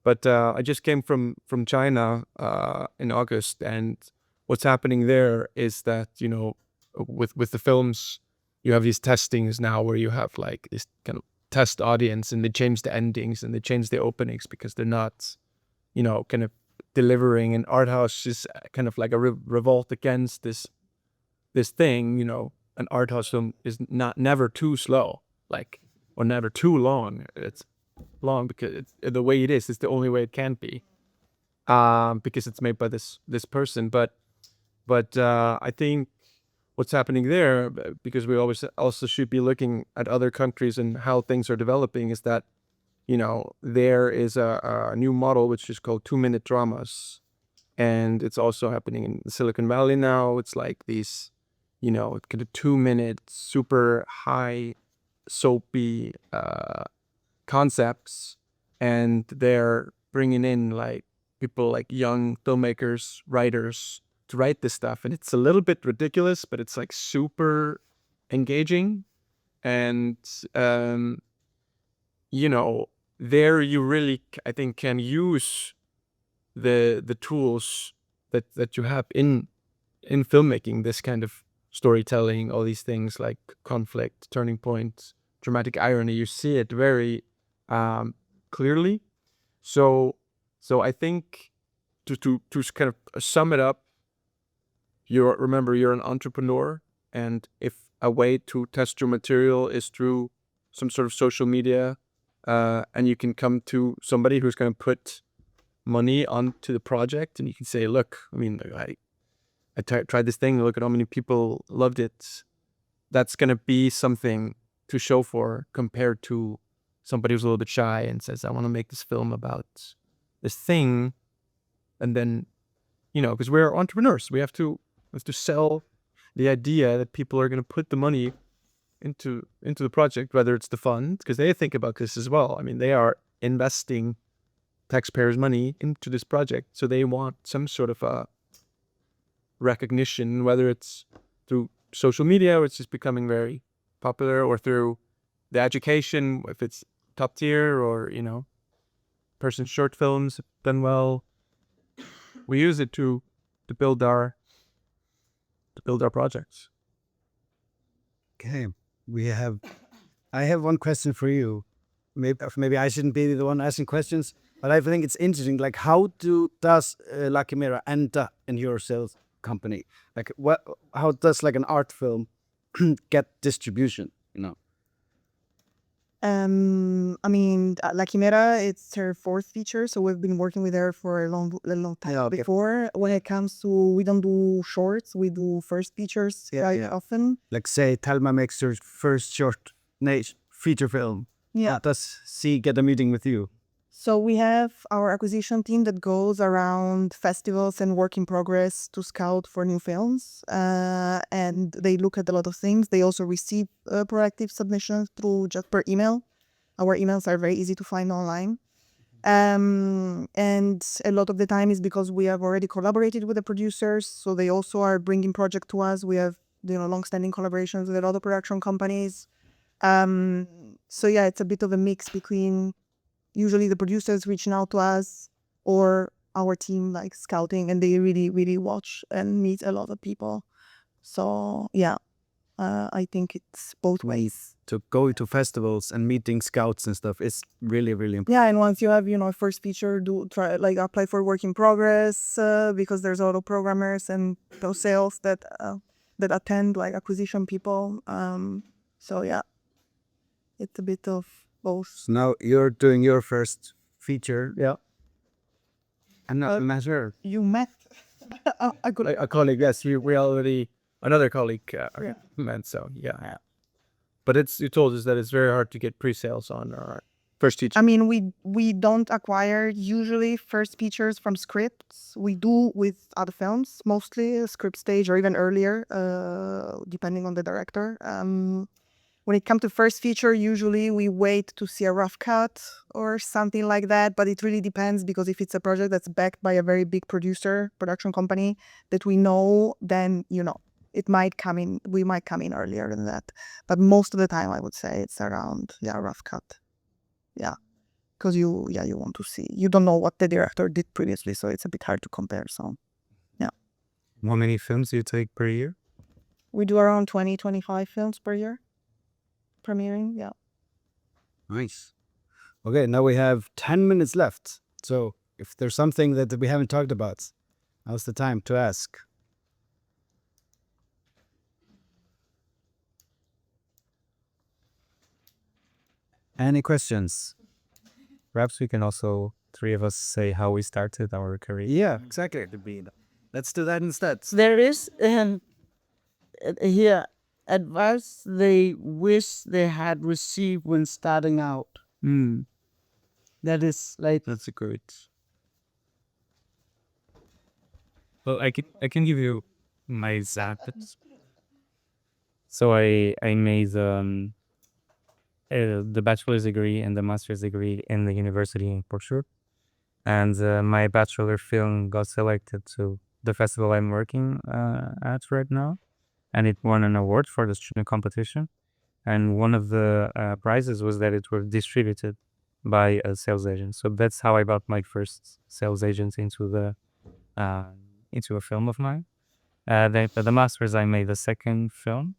But I just came from China in August, and what's happening there is that with the films, you have these testings now where you have like this kind of test audience, and they change the endings and they change the openings because they're not kind of delivering. And art house is kind of like a revolt against this thing. An art house film is never too slow, like, or never too long. It's long because the way it is the only way it can be, because it's made by this person. But I think what's happening there, because we always also should be looking at other countries and how things are developing, is that there is a new model which is called 2-minute dramas, and it's also happening in Silicon Valley now. It's like these kind of 2-minute super high soapy concepts, and they're bringing in like people like young filmmakers, writers, to write this stuff, and it's a little bit ridiculous, but it's like super engaging. And there you really, I think, can use the tools that you have in filmmaking, this kind of storytelling, all these things like conflict, turning points, dramatic irony. You see it very clearly. So I think to kind of sum it up, remember you're an entrepreneur, and if a way to test your material is through some sort of social media, and you can come to somebody who's going to put money onto the project, and you can say, look, I mean, I tried this thing, look at how many people loved it. That's going to be something to show for, compared to somebody who's a little bit shy and says, I want to make this film about this thing. And then, because we're entrepreneurs, we have to sell the idea that people are going to put the money into the project, whether it's the fund, because they think about this as well. I mean, they are investing taxpayers' money into this project, so they want some sort of a recognition, whether it's through social media, which is becoming very popular, or through the education, if it's top tier, or person's short films done well. We use it to build our projects. Okay, I have one question for you. Maybe I shouldn't be the one asking questions, but I think it's interesting. Like, how does Lucky Mirror end up in your sales company? Like, how does like an art film get distribution? I mean, La Quimera, it's her fourth feature, so we've been working with her for a long time. Yeah, okay. Before, when it comes to, we don't do shorts, we do first features quite often. Like, say Thelma makes her first short feature film. Yeah. How does she get a meeting with you? So we have our acquisition team that goes around festivals and work in progress to scout for new films, and they look at a lot of things. They also receive proactive submissions through just per email. Our emails are very easy to find online. And a lot of the time is because we have already collaborated with the producers, so they also are bringing project to us. We have long-standing collaborations with other production companies. So yeah, it's a bit of a mix between usually the producers reaching out to us or our team like scouting, and they really, really watch and meet a lot of people. So yeah, I think it's both ways. To go to festivals and meeting scouts and stuff is really, really important. Yeah, and once you have, first feature, apply for work in progress, because there's a lot of programmers and those sales that attend, like acquisition people. So yeah, it's a bit of both. So now you're doing your first feature. Yeah. I'm not sure. You met A colleague, yes, we already another colleague met. So yeah. But you told us that it's very hard to get pre-sales on our first feature. I mean, we don't acquire usually first features from scripts. We do with other films, mostly a script stage or even earlier, depending on the director. When it comes to first feature, usually we wait to see a rough cut or something like that. But it really depends, because if it's a project that's backed by a very big production company that we know, then it might come in. We might come in earlier than that. But most of the time, I would say it's around rough cut. Yeah, because you want to see. You don't know what the director did previously, so it's a bit hard to compare. So yeah. How many films do you take per year? We do around 20-25 films per year. Premiering, yeah. Nice. Okay, now we have 10 minutes left. So if there's something that we haven't talked about, now's the time to ask. Any questions? Perhaps we can also, three of us, say how we started our career. Yeah, exactly. Let's do that instead. There is here advice they wish they had received when starting out. That is like That's a great. Well, I can give you my examples. So I made the bachelor's degree and the master's degree in the university in Portugal, and my bachelor film got selected to the festival I'm working at right now, and it won an award for the student competition. And one of the prizes was that it was distributed by a sales agent. So that's how I got my first sales agent into a film of mine. Then for the masters, I made a second film,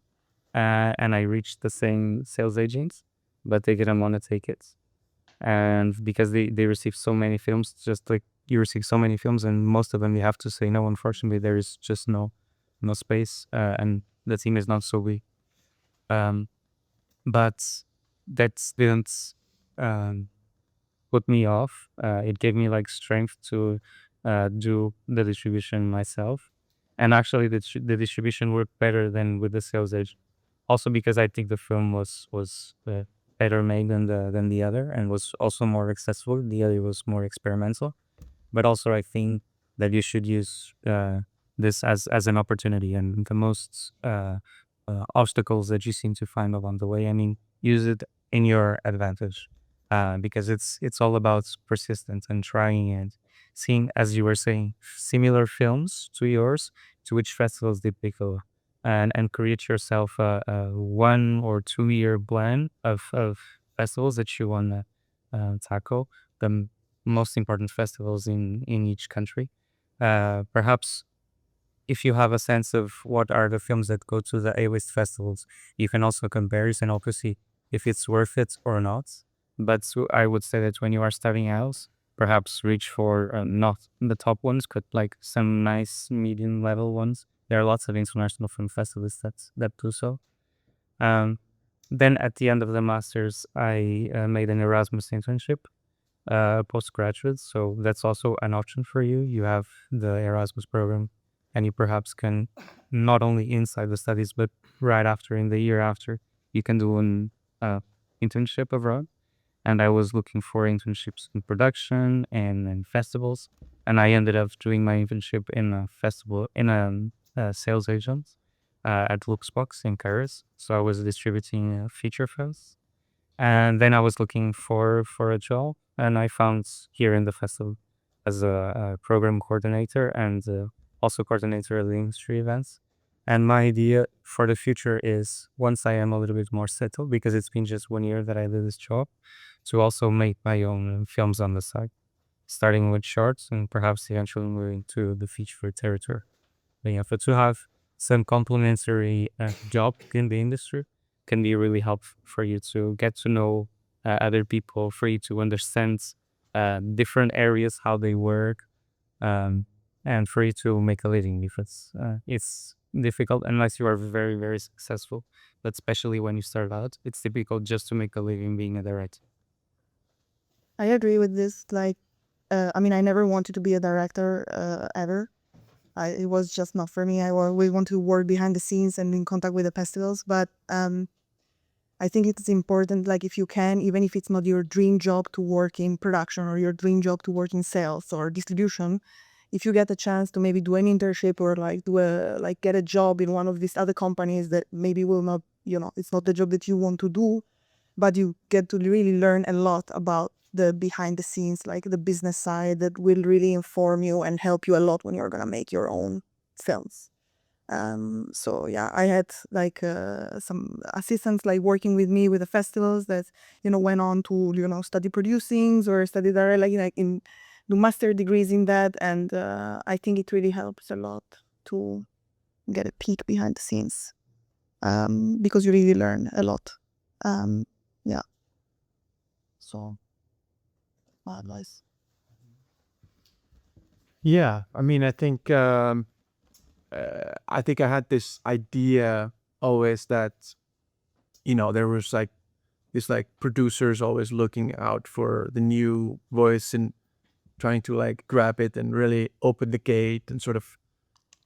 and I reached the same sales agents, but they didn't want to take it. And because they received so many films, just like you receive so many films, and most of them you have to say no. Unfortunately, there is just no space, and the team is not so big. But that didn't put me off. It gave me like strength to do the distribution myself, and actually the distribution worked better than with the sales agent. Also because I think the film was better made than the other, and was also more accessible. The other was more experimental, but also I think that you should use this as an opportunity, and the most obstacles that you seem to find along the way, I mean, use it in your advantage, because it's all about persistence and trying and seeing, as you were saying, similar films to yours, to which festivals they pick up, and create yourself a 1 or 2 year plan of festivals that you want to tackle, the most important festivals in each country. Perhaps if you have a sense of what are the films that go to the A-list festivals, you can also compare and also see if it's worth it or not. But I would say that when you are starting out, perhaps reach for not the top ones, but like some nice medium level ones. There are lots of international film festivals that do so. Then at the end of the masters, I made an Erasmus internship, postgraduate. So that's also an option for you. You have the Erasmus program, and you perhaps can not only inside the studies, but right after, in the year after, you can do an internship abroad. And I was looking for internships in production and in festivals, and I ended up doing my internship in a festival, in a sales agent at Luxbox in Paris. So I was distributing feature films, and then I was looking for a job, and I found here in the festival as a program coordinator and also coordinator of the industry events. And my idea for the future is, once I am a little bit more settled, because it's been just 1 year that I did this job, to also make my own films on the side, starting with shorts and perhaps eventually moving to the feature territory. But yeah, but to have some complementary job in the industry can be really helpful for you to get to know other people, for you to understand different areas, how they work, and for you to make a living, because it's difficult unless you are very, very successful. But especially when you start out, it's difficult just to make a living being a director. I agree with this. Like, I mean, I never wanted to be a director ever. It was just not for me. I always want to work behind the scenes and in contact with the festivals. But I think it's important, like if you can, even if it's not your dream job to work in production or your dream job to work in sales or distribution, if you get a chance to maybe do an internship or like do a like get a job in one of these other companies that maybe will not, it's not the job that you want to do, but you get to really learn a lot about the behind the scenes, like the business side, that will really inform you and help you a lot when you're gonna make your own films. So yeah, I had like some assistants like working with me with the festivals that went on to study producing or study direct, like in do master degrees in that, and I think it really helps a lot to get a peek behind the scenes, because you really learn a lot. Yeah. So my advice. Yeah, I mean, I think I had this idea always that there was like this like producers always looking out for the new voice and trying to like grab it and really open the gate and sort of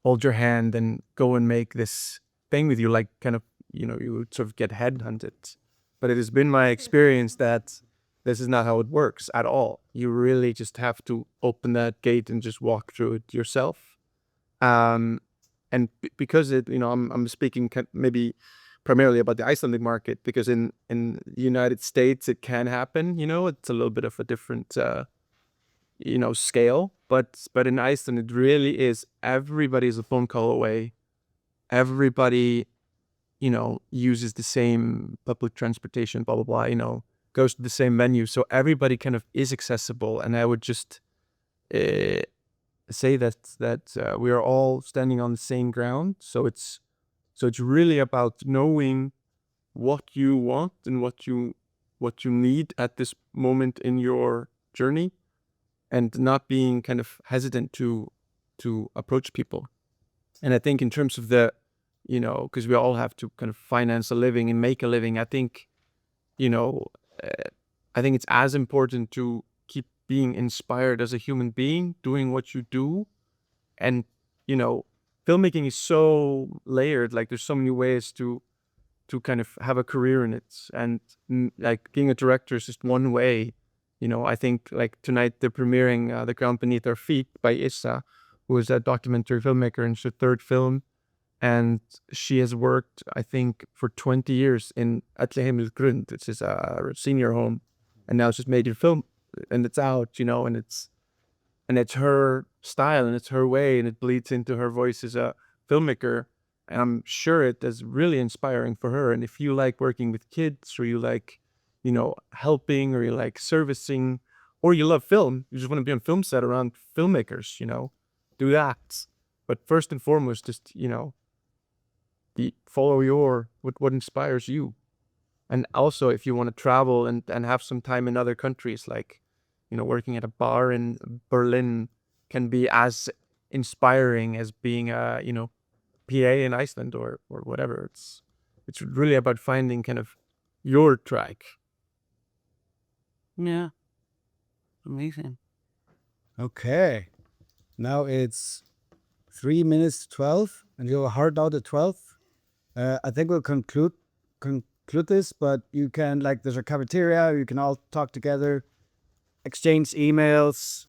hold your hand and go and make this thing with you, like kind of you would sort of get headhunted. But it has been my experience that this is not how it works at all. You really just have to open that gate and just walk through it yourself. And because I'm speaking maybe primarily about the Icelandic market, because in the United States it can happen. It's a little bit of a different scale, but in Iceland it really is. Everybody's a phone call away. Everybody uses the same public transportation, blah blah blah. Goes to the same venue, so everybody kind of is accessible. And I would just say that we are all standing on the same ground. So it's really about knowing what you want and what you need at this moment in your journey, and not being kind of hesitant to approach people. And I think in terms of the because we all have to kind of finance a living and make a living, I think I think it's as important to keep being inspired as a human being, doing what you do. And filmmaking is so layered. Like there's so many ways to kind of have a career in it, and like being a director is just one way. I think like tonight they're premiering The Ground Beneath Our Feet by Issa, who is a documentary filmmaker, and it's her third film. And she has worked, I think, for 20 years in Grund, which is a senior home, and now she's made a film, and it's out, and it's her style and it's her way, and it bleeds into her voice as a filmmaker. And I'm sure it is really inspiring for her. And if you like working with kids, or you like, helping, or you like servicing, or you love film, you just want to be on film set around filmmakers, do that. But first and foremost, just, follow what inspires you. And also, if you want to travel and have some time in other countries, like, working at a bar in Berlin can be as inspiring as being a, PA in Iceland or whatever. It's really about finding kind of your track. Yeah. Amazing. Okay. Now it's 3 minutes to 12, and you're hard out at 12. I think we'll conclude this, but you can, like, there's a cafeteria, you can all talk together, exchange emails,